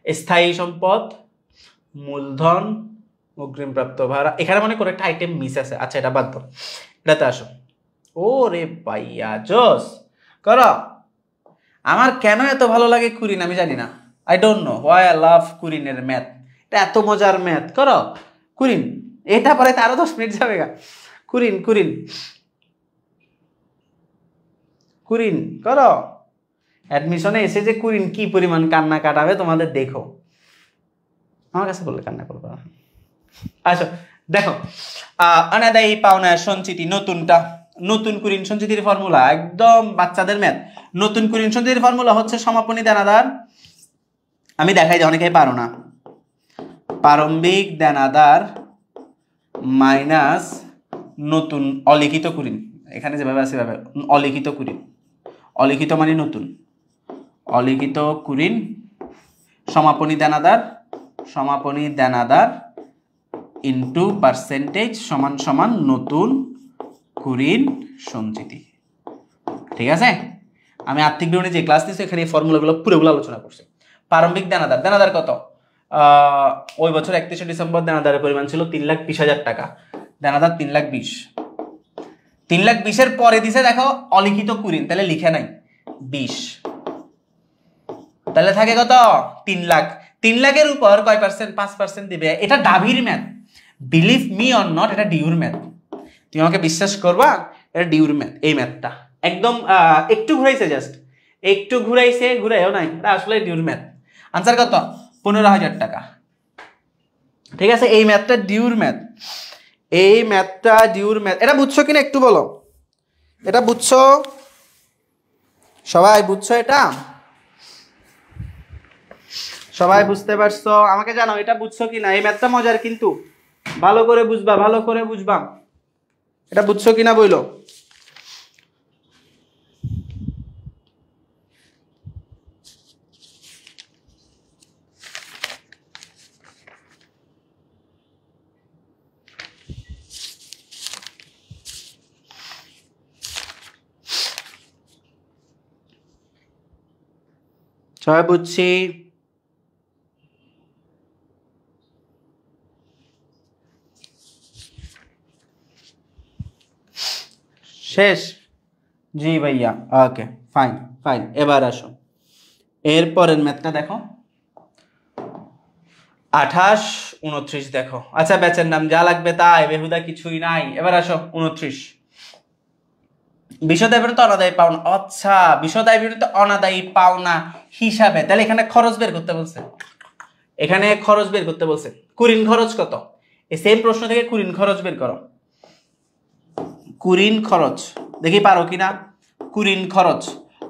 স্থায়ী সম্পদ, মূলধন, অগ্রিম প্রাপ্ত ভাড়া। এখানে মনে করে একটা আইটেম মিস আছে। আচ্ছা, এটা বাদ দাও, এটাতে আসো। ও রে ভাইয়া, জোস করো। আমার কেন এত ভালো লাগে কুরিন আমি জানি না। I don't know why I love কুরিনের ম্যাথ। এটা এত মজার ম্যাথ। করো কুরিন। এটা পরে আরো 10 মিনিট যাবে গা। কুরিন কুরিন কুরিন করো। অ্যাডমিশনে এসে যে কুরিন কি পরিমাণ কান্না কাটাবে তোমাদের দেখো। আমার কাছে বললে কান্না করবো না। আসো দেখো, অনাদায়ী পাওনা সঞ্চিতি নতুনটা। নতুন কুরিন সঞ্চিতির ফর্মুলা একদম বাচ্চাদের ম্যাথ। নতুন কুরিন সঞ্চিতির ফর্মুলা হচ্ছে সমাপনী দেনাদার। আমি দেখাই যে অনেকেই পারো না। প্রারম্ভিক দেনাদার মাইনাস নতুন অলিখিত কুরিন। এখানে যেভাবে আছে সেভাবে অলিখিত কুরিন। অলিখিত মানে নতুন, অলিখিত কুরিন সমাপনী দেনাদার। সমাপনী দেনাদার ইনটু পার্সেন্টেজ সমান সমান নতুন কুরিন সঞ্চিতি। ঠিক আছে? আমি আর্থিক বিবরণী যে ক্লাস নিয়েছি এখানে এই ফর্মুলাগুলো পুরোগুলো আলোচনা করছি। প্রারম্ভিক দেনাদার, দেনাদার কত? ওই বছর 31শে ডিসেম্বর দেনাদারের পরিমাণ ছিল 3,20,000 টাকা। দেনাদার 3,20,000। 3,20,000 পরে দিছে দেখো অলিখিত কুরিন, তাহলে লিখে নাই 20। তাহলে থাকে কত? 3 লাখ। 3 লাখের উপর কয় পার্সেন্ট? 5% দিবে। এটা ডাভির math, believe me or not, এটা ডিউর ম্যাথ। তুমি আমাকে বিশ্বাস করবা, এটা ডিউর ম্যাথ। এই ম্যাথটা একদম একটু ঘুরাইছে, জাস্ট একটু ঘুরাইছে, ঘুরাইও নাই, এটা আসলে ডিউর ম্যাথ। আনসার কত? 15,000 টাকা। ঠিক আছে, এই ম্যাথটা ডিউর ম্যাথ। এই ম্যাথটা ডিউর ম্যাথ। এটা বুঝছো কিনা একটু বলো। এটা বুঝছো? সবাই বুঝছো? এটা সবাই বুঝতে পারছো? আমাকে জানাও এটা বুঝছো কিনা। এই ম্যাথটা মজার কিন্তু, ভালো করে বুঝবা, ভালো করে বুঝবা। এটা বুঝছো কিনা বইলো। সবাই বুঝছি? শেষ? জি ভাইয়া, ওকে ফাইন ফাইন। এবার আসো, এরপরের ম্যাথটা দেখো। 28, 29 দেখো। আচ্ছা, ব্যাচের নাম যা লাগবে তাই, বেহুদা কিছুই নাই। এবার আসো 29। বিশদায় বিরুদ্ধে অনাদায়ী পাওনা। আচ্ছা, বিশদায় বিরুদ্ধে অনাদায়ী পাওনা হিসাবে, তাহলে এখানে খরচ বের করতে বলছে। এখানে খরচ বের করতে বলছে। কুরিন খরচ কত? এই সেম প্রশ্ন থেকে কুরিন খরচ বের করো। কুরিন খরচ দেখি পারো কিনা। কুরিন খরচ,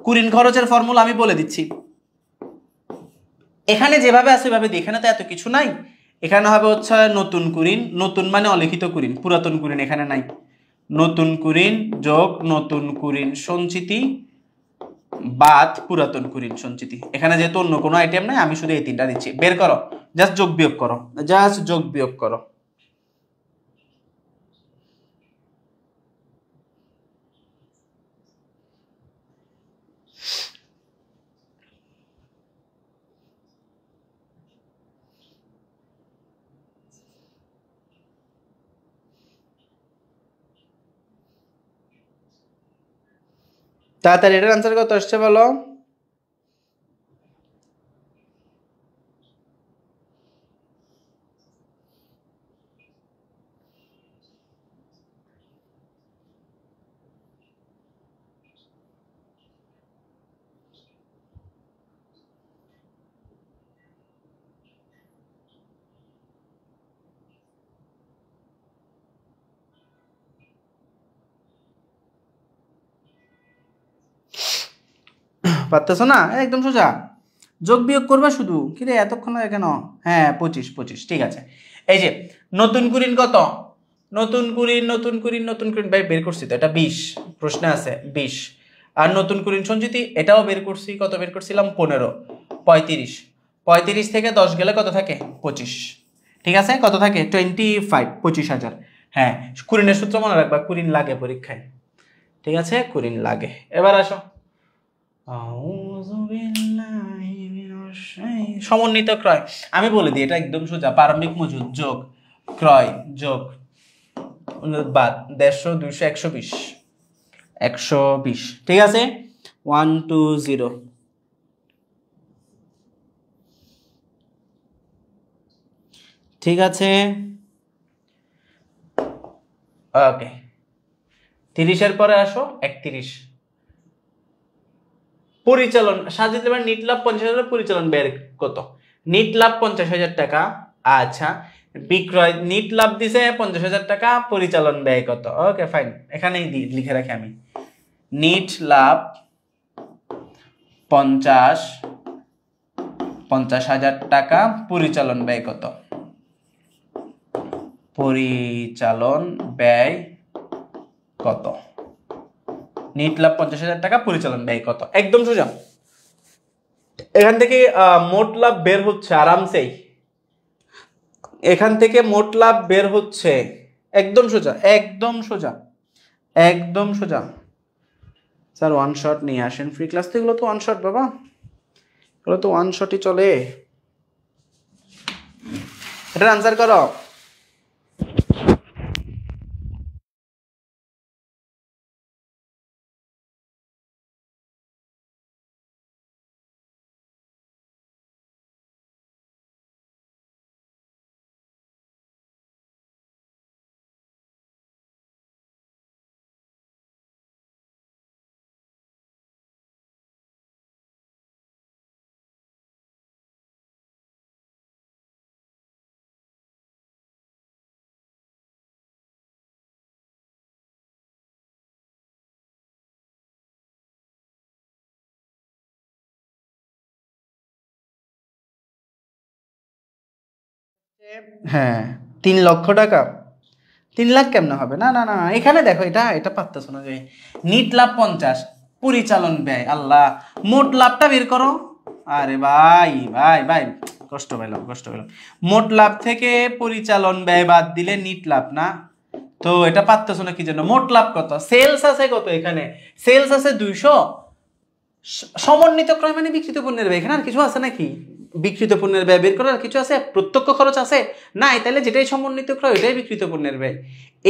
কুরিন খরচের ফর্মুলা আমি বলে দিচ্ছি। এখানে যেভাবে আছে সেভাবে দিই, এখানে তো এত কিছু নাই। এখানে হবে হচ্ছে নতুন কুরিন, নতুন মানে অলিখিত কুরিন, পুরাতন কুরিন এখানে নাই। নতুন কুরিন যোগ নতুন কুরিন সঞ্চিতি বাদ পুরাতন কুরিন সঞ্চিতি। এখানে যেহেতু অন্য কোনো আইটেম নাই, আমি শুধু এই 3টা দিচ্ছি। বের করো, জাস্ট যোগ বিয়োগ করো, জাস্ট যোগ বিয়োগ করো। তাড়াতাড়ি এটার আনসার কত আসছে বলো? পারতেছো না? একদম সোজা, যোগ বিয়োগ করবা শুধু। কিরে এতক্ষণ কেন? হ্যাঁ 25 ঠিক আছে। এই যে নতুন কুড়িন কত? নতুন কুড়িন ভাই বের করছি তো, এটা 20 প্রশ্নে আছে 20। আর নতুন কুড়িন সঞ্চিতি এটাও বের করছি, কত বের করছিলাম? 15। 35 থেকে 10 গেলে কত থাকে? 25। ঠিক আছে, কত থাকে? 25, 25,000। হ্যাঁ, কুড়িনের সূত্র মনে রাখবা, কুড়িন লাগে পরীক্ষায়। ঠিক আছে, কুড়িন লাগে। এবার আসো, সমন্বিত ক্রয়। আমি বলে দিই, এটা একদম সোজা। প্রারম্ভিক মজুদ যোগ ক্রয় যোগ বাদ 150, 200, 120, 120। ঠিক আছে, 120। ঠিক আছে, ওকে। 30-এর পরে আসো 31। পরিচালন সাজিয়ে দেবেন। নিট লাভ 50,000, পরিচালন ব্যয় কত? নিট লাভ 50,000 টাকা। আচ্ছা, বিক্রয় নিট লাভ দিছে 50,000 টাকা, পরিচালন ব্যয় কত? ওকে ফাইন, এখানেই লিখে রাখি আমি। নিট লাভ 50,000 টাকা, পরিচালন ব্যয় কত? পরিচালন ব্যয় কত? নিট লাভ 50,000 টাকা, পরিচালন ব্যয় কত? একদম সোজা। এখান থেকে মোট লাভ বের হচ্ছে আরামসেই। এখান থেকে মোট লাভ বের হচ্ছে, একদম সোজা, একদম সোজা, একদম সোজা। স্যার ওয়ান শট নিয়ে আসেন ফ্রি ক্লাস তো। এগুলো তো ওয়ান শট বাবা, এগুলো তো ওয়ান শটই চলে। এটার আনসার করো। হ্যাঁ 3 লক্ষ টাকা। 3 লাখ কেমনে হবে? না না না, এখানে দেখো, এটা এটা পারতেছো না যে নিট লাভ 50, পরিচালন ব্যয়, আল্লাহ, মোট লাভটা বের করো। আরে ভাই ভাই ভাই, কষ্ট পেলাম, কষ্ট পেলাম। মোট লাভ থেকে পরিচালন ব্যয় বাদ দিলে নিট লাভ না? তো এটা পারতেছো না কি জন্য? মোট লাভ কত? সেলস আছে কত? এখানে সেলস আছে 200। সমন্বিত ক্রয় মানে বিক্রিত পণ্যের ব্যয়, এখানে আর কিছু আছে নাকি? বিক্রিত পণ্যের ব্যয় বের করার কিছু আছে? প্রত্যক্ষ খরচ আছে? নাই, তাহলে যেটাই সমন্বিত ক্রয় ওইটাই বিক্রিত পণ্যের ব্যয়।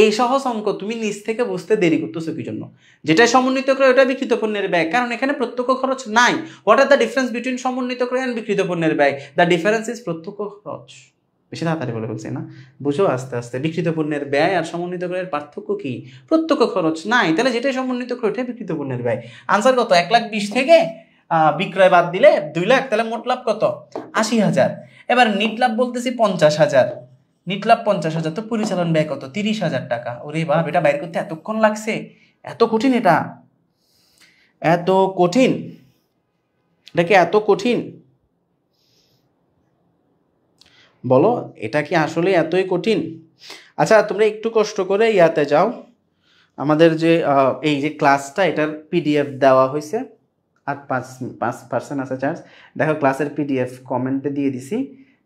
এই সহজ অঙ্ক তুমি নিজ থেকে বুঝতে দেরি করতেছো কি জন্য? যেটাই সমন্বিত ক্রয় ওটা বিক্রিত পণ্যের ব্যয়, কারণ এখানে প্রত্যক্ষ খরচ নাই। What are the difference between সমন্বিত ক্রয় এন্ড বিক্রিত পণ্যের ব্যয়? দ্য ডিফারেন্স ইজ প্রত্যক্ষ খরচ। বেশি তাড়াতাড়ি বলে ফেলছি না? বুঝো আস্তে আস্তে। বিক্রিত পণ্যের ব্যয় আর সমন্বিত ক্রয়ের পার্থক্য কি? প্রত্যক্ষ খরচ নাই, তাহলে যেটাই সমন্বিত ক্রয় ওটাই বিক্রিত পণ্যের ব্যয়। আনসার কত? 1,20,000 থেকে বিক্রয় বাদ দিলে 2 লাখ, তাহলে মোট লাভ কত? 80,000। এবার নিট লাভ বলতেছি 50,000। নিট লাভ 50,000, তো পরিচালন ব্যয় কত? 30,000 টাকা। ওরে বাপ, এটা বাইর করতে এতক্ষণ লাগছে? এত কঠিন এটা? এত কঠিন? এটা কি এত কঠিন? বলো, এটা কি আসলে এতই কঠিন? আচ্ছা, তোমরা একটু কষ্ট করে ইয়াতে যাও, আমাদের যে এই যে ক্লাসটা, এটার পিডিএফ দেওয়া হয়েছে। আর 5% আছে চার্জ। দেখো ক্লাসের পিডিএফ কমেন্টে দিয়ে দিছি।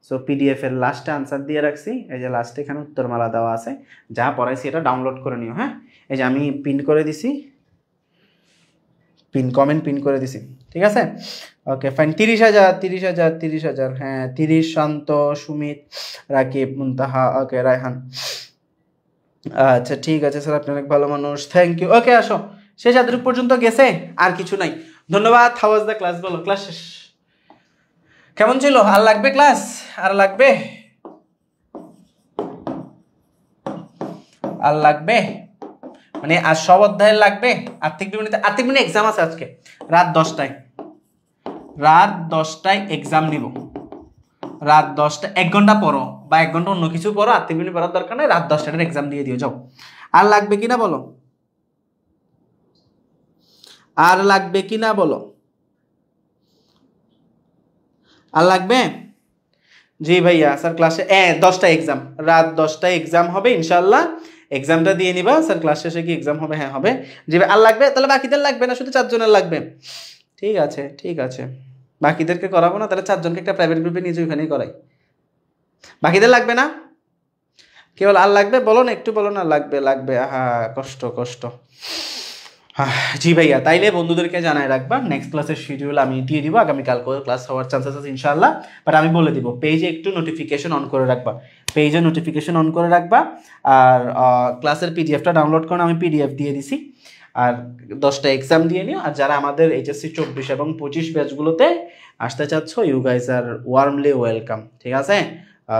সো পিডিএফ এর লাস্টে আনসার দিয়ে রাখছি। এই যে লাস্টে এখানে উত্তরমালা দেওয়া আছে, যা পড়াইছি এটা ডাউনলোড করে নিও। হ্যাঁ, এই যে আমি পিন করে দিছি, কমেন্ট পিন করে দিছি। ঠিক আছে, ওকে ফাইন। 30,000, 30,000, 30,000। হ্যাঁ 30। শান্ত, সুমিত, রাকিব, মুনতাহা, ওকে রায়হান। আচ্ছা ঠিক আছে স্যার, আপনি অনেক ভালো মানুষ, থ্যাংক ইউ। ওকে আসো, শেষ এতটুকু পর্যন্ত গেছে, আর কিছু নাই। ধন্যবাদ। How was the class? বলো, ক্লাস শেষ কেমন ছিল? আর লাগবে ক্লাস? আর লাগবে? আর লাগবে মানে আর সব অধ্যায়ের লাগবে? আর্থিক বিবরণীতে, আর্থিক বিবরণী এক্সাম আছে আজকে রাত 10টায়। রাত 10টায় এক্সাম নিব। রাত 10টা 1 ঘন্টা পড়ো বা 1 ঘন্টা অন্য কিছু পড়ো, আর্থিক বিবরণী পড়ার দরকার নেই। রাত 10টার এক্সাম দিয়ে দিও, যাও। আর লাগবে কিনা বলো? আর লাগবে কিনা বলো? আর লাগবে? জি ভাইয়া, স্যার ক্লাসে 10টায় এক্সাম, রাত 10টায় এক্সাম হবে ইনশাআল্লাহ। এক্সামটা দিয়ে নিবা। স্যার ক্লাস শেষে কি এক্সাম হবে? হ্যাঁ হবে। জি ভাই, আর লাগবে? তাহলে বাকিদের লাগবে না, শুধু 4 জনের লাগবে। ঠিক আছে, ঠিক আছে, বাকিদেরকে করাবো না, তাহলে 4 জনকে একটা প্রাইভেট গ্রুপে নিয়ে যাই, ওখানেই করাই। বাকিদের লাগবে না? কেবল আর লাগবে? বলো না, একটু বলো না লাগবে লাগবে। হ্যাঁ, কষ্ট কষ্ট। জি ভাইয়া, তাইলে বন্ধুদেরকে জানাই রাখবা, নেক্সট ক্লাসের শিডিউল আমি দিয়ে দিব। আগামীকাল ক্লাস হওয়ার চান্সেস আছে ইনশাআল্লাহ। বাট আমি বলে দিব, পেজে একটু নোটিফিকেশন অন করে রাখবা, পেজে নোটিফিকেশন অন করে রাখবা। আর ক্লাসের পিডিএফটা ডাউনলোড করে আমি পিডিএফ দিয়ে দিছি। আর 10টা এক্সাম দিয়ে নিও। আর যারা আমাদের এইচএসসি 24 এবং 25 ব্যাচগুলোতে আসতে চাচ্ছ, you guys are warmly welcome. ঠিক আছে?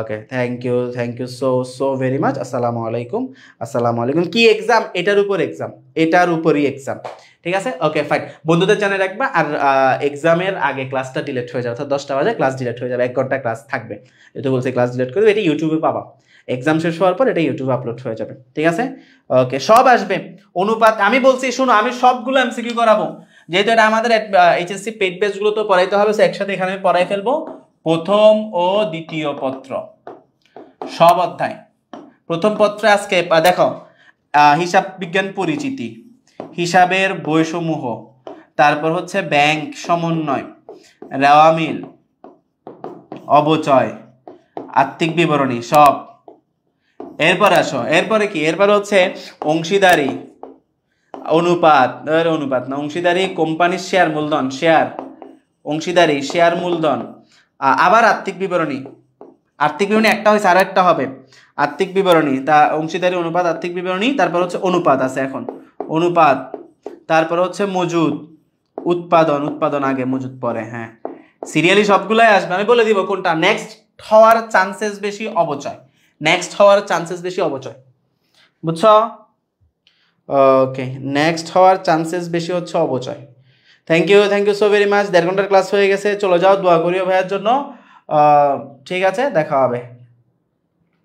Okay, thank you so very much. আসসালামু আলাইকুম। আসসালামু আলাইকুম। কি এক্সাম? এটার উপর এক্সাম, এটার উপরই এক্সাম। ঠিক আছে? Okay fine. বন্ধুদের জানিয়ে রাখবা। আর এক্সামের আগে ক্লাসটা ডিলিট হয়ে যাবে, অর্থাৎ 10টা বাজে ক্লাস ডিলিট হয়ে যাবে। 1 ঘন্টা ক্লাস থাকবে, যেহেতু বলছে ক্লাস ডিলিট করে দেবে। এটা ইউটিউবে পাবা, এক্সাম শেষ হওয়ার পর এটা ইউটিউবে আপলোড হয়ে যাবে। ঠিক আছে? ওকে, সব আসবে। অনুপাত আমি বলছি, শুনো, আমি সবগুলো এমসিকিউ করাবো, যেহেতু এটা আমাদের এইচএসসি পেড বেসগুলো তো পড়াইতে হবে, একসাথে এখানে আমি পড়াই ফেলবো। প্রথম ও দ্বিতীয় পত্র সব অধ্যায়। প্রথম পত্রে আজকে দেখো, হিসাব বিজ্ঞান পরিচিতি, হিসাবের বইসমূহ, তারপর হচ্ছে ব্যাংক সমন্বয়, রেওয়ামিল, অবচয়, আর্থিক বিবরণী সব। এরপর আসো, এরপরে কি? এরপরে হচ্ছে অংশীদারি, অনুপাত, অনুপাত না, অংশীদারি, কোম্পানির শেয়ার মূলধন, শেয়ার, অংশীদারি, শেয়ার মূলধন, আবার আর্থিক বিবরণী। আর্থিক বিবরণী একটা হয়েছে, আরো একটা হবে আর্থিক বিবরণী, তা অংশীদারি, অনুপাত, আর্থিক বিবরণী। তারপর হচ্ছে অনুপাত আছে এখন, অনুপাত। তারপর হচ্ছে মজুদ, উৎপাদন, উৎপাদন আগে মজুদ পরে। হ্যাঁ, সিরিয়ালি সবগুলাই আসবে। আমি বলে দিব কোনটা নেক্সট হওয়ার চান্সেস বেশি, অবচয়। নেক্সট হওয়ার চান্সেস বেশি অবচয়, বুঝছো? ওকে, নেক্সট হওয়ার চান্সেস বেশি হচ্ছে অবচয়। Thank you so very much. 1.5 ঘন্টার ক্লাস হয়ে গেছে, চলো যাও, দোয়া করিও ভাইয়ের জন্য। ঠিক আছে, দেখা হবে।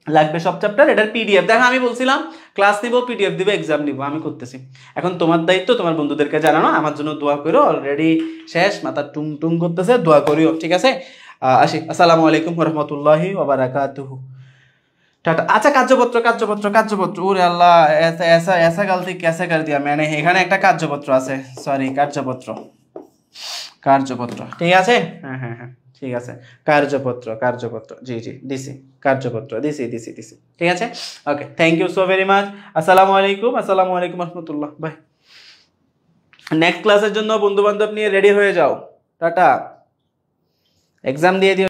লাগবে সব চ্যাপ্টার, এটার পিডিএফ দেখো। আমি বলছিলাম ক্লাস নিব, পিডিএফ দিব, এক্সাম নিব, আমি করতেছি। এখন তোমার দায়িত্ব তোমার বন্ধুদেরকে জানানো, আমার জন্য দোয়া করো। অলরেডি শেষ, মাথা টুং টুং করতেছে, দোয়া করিও। ঠিক আছে? আসি। আসসালামু আলাইকুম ওয়া রাহমাতুল্লাহি ওয়া বারাকাতুহু। টাটা। আচ্ছা, কার্যপত্র। ওরে আল্লাহ, ऐसा गलती कैसे कर दिया मैंने। এখানে একটা কার্যপত্র আছে, সরি, কার্যপত্র। ঠিক আছে? হ্যাঁ, ঠিক আছে। কার্যপত্র, জি দিছি। কার্যপত্র দিছি। ঠিক আছে? Okay, thank you so very much. আসসালামু আলাইকুম রহমতুল্লাহ। বাই। নেক্সট ক্লাসের জন্য বন্ধু বান্ধব নিয়ে রেডি হয়ে যাও। টাটা। এক্সাম দিয়ে দিও।